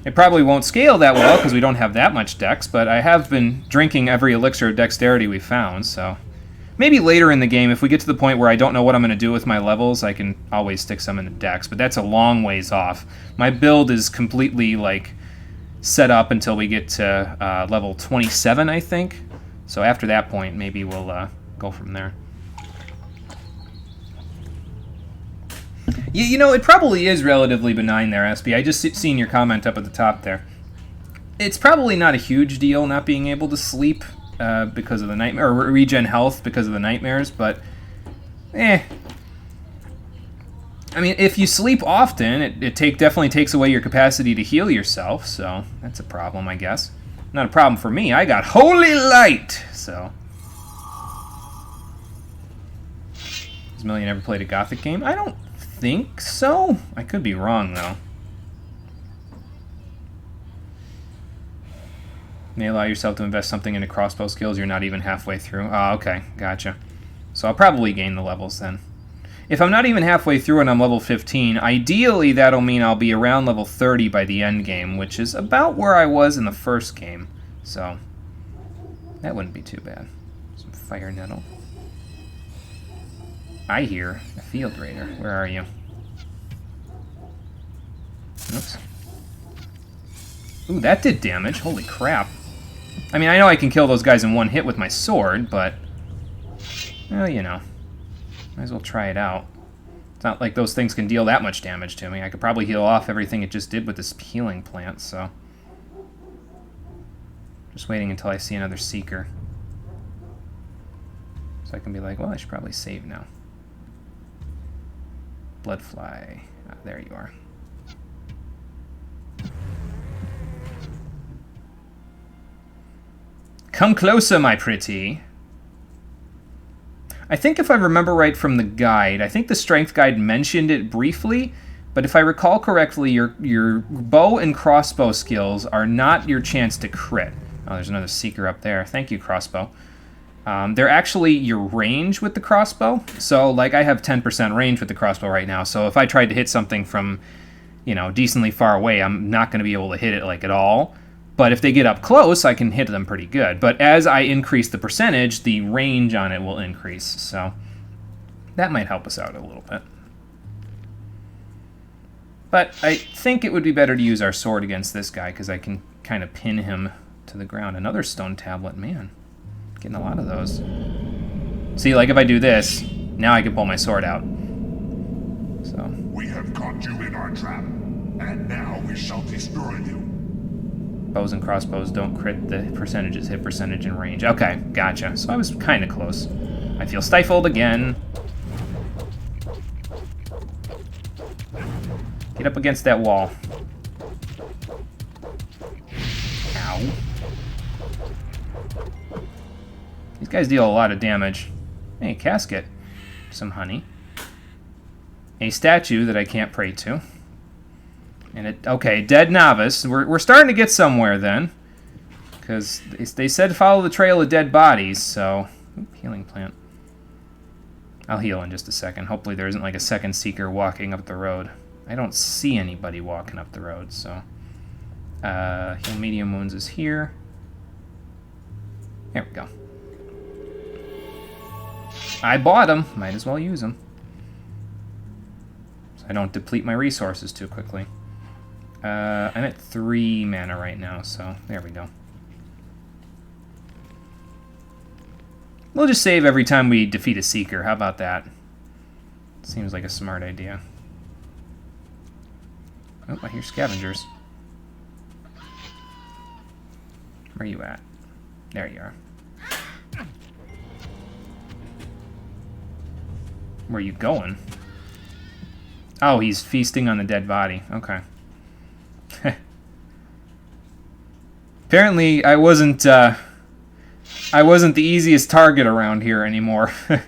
It probably won't scale that well because we don't have that much dex, but I have been drinking every elixir of dexterity we found, so... Maybe later in the game, if we get to the point where I don't know what I'm going to do with my levels, I can always stick some in the dex, but that's a long ways off. My build is completely, like, set up until we get to level 27, I think. So after that point, maybe we'll go from there. You know, it probably is relatively benign there, SB. I just seen your comment up at the top there. It's probably not a huge deal not being able to sleep because of the nightmare, or regen health because of the nightmares, but I mean, if you sleep often, it definitely takes away your capacity to heal yourself, so that's a problem, I guess. Not a problem for me. I got holy light, so. Has Million ever played a Gothic game? I don't think so. I could be wrong, though. may allow yourself to invest something into crossbow skills you're not even halfway through. Oh, okay, gotcha. So I'll probably gain the levels then. If I'm not even halfway through and I'm level 15, ideally that'll mean I'll be around level 30 by the end game, which is about where I was in the first game. So that wouldn't be too bad. Some fire nettle. I hear a field raider. Where are you? Oops. Ooh, that did damage. Holy crap. I mean, I know I can kill those guys in one hit with my sword, but... well, you know. Might as well try it out. It's not like those things can deal that much damage to me. I could probably heal off everything it just did with this healing plant, so... just waiting until I see another Seeker. So I can be like, well, I should probably save now. Bloodfly. Ah, there you are. Come closer, my pretty. I think if I remember right from the guide, I think the strength guide mentioned it briefly, but if I recall correctly, your bow and crossbow skills are not your chance to crit. Oh, there's another Seeker up there. Thank you, crossbow. They're actually your range with the crossbow. So, like, I have 10% range with the crossbow right now, so if I tried to hit something from, you know, decently far away, I'm not going to be able to hit it, like, at all. But if they get up close, I can hit them pretty good. But as I increase the percentage, the range on it will increase. So that might help us out a little bit. But I think it would be better to use our sword against this guy, because I can kind of pin him to the ground. Another stone tablet. Man, getting a lot of those. See, like if I do this, now I can pull my sword out. So we have caught you in our trap, and now we shall destroy you. Bows and crossbows don't crit the percentages, hit percentage and range. Okay, gotcha. So I was kind of close. I feel stifled again. Get up against that wall. Ow. These guys deal a lot of damage. Hey, casket. Some honey. A statue that I can't pray to. And it, okay, dead novice. We're starting to get somewhere then, because they said follow the trail of dead bodies. So, ooh, healing plant. I'll heal in just a second. Hopefully there isn't like a second Seeker walking up the road. I don't see anybody walking up the road. So, heal medium wounds is here. There we go. I bought them. Might as well use them, so I don't deplete my resources too quickly. I'm at 3 mana right now, so there we go. We'll just save every time we defeat a Seeker. How about that? Seems like a smart idea. Oh, I hear scavengers. Where are you at? There you are. Where are you going? Oh, he's feasting on the dead body. Okay. Apparently, I wasn't the easiest target around here anymore. I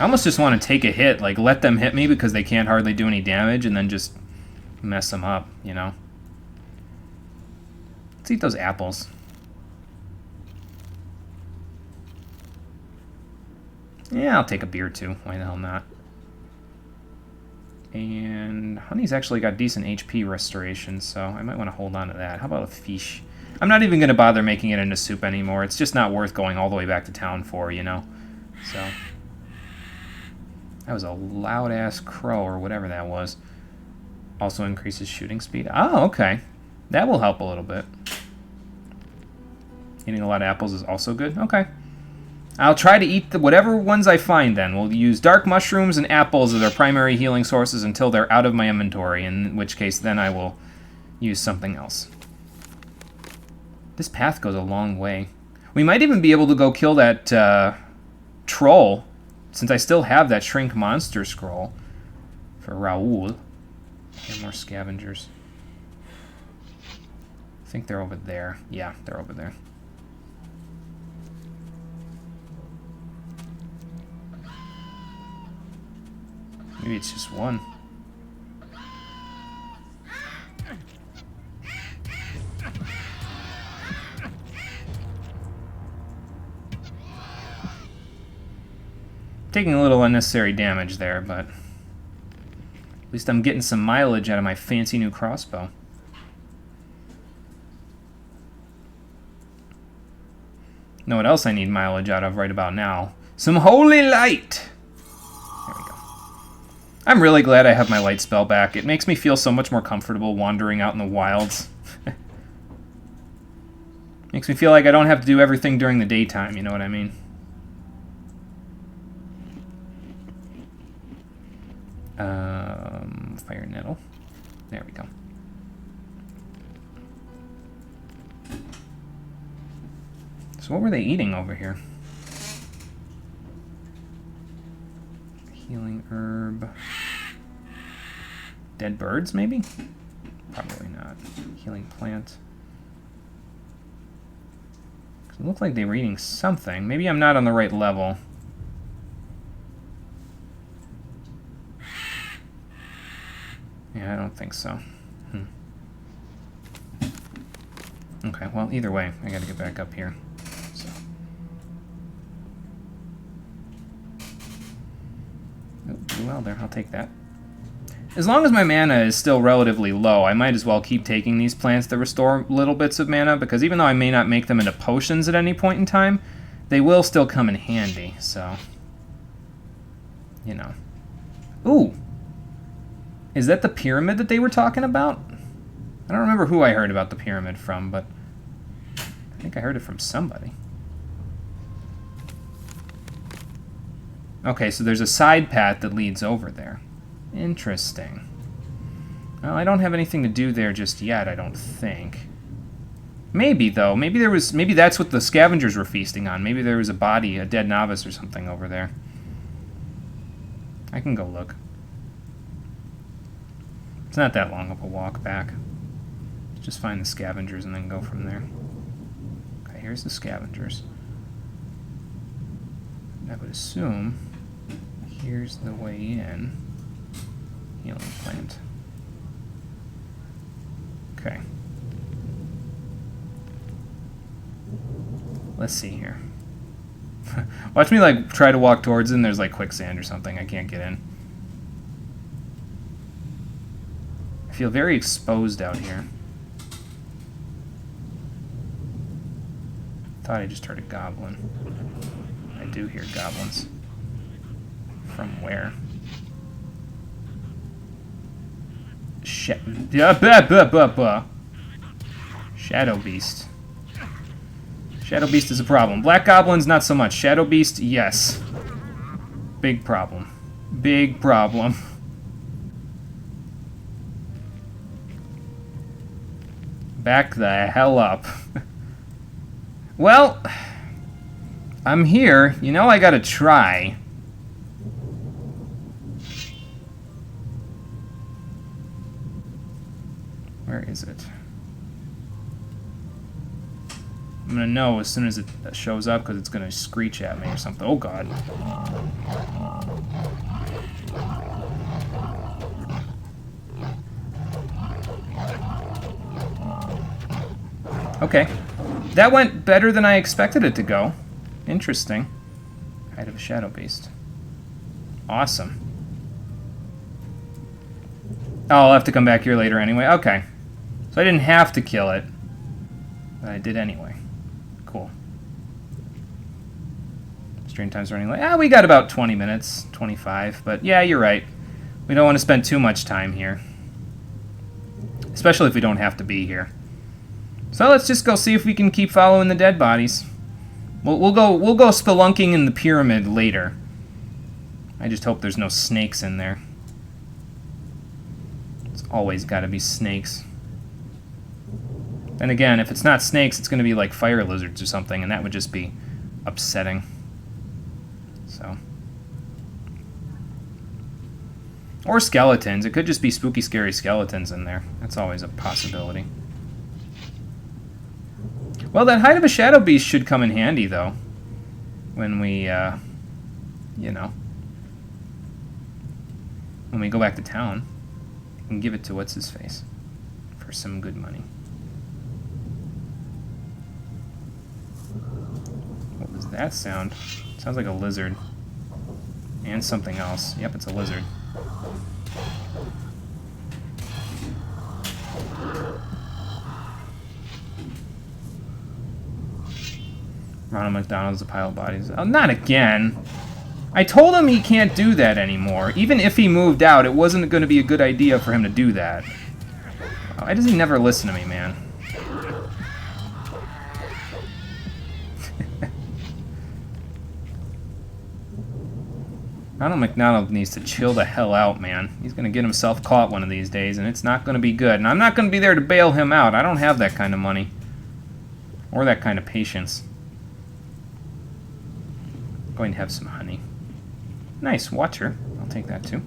almost just want to take a hit, like let them hit me because they can't hardly do any damage, and then just mess them up, you know? Let's eat those apples. Yeah, I'll take a beer too. Why the hell not? And honey's actually got decent HP restoration, so I might want to hold on to that. How about a fish? I'm not even going to bother making it into soup anymore. It's just not worth going all the way back to town for, you know? So, that was a loud-ass crow or whatever that was. Also increases shooting speed. Oh, okay. That will help a little bit. Eating a lot of apples is also good. Okay. I'll try to eat whatever ones I find then. We'll use dark mushrooms and apples as our primary healing sources until they're out of my inventory, in which case then I will use something else. This path goes a long way. We might even be able to go kill that troll, since I still have that shrink monster scroll for Raoul. Here, more scavengers. I think they're over there. Yeah, they're over there. Maybe it's just one. Taking a little unnecessary damage there, but at least I'm getting some mileage out of my fancy new crossbow. Know what else I need mileage out of right about now? Some holy light! There we go. I'm really glad I have my light spell back. It makes me feel so much more comfortable wandering out in the wilds. Makes me feel like I don't have to do everything during the daytime, you know what I mean? Fire nettle. There we go. So what were they eating over here? Healing herb. Dead birds, maybe? Probably not. Healing plant. It looked like they were eating something. Maybe I'm not on the right level. Yeah, I don't think so. Okay, well, either way, I gotta get back up here. So. Oh, do well there, I'll take that. As long as my mana is still relatively low, I might as well keep taking these plants that restore little bits of mana, because even though I may not make them into potions at any point in time, they will still come in handy, so... You know. Ooh! Is that the pyramid that they were talking about? I don't remember who I heard about the pyramid from, but I think I heard it from somebody. Okay, so there's a side path that leads over there. Interesting. Well, I don't have anything to do there just yet, I don't think. Maybe, though. Maybe that's what the scavengers were feasting on. Maybe there was a body, a dead novice or something over there. I can go look. It's not that long of a walk back. Just find the scavengers and then go from there. Okay, here's the scavengers. I would assume here's the way in. Healing plant. Okay. Let's see here. Watch me like try to walk towards it and there's like quicksand or something. I can't get in. I feel very exposed out here. Thought I just heard a goblin. I do hear goblins. From where? Shadow Beast. Shadow Beast is a problem. Black Goblins, not so much. Shadow Beast, yes. Big problem. Big problem. Back the hell up. Well, I'm here. You know I gotta try. Where is it? I'm gonna know as soon as it shows up because it's gonna screech at me or something. Oh god. Okay. That went better than I expected it to go. Interesting. Hide of a Shadow Beast. Awesome. Oh, I'll have to come back here later anyway. Okay. So I didn't have to kill it. But I did anyway. Cool. Stream time's running late. Ah, we got about 20 minutes. 25. But yeah, you're right. We don't want to spend too much time here. Especially if we don't have to be here. So let's just go see if we can keep following the dead bodies. We'll go spelunking in the pyramid later. I just hope there's no snakes in there. It's always got to be snakes. Then again, if it's not snakes, it's going to be like fire lizards or something, and that would just be upsetting. So. Or skeletons. It could just be spooky, scary skeletons in there. That's always a possibility. Well, that Hide of a Shadow Beast should come in handy, though. When we, you know. when we go back to town, I can give it to what's-his-face for some good money. What was that sound? Sounds like a lizard. And something else. Yep, it's a lizard. Ronald McDonald's a pile of bodies. Oh, not again! I told him he can't do that anymore. Even if he moved out, it wasn't going to be a good idea for him to do that. Why does he never listen to me, man? Ronald McDonald needs to chill the hell out, man. He's going to get himself caught one of these days, and it's not going to be good. And I'm not going to be there to bail him out. I don't have that kind of money. Or that kind of patience. I'm going to have some honey. Nice, watcher. I'll take that too.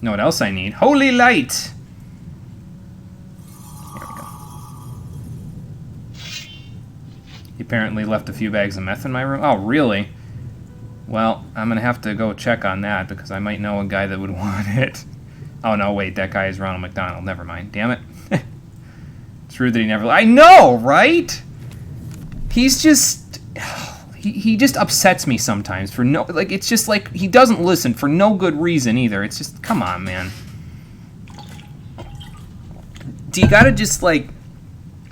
Know what else I need? Holy light! There we go. He apparently left a few bags of meth in my room. Oh, really? Well, I'm gonna have to go check on that because I might know a guy that would want it. Oh no, wait, that guy is Ronald McDonald. Never mind. Damn it. It's rude that he never... I know, right? He's just... He just upsets me sometimes for no... Like, it's just like he doesn't listen for no good reason either. It's just... Come on, man. Do you gotta just, like,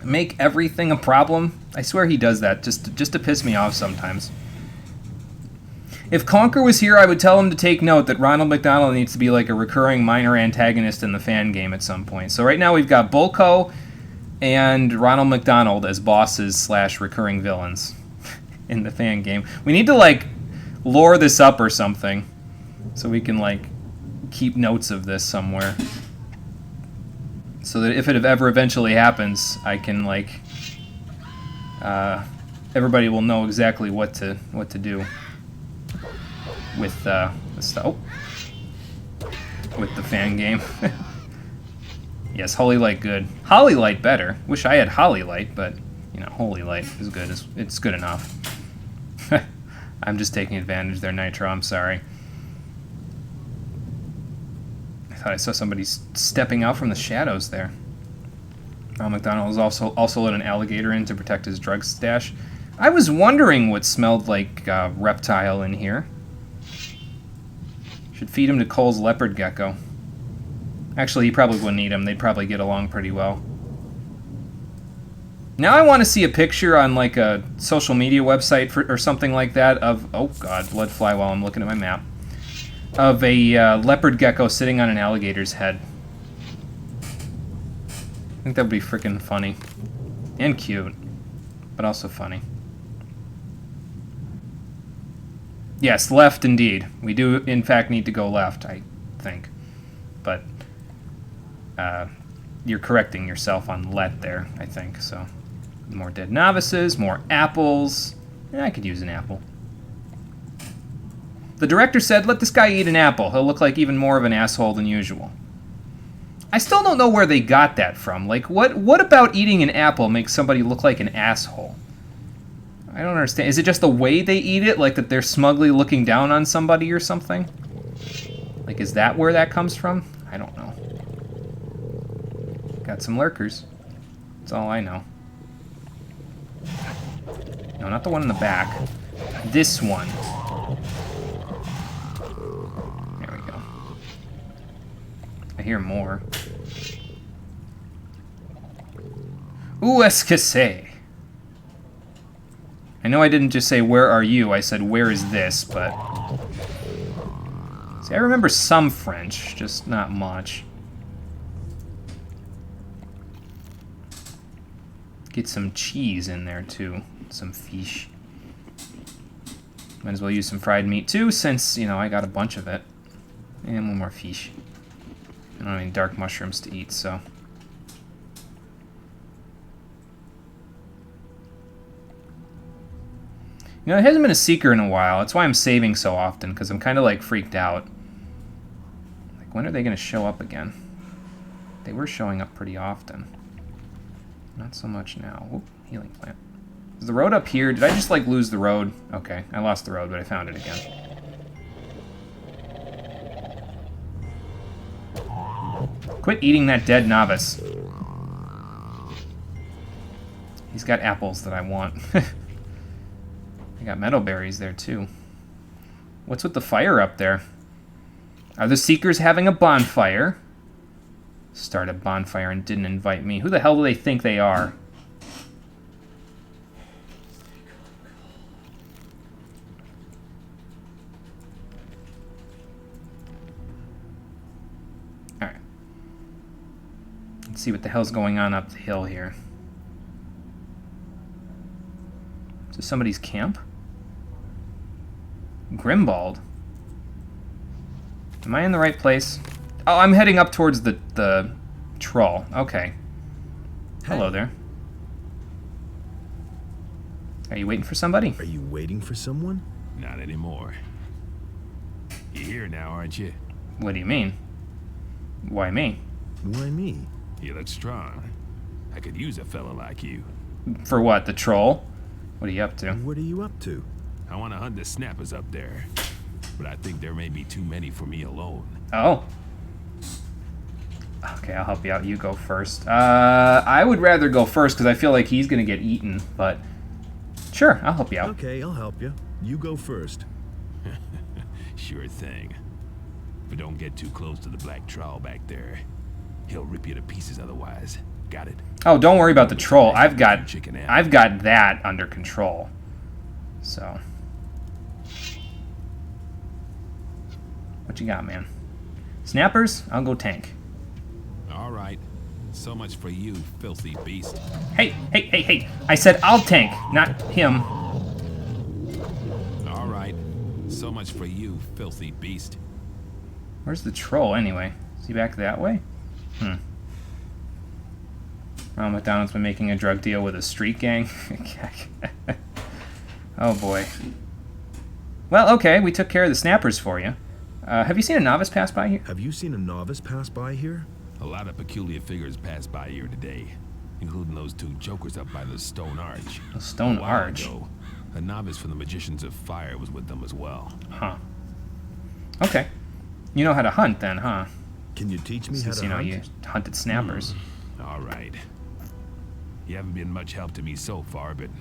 make everything a problem? I swear he does that just to piss me off sometimes. If Conker was here, I would tell him to take note that Ronald McDonald needs to be like a recurring minor antagonist in the fan game at some point. So right now we've got Bulko and Ronald McDonald as bosses / recurring villains in the fan game. We need to, like, lore this up or something so we can, like, keep notes of this somewhere. So that if it ever eventually happens, I can, like, everybody will know exactly what to do with the stuff. Oh. With the fan game. Yes, Holy Light good. Holly Light better. Wish I had Holly Light, but you know, Holy Light is good. It's good enough. I'm just taking advantage there, Nitro. I'm sorry. I thought I saw somebody stepping out from the shadows there. Ronald McDonald was also let an alligator in to protect his drug stash. I was wondering what smelled like reptile in here. Should feed him to Cole's leopard gecko. Actually, he probably wouldn't eat him. They'd probably get along pretty well. Now I want to see a picture on, like, a social media website or something like that of... Oh, God, blood fly while I'm looking at my map. Of a leopard gecko sitting on an alligator's head. I think that would be freaking funny. And cute. But also funny. Yes, left indeed. We do, in fact, need to go left, I think. But you're correcting yourself on let there, I think. So, more dead novices, more apples. I could use an apple. The director said, let this guy eat an apple. He'll look like even more of an asshole than usual. I still don't know where they got that from. Like, what about eating an apple makes somebody look like an asshole? I don't understand. Is it just the way they eat it? Like that they're smugly looking down on somebody or something? Like, is that where that comes from? I don't know. Got some lurkers. That's all I know. No, not the one in the back. This one. There we go. I hear more. Ooh, escasse. I know I didn't just say, where are you? I said, where is this? But... See, I remember some French, just not much. Get some cheese in there, too. Some fish. Might as well use some fried meat, too, since, you know, I got a bunch of it. And one more fish. I don't have any dark mushrooms to eat, so... You know, it hasn't been a seeker in a while. That's why I'm saving so often, because I'm kind of, like, freaked out. Like, when are they going to show up again? They were showing up pretty often. Not so much now. Whoop, healing plant. Is the road up here? Did I just, like, lose the road? Okay, I lost the road, but I found it again. Quit eating that dead novice. He's got apples that I want. I got meadow berries there, too. What's with the fire up there? Are the Seekers having a bonfire? Start a bonfire and didn't invite me. Who the hell do they think they are? Alright. Let's see what the hell's going on up the hill here. Is this somebody's camp? Grimbald? Am I in the right place? Oh, I'm heading up towards the troll. Okay. Hello there. Are you waiting for somebody? Are you waiting for someone? Not anymore. You're here now, aren't you? What do you mean? Why me? Why me? You look strong. I could use a fella like you. For what, the troll? What are you up to? What are you up to? I want to hunt the snappers up there. But I think there may be too many for me alone. Oh. Okay, I'll help you out. You go first. I would rather go first because I feel like he's going to get eaten, but sure, I'll help you out. Okay, I'll help you. You go first. Sure thing. But don't get too close to the black troll back there. He'll rip you to pieces otherwise. Got it? Oh, don't worry about the troll. I've got that under control. So, what you got, man? Snappers? I'll go tank. All right. So much for you, filthy beast. Hey! I said I'll tank, not him. All right. So much for you, filthy beast. Where's the troll, anyway? Is he back that way? Ronald McDonald's been making a drug deal with a street gang. Oh, boy. Well, okay, we took care of the snappers for you. Have you seen a novice pass by here? Have you seen a novice pass by here? A lot of peculiar figures passed by here today, including those two jokers up by the stone arch. The stone A while arch? ago, a novice from the Magicians of Fire was with them as well. Huh. Okay. You know how to hunt then, huh? Can you teach me Since, how to hunt? you hunted snappers. All right. You haven't been much help to me so far, but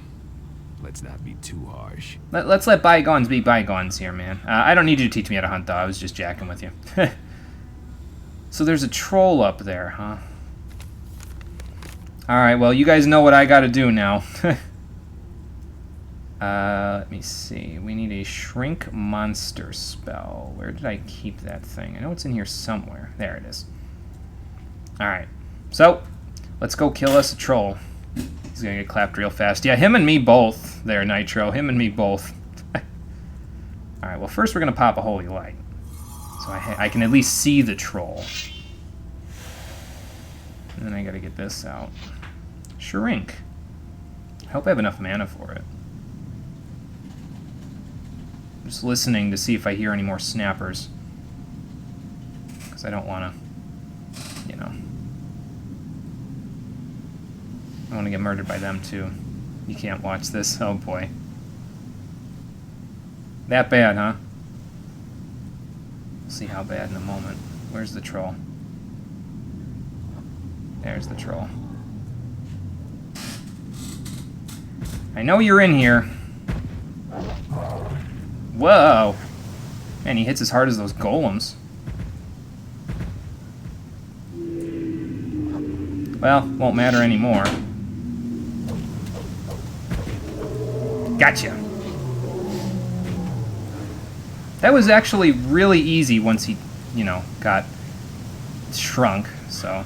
let's not be too harsh. Let's let bygones be bygones here, man. I don't need you to teach me how to hunt, though. I was just jacking with you. So there's a troll up there, huh? Alright, well, you guys know what I gotta do now. Let me see. We need a shrink monster spell. Where did I keep that thing? I know it's in here somewhere. There it is. Alright. So, let's go kill us a troll. He's gonna get clapped real fast. Yeah, him and me both there, Nitro. Him and me both. Alright, well, first we're gonna pop a holy light. So I can at least see the troll. And then I gotta get this out. Shrink. I hope I have enough mana for it. I'm just listening to see if I hear any more snappers. Because I don't want to, you know. I want to get murdered by them too. You can't watch this. Oh boy. That bad, huh? We'll see how bad in a moment. Where's the troll? There's the troll. I know you're in here. Whoa! Man, he hits as hard as those golems. Well, won't matter anymore. Gotcha! That was actually really easy once he, you know, got shrunk, so...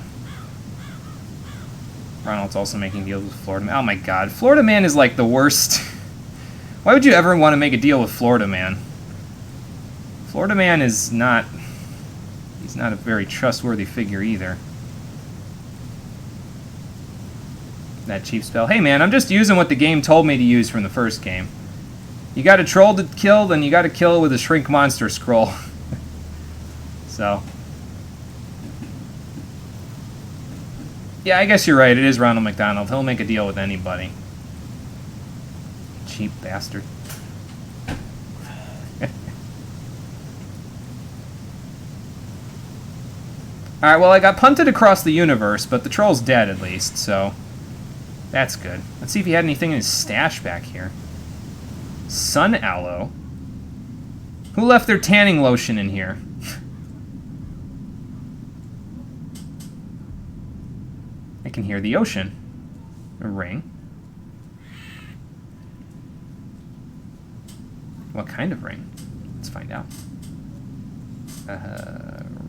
Ronald's also making deals with Florida Man. Oh my god, Florida Man is like the worst. Why would you ever want to make a deal with Florida Man? Florida Man is not... He's not a very trustworthy figure either. That cheap spell. Hey man, I'm just using what the game told me to use from the first game. You got a troll to kill, then you got to kill it with a shrink monster scroll. So... Yeah, I guess you're right. It is Ronald McDonald. He'll make a deal with anybody. Cheap bastard. Alright, well, I got punted across the universe, but the troll's dead at least, so that's good. Let's see if he had anything in his stash back here. Sun aloe? Who left their tanning lotion in here? I can hear the ocean. A ring. What kind of ring? Let's find out.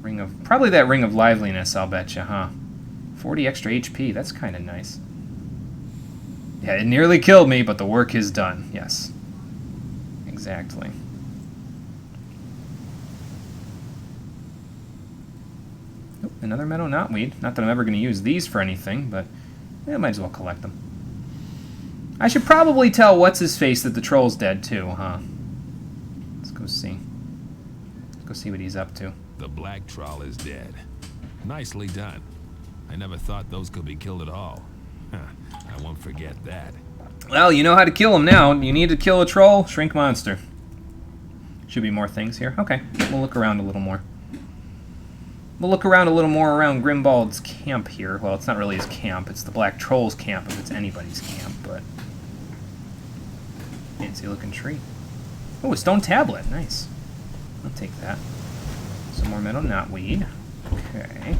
Ring of... Probably that ring of liveliness, I'll bet you, huh? 40 extra HP, that's kind of nice. Yeah, it nearly killed me, but the work is done. Yes. Exactly. Oh, another meadow knotweed. Not that I'm ever going to use these for anything, but I might as well collect them. I should probably tell what's-his-face that the troll's dead, too, huh? Let's go see. Let's go see what he's up to. The black troll is dead. Nicely done. I never thought those could be killed at all. I won't forget that. Well, you know how to kill him now. You need to kill a troll, shrink monster. Should be more things here. Okay, we'll look around a little more. We'll look around a little more around Grimbald's camp here. Well, it's not really his camp. It's the Black Troll's camp if it's anybody's camp, but... Fancy looking tree. Oh, a stone tablet. Nice. I'll take that. Some more meadow knotweed. Okay.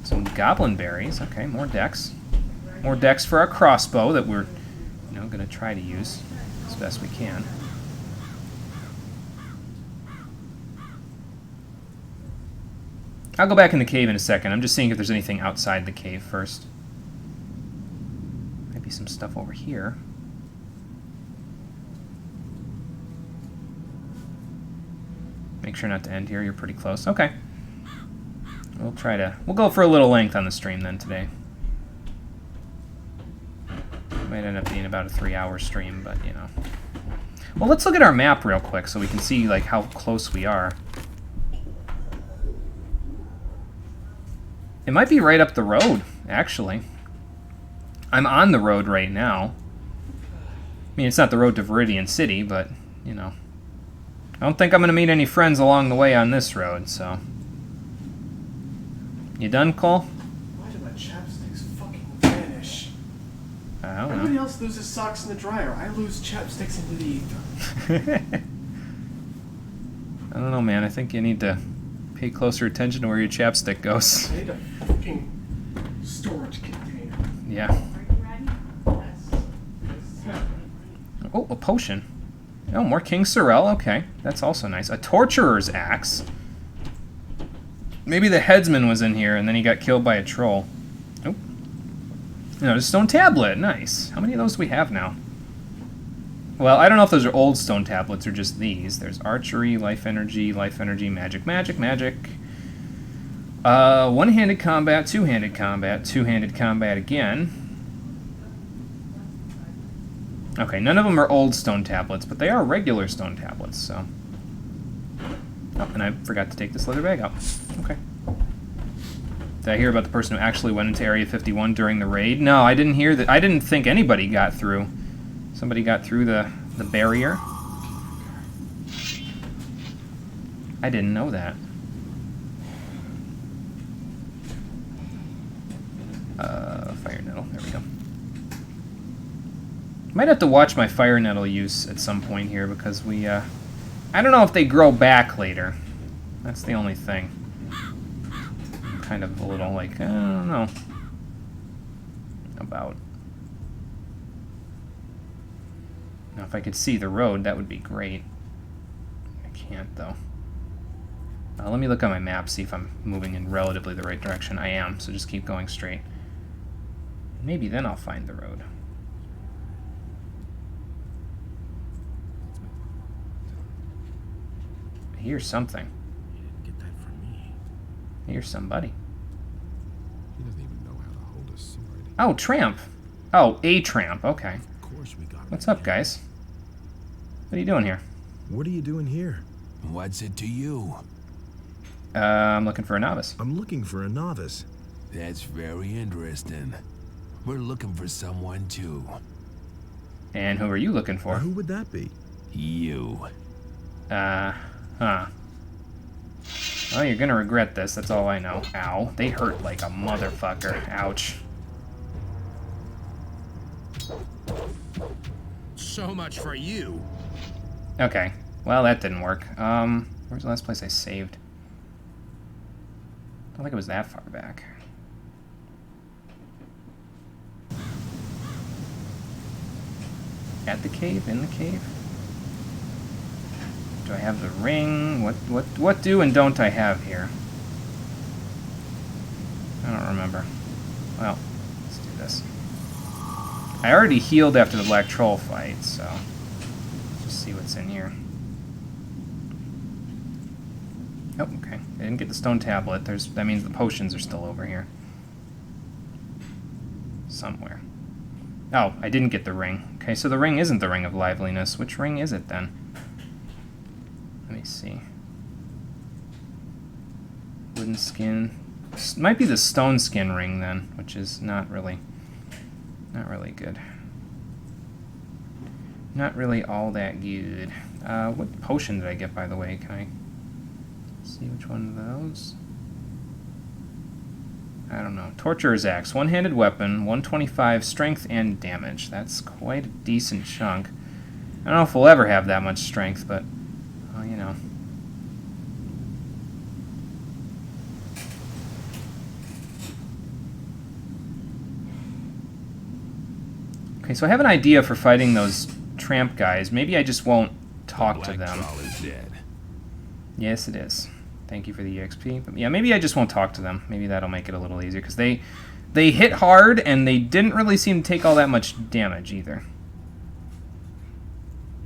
Some goblin berries. Okay, more decks. More decks for our crossbow that we're, you know, going to try to use as best we can. I'll go back in the cave in a second. I'm just seeing if there's anything outside the cave first. Might be some stuff over here. Make sure not to end here. You're pretty close. Okay. We'll go for a little length on the stream then today. Might end up being about a 3-hour stream, but you know. Well, let's look at our map real quick so we can see like how close we are. It might be right up the road, actually. I'm on the road right now. I mean, it's not the road to Viridian City, but, you know. I don't think I'm going to meet any friends along the way on this road, so. You done, Cole? Why do my chapsticks fucking vanish? I don't know. Everybody else loses socks in the dryer. I lose chapsticks into the ether. I don't know, man. I think you need to pay closer attention to where your chapstick goes. I need a fucking storage container. Yeah. Oh, a potion. Oh, more King Sorrel. Okay, that's also nice. A torturer's axe. Maybe the headsman was in here and then he got killed by a troll. Oh. No, a stone tablet. Nice. How many of those do we have now? Well, I don't know if those are old stone tablets or just these. There's archery, life energy, magic, magic, magic. One-handed combat, two-handed combat again. Okay, none of them are old stone tablets, but they are regular stone tablets, so... Oh, and I forgot to take this leather bag out. Okay. Did I hear about the person who actually went into Area 51 during the raid? No, I didn't hear that. I didn't think anybody got through. Somebody got through the barrier. I didn't know that. Fire nettle. There we go. Might have to watch my fire nettle use at some point here because we, I don't know if they grow back later. That's the only thing. I'm kind of a little like, I don't know about. Now, if I could see the road, that would be great. I can't, though. Let me look on my map, see if I'm moving in relatively the right direction. I am, so just keep going straight. Maybe then I'll find the road. I hear something. You didn't get that from me. I hear somebody. He doesn't even know how to hold a sword. Oh, tramp. Oh, a tramp. Okay. Of course we got him. What's up, guys? What are you doing here? What are you doing here? What's it to you? I'm looking for a novice. I'm looking for a novice. That's very interesting. We're looking for someone too. And who are you looking for? Who would that be? You. Huh. Well, you're gonna regret this, that's all I know. Ow. They hurt like a motherfucker. Ouch. So much for you. Okay. Well, that didn't work. Where's the last place I saved? I don't think it was that far back. At the cave? In the cave? Do I have the ring? What do and don't I have here? I don't remember. Well, let's do this. I already healed after the Black Troll fight, so let's just see what's in here. Oh, okay. I didn't get the stone tablet. That means the potions are still over here. Somewhere. Oh, I didn't get the ring. Okay, so the ring isn't the Ring of Liveliness. Which ring is it, then? Let me see. Wooden skin. Might be the stone skin ring, then, which is not really good. Not really all that good. What potion did I get, by the way? Can I see which one of those? I don't know. Torturer's Axe. One-handed weapon, 125 strength and damage. That's quite a decent chunk. I don't know if we'll ever have that much strength, but, well, you know. Okay, so I have an idea for fighting those tramp guys. Maybe I just won't talk to them. Black Troll is dead. Yes, it is. Thank you for the EXP. But yeah, maybe I just won't talk to them. Maybe that'll make it a little easier, because they hit hard, and they didn't really seem to take all that much damage, either.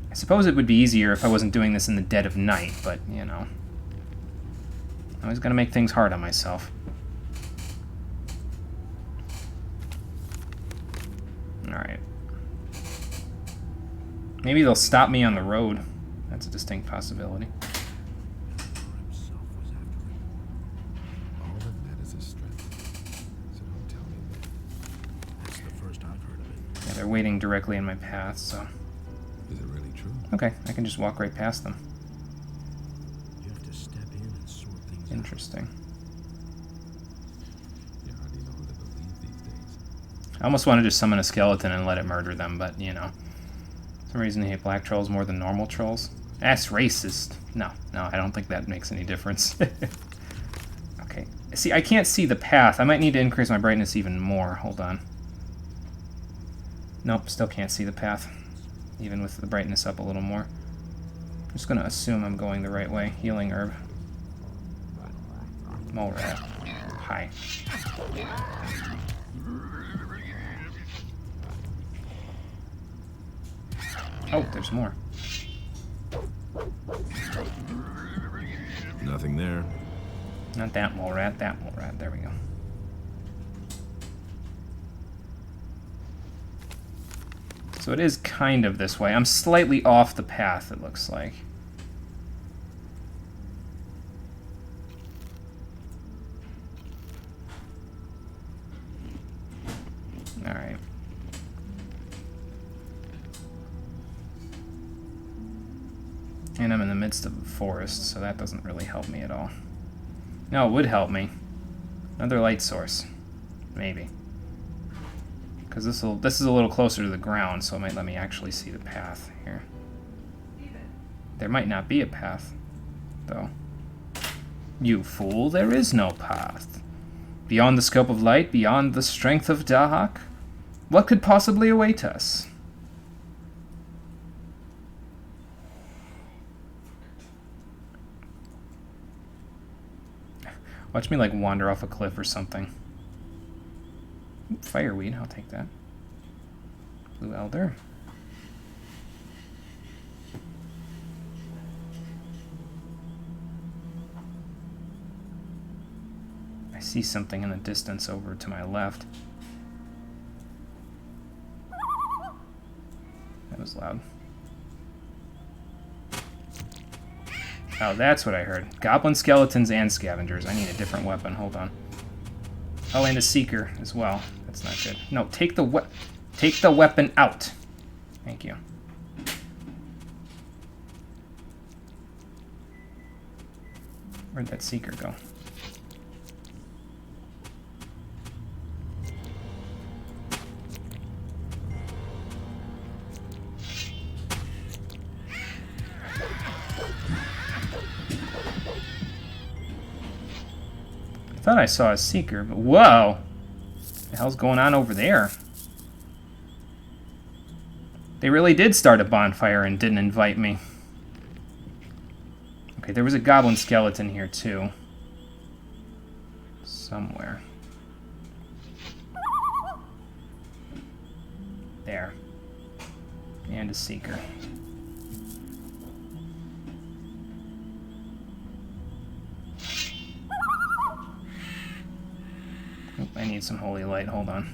I suppose it would be easier if I wasn't doing this in the dead of night, but, you know. I always gotta make things hard on myself. Alright. Maybe they'll stop me on the road. That's a distinct possibility. Yeah, they're waiting directly in my path, so... Is it really true? Okay, I can just walk right past them. You have to step in and sort things Interesting. Yeah, how do you know who to believe these days? I almost wanted to summon a skeleton and let it murder them, but, you know. For some reason they hate black trolls more than normal trolls. That's racist. No, I don't think that makes any difference. Okay. See, I can't see the path. I might need to increase my brightness even more. Hold on. Nope, still can't see the path. Even with the brightness up a little more. I'm just going to assume I'm going the right way. Healing herb. Mole rat. Hi. Oh, there's more. Nothing there. Not that mole rat, that mole rat. There we go. So it is kind of this way. I'm slightly off the path, it looks like. Alright. And I'm in the midst of a forest, so that doesn't really help me at all. No, it would help me. Another light source. Maybe. Because this is a little closer to the ground, so it might let me actually see the path here. There might not be a path, though. You fool, there is no path. Beyond the scope of light, beyond the strength of Dahak, what could possibly await us? Watch me, like, wander off a cliff or something. Ooh, fireweed, I'll take that. Blue elder. I see something in the distance over to my left. That was loud. Oh, that's what I heard. Goblin skeletons and scavengers. I need a different weapon. Hold on. Oh, and a seeker as well. That's not good. No, take the weapon out. Thank you. Where'd that seeker go? I thought I saw a seeker, but whoa! What the hell's going on over there? They really did start a bonfire and didn't invite me. Okay, there was a goblin skeleton here too. Somewhere. There. And a seeker. Oop, I need some holy light, hold on.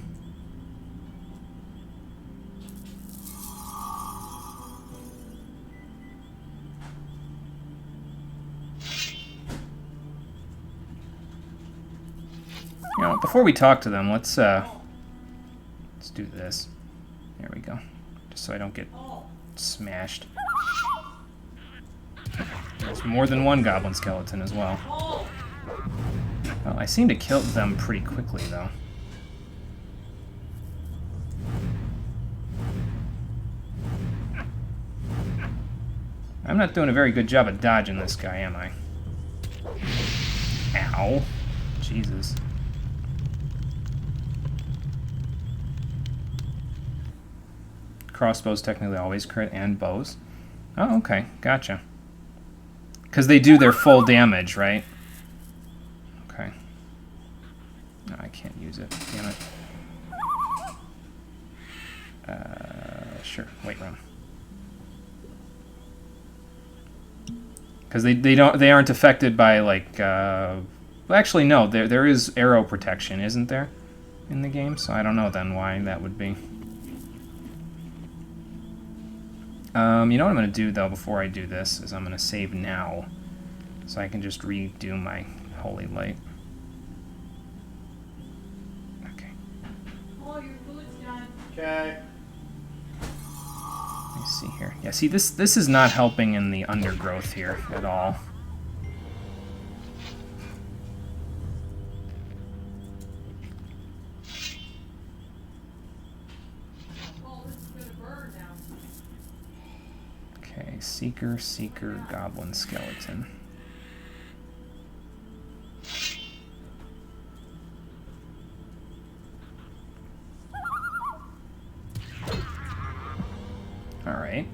You know, before we talk to them, let's do this. There we go. Just so I don't get smashed. There's more than one goblin skeleton as well. Well, I seem to kill them pretty quickly, though. I'm not doing a very good job of dodging this guy, am I? Ow. Jesus. Crossbows technically always crit, and bows. Oh, okay. Gotcha. Because they do their full damage, right? Okay. No, I can't use it. Damn it. Sure. Wait room. Because they aren't affected by like. Well, actually, no. There is arrow protection, isn't there, in the game? So I don't know then why that would be. You know what I'm going to do, though, before I do this, is I'm going to save now, so I can just redo my holy light. Okay. Oh, your food's done. Okay. Let me see here. Yeah, see, this is not helping in the undergrowth here at all. Okay, Seeker, Seeker, Goblin, Skeleton. Alright.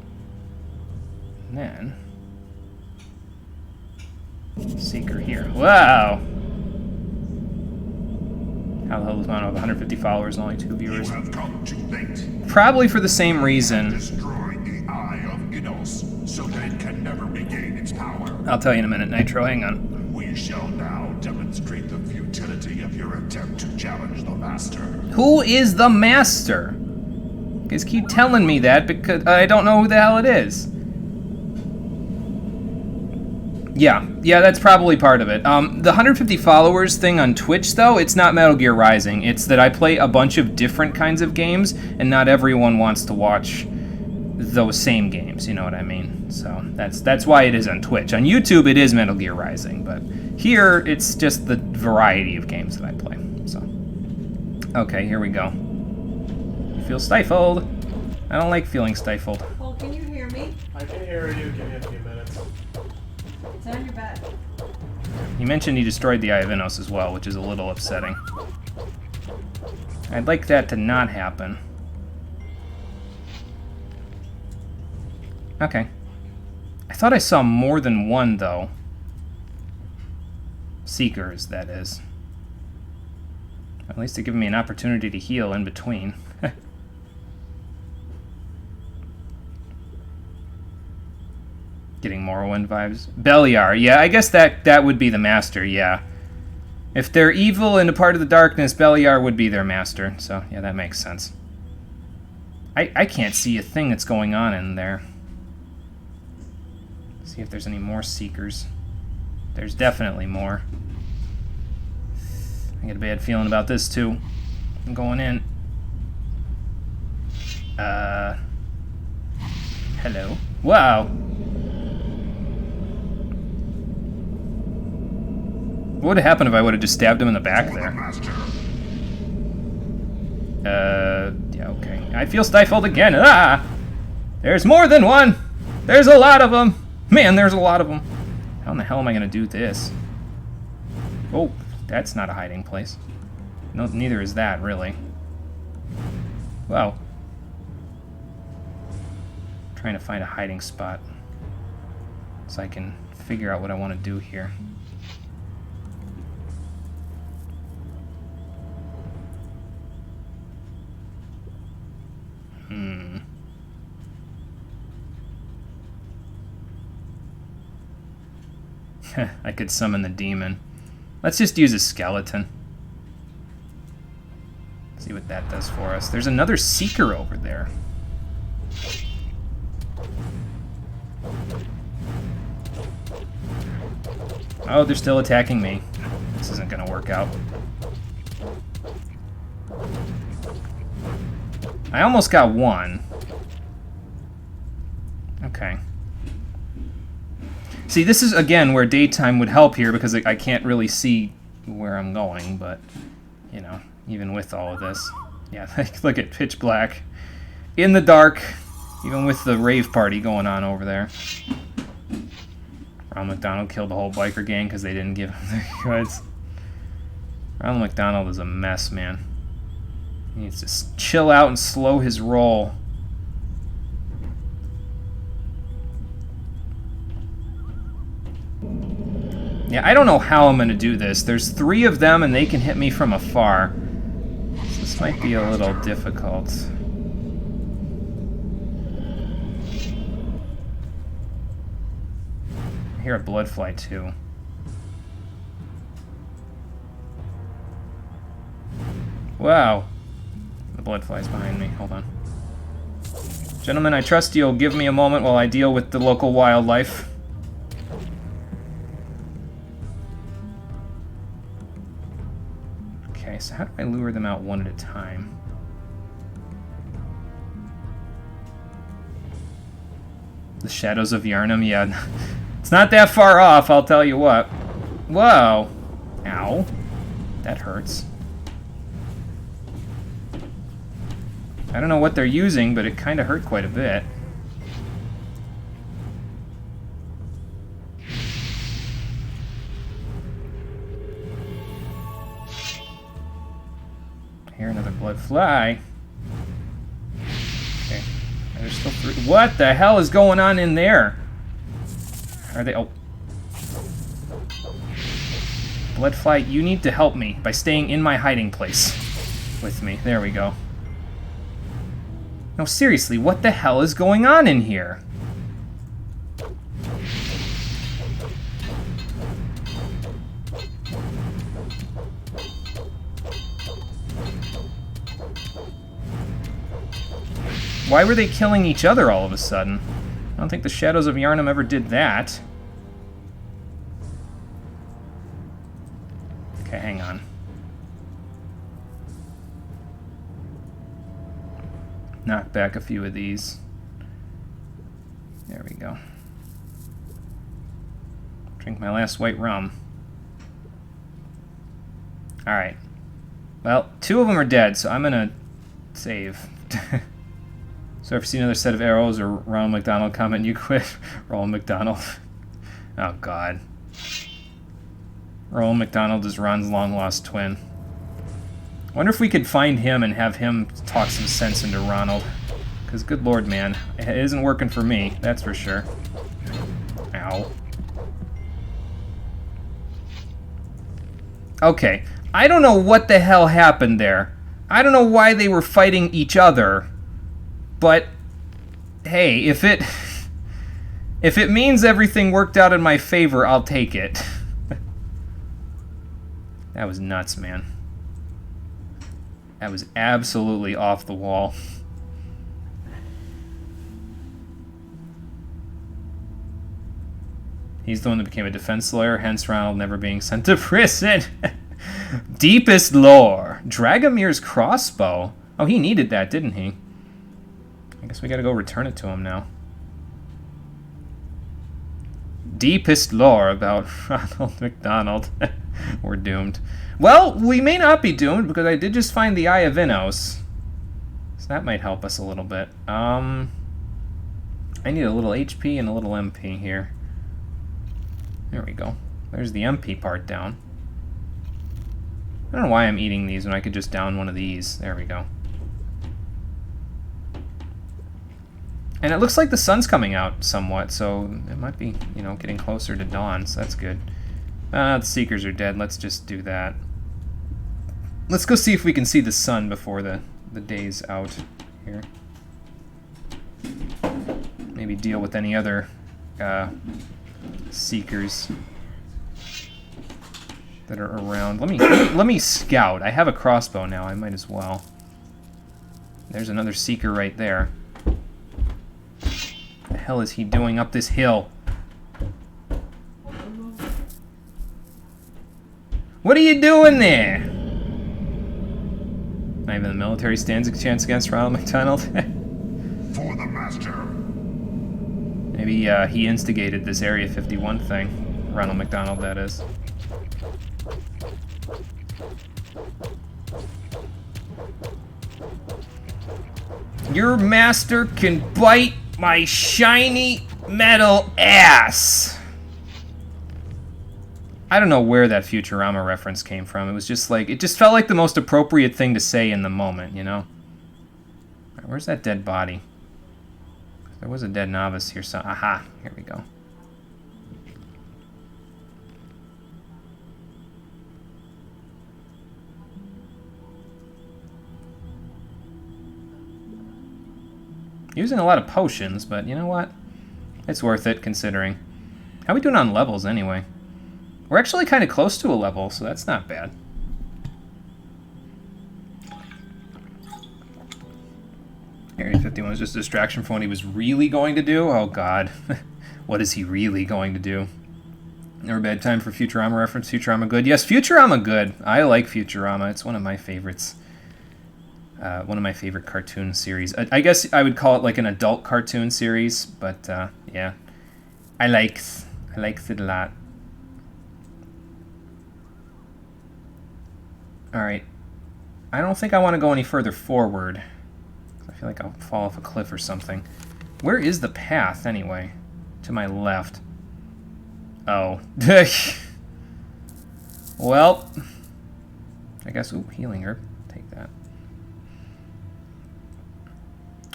And then... Seeker here. Wow! How the hell does one have 150 followers and only 2 viewers? You have come too late. Probably for the same reason. Destroy the Eye of Innos, so that it can never regain its power. I'll tell you in a minute, Nitro. Hang on. We shall now demonstrate the futility of your attempt to challenge the Master. Who is the Master? You guys keep telling me that because I don't know who the hell it is. Yeah, that's probably part of it. The 150 followers thing on Twitch, though, it's not Metal Gear Rising. It's that I play a bunch of different kinds of games, and not everyone wants to watch those same games, you know what I mean? So that's why it is on Twitch. On YouTube, it is Metal Gear Rising, but here, it's just the variety of games that I play, so. Okay, here we go. You feel stifled. I don't like feeling stifled. Well, can you hear me? I can hear you. Give me a few minutes. It's on your bed. You mentioned you destroyed the Eye of Innos as well, which is a little upsetting. I'd like that to not happen. Okay. I thought I saw more than one, though. Seekers, that is. At least it gave me an opportunity to heal in between. Getting Morrowind vibes. Beliar, yeah, I guess that would be the master, yeah. If they're evil and a part of the darkness, Beliar would be their master. So, yeah, that makes sense. I can't see a thing that's going on in there. See if there's any more Seekers. There's definitely more. I get a bad feeling about this, too. I'm going in. Hello. Wow. What would have happened if I would have just stabbed him in the back there? Yeah, okay. I feel stifled again. Ah! There's more than one! There's a lot of them! Man, there's a lot of them. How in the hell am I gonna do this? Oh, that's not a hiding place. No, neither is that, really. Wow. Trying to find a hiding spot so I can figure out what I want to do here. I could summon the demon. Let's just use a skeleton. See what that does for us. There's another seeker over there. Oh, they're still attacking me. This isn't gonna work out. I almost got one. Okay. See, this is, again, where daytime would help here because I can't really see where I'm going, but, you know, even with all of this. Yeah, look at pitch black. In the dark, even with the rave party going on over there. Ronald McDonald killed the whole biker gang because they didn't give him their goods. Ronald McDonald is a mess, man. He needs to chill out and slow his roll. Yeah, I don't know how I'm going to do this. There's 3 of them and they can hit me from afar. So this might be a little difficult. I hear a bloodfly too. Wow. The bloodfly's behind me. Hold on. Gentlemen, I trust you'll give me a moment while I deal with the local wildlife. Okay, so how do I lure them out one at a time? The Shadows of Yharnam, yeah. It's not that far off, I'll tell you what. Whoa. Ow. That hurts. I don't know what they're using, but it kind of hurt quite a bit. Here, another blood fly. Okay. There's still 3. What the hell is going on in there? Are they... Oh. Bloodfly, you need to help me by staying in my hiding place with me. There we go. No, seriously, what the hell is going on in here? Why were they killing each other all of a sudden? I don't think the Shadows of Yharnam ever did that. Okay, hang on. Knock back a few of these. There we go. Drink my last white rum. Alright. Well, 2 of them are dead, so I'm gonna save. So if you see another set of arrows or Ronald McDonald comment, you quit. Ronald McDonald. Oh, God. Ronald McDonald is Ron's long-lost twin. I wonder if we could find him and have him talk some sense into Ronald. Because, good lord, man, it isn't working for me, that's for sure. Ow. Okay, I don't know what the hell happened there. I don't know why they were fighting each other. But, hey, if it means everything worked out in my favor, I'll take it. That was nuts, man. That was absolutely off the wall. He's the one that became a defense lawyer, hence Ronald never being sent to prison. Deepest lore. Dragomir's crossbow. Oh, he needed that, didn't he? I guess we gotta go return it to him now. Deepest lore about Ronald McDonald. We're doomed. Well, we may not be doomed because I did just find the Eye of Innos. So that might help us a little bit. I need a little HP and a little MP here. There we go. There's the MP part down. I don't know why I'm eating these when I could just down one of these. There we go. And it looks like the sun's coming out somewhat, so it might be, you know, getting closer to dawn, so that's good. The Seekers are dead. Let's just do that. Let's go see if we can see the sun before the day's out here. Maybe deal with any other Seekers that are around. Let me scout. I have a crossbow now. I might as well. There's another Seeker right there. What the hell is he doing up this hill? What are you doing there? Not even the military stands a chance against Ronald McDonald. For the master. Maybe he instigated this Area 51 thing. Ronald McDonald, that is. Your master can bite my shiny metal ass. I don't know where that Futurama reference came from. It was just like, it just felt like the most appropriate thing to say in the moment, you know? Right, where's that dead body? There was a dead novice here, so aha, here we go. Using a lot of potions, but you know what? It's worth it, considering. How are we doing on levels, anyway? We're actually kind of close to a level, so that's not bad. Area 51 was just a distraction from what he was really going to do? Oh, God. What is he really going to do? Never a bad time for Futurama reference. Futurama good. Yes, Futurama good. I like Futurama. It's one of my favorites. One of my favorite cartoon series. I guess I would call it like an adult cartoon series, but yeah, I likes it a lot. All right, I don't think I want to go any further forward. I feel like I'll fall off a cliff or something. Where is the path anyway? To my left. Oh. Well, I guess. Ooh, healing herb. Take that.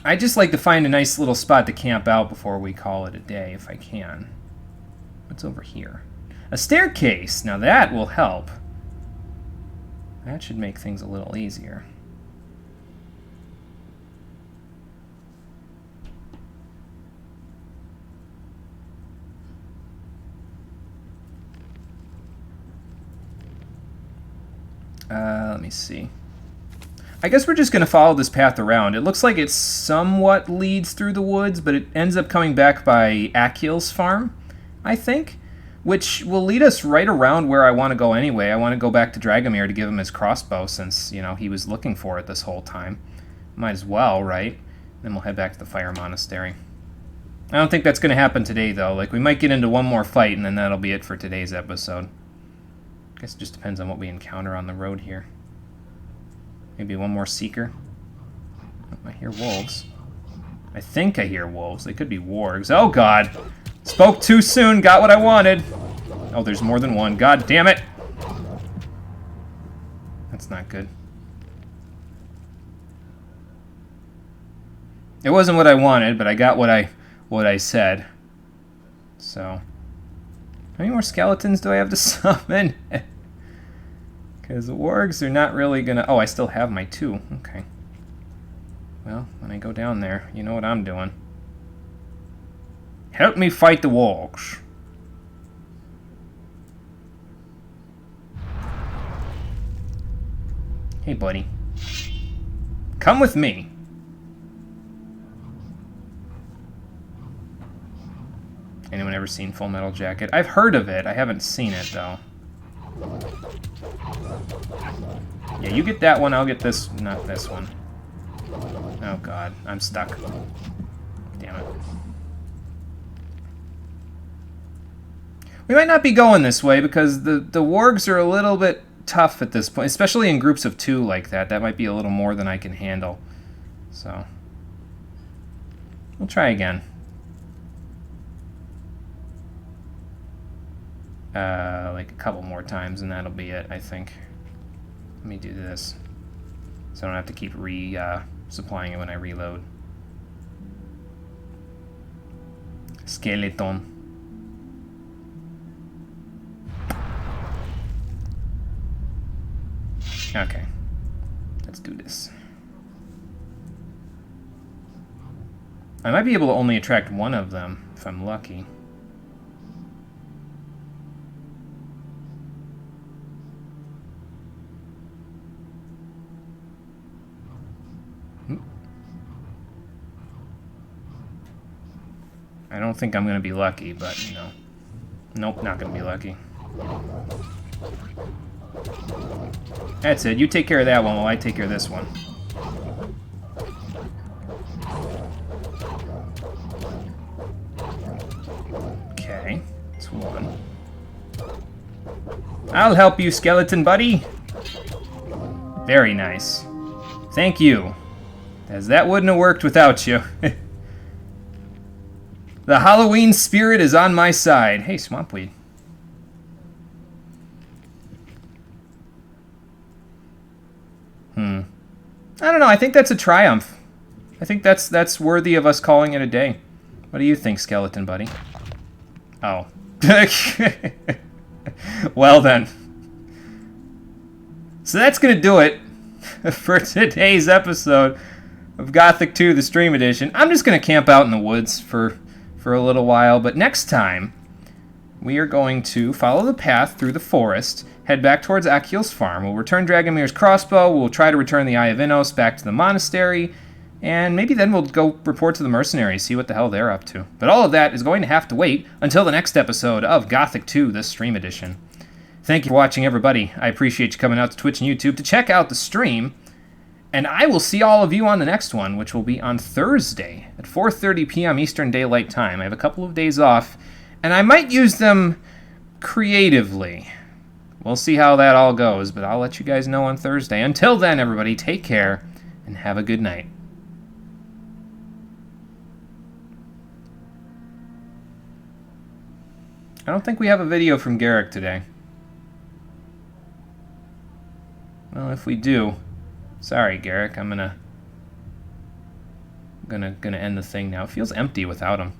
I just like to find a nice little spot to camp out before we call it a day, if I can. What's over here? A staircase! Now that will help. That should make things a little easier. Let me see. I guess we're just going to follow this path around. It looks like it somewhat leads through the woods, but it ends up coming back by Akil's farm, I think, which will lead us right around where I want to go anyway. I want to go back to Dragomir to give him his crossbow since, you know, he was looking for it this whole time. Might as well, right? Then we'll head back to the Fire Monastery. I don't think that's going to happen today, though. Like, we might get into one more fight, and then that'll be it for today's episode. I guess it just depends on what we encounter on the road here. Maybe one more Seeker. Oh, I hear wolves. I think I hear wolves. They could be wargs. Oh, God. Spoke too soon. Got what I wanted. Oh, there's more than one. God damn it. That's not good. It wasn't what I wanted, but I got what I said. So, how many more skeletons do I have to summon? Because the wargs are not really gonna... Oh, I still have my 2. Okay. Well, when I go down there, you know what I'm doing. Help me fight the wargs. Hey, buddy. Come with me. Anyone ever seen Full Metal Jacket? I've heard of it. I haven't seen it, though. Yeah, you get that one, I'll get this, not this one. Oh God, I'm stuck. Damn it. We might not be going this way because the wargs are a little bit tough at this point, especially in groups of 2 like that. That might be a little more than I can handle. So, we'll try again. Like a couple more times and that'll be it, I think. Let me do this. So I don't have to keep supplying it when I reload. Skeleton. Okay. Let's do this. I might be able to only attract one of them if I'm lucky. I don't think I'm going to be lucky, but, you know. Nope, not going to be lucky. That's it. You take care of that one while I take care of this one. Okay, that's one. I'll help you, skeleton buddy. Very nice. Thank you. As that wouldn't have worked without you. The Halloween spirit is on my side. Hey, Swampweed. I don't know. I think that's a triumph. I think that's worthy of us calling it a day. What do you think, skeleton buddy? Oh. Well then. So that's going to do it for today's episode of Gothic 2, the Stream Edition. I'm just going to camp out in the woods for a little while, but next time we are going to follow the path through the forest, head back towards Akil's farm. We'll return Dragomir's crossbow, we'll try to return the Eye of Innos back to the monastery, and maybe then we'll go report to the mercenaries, see what the hell they're up to. But all of that is going to have to wait until the next episode of Gothic 2, the Stream Edition. Thank you for watching, everybody. I appreciate you coming out to Twitch and YouTube to check out the stream. And I will see all of you on the next one, which will be on Thursday at 4:30 p.m. Eastern Daylight Time. I have a couple of days off, and I might use them creatively. We'll see how that all goes, but I'll let you guys know on Thursday. Until then, everybody, take care and have a good night. I don't think we have a video from Garrick today. Well, if we do... Sorry, Garrick. I'm gonna end the thing now. It feels empty without him.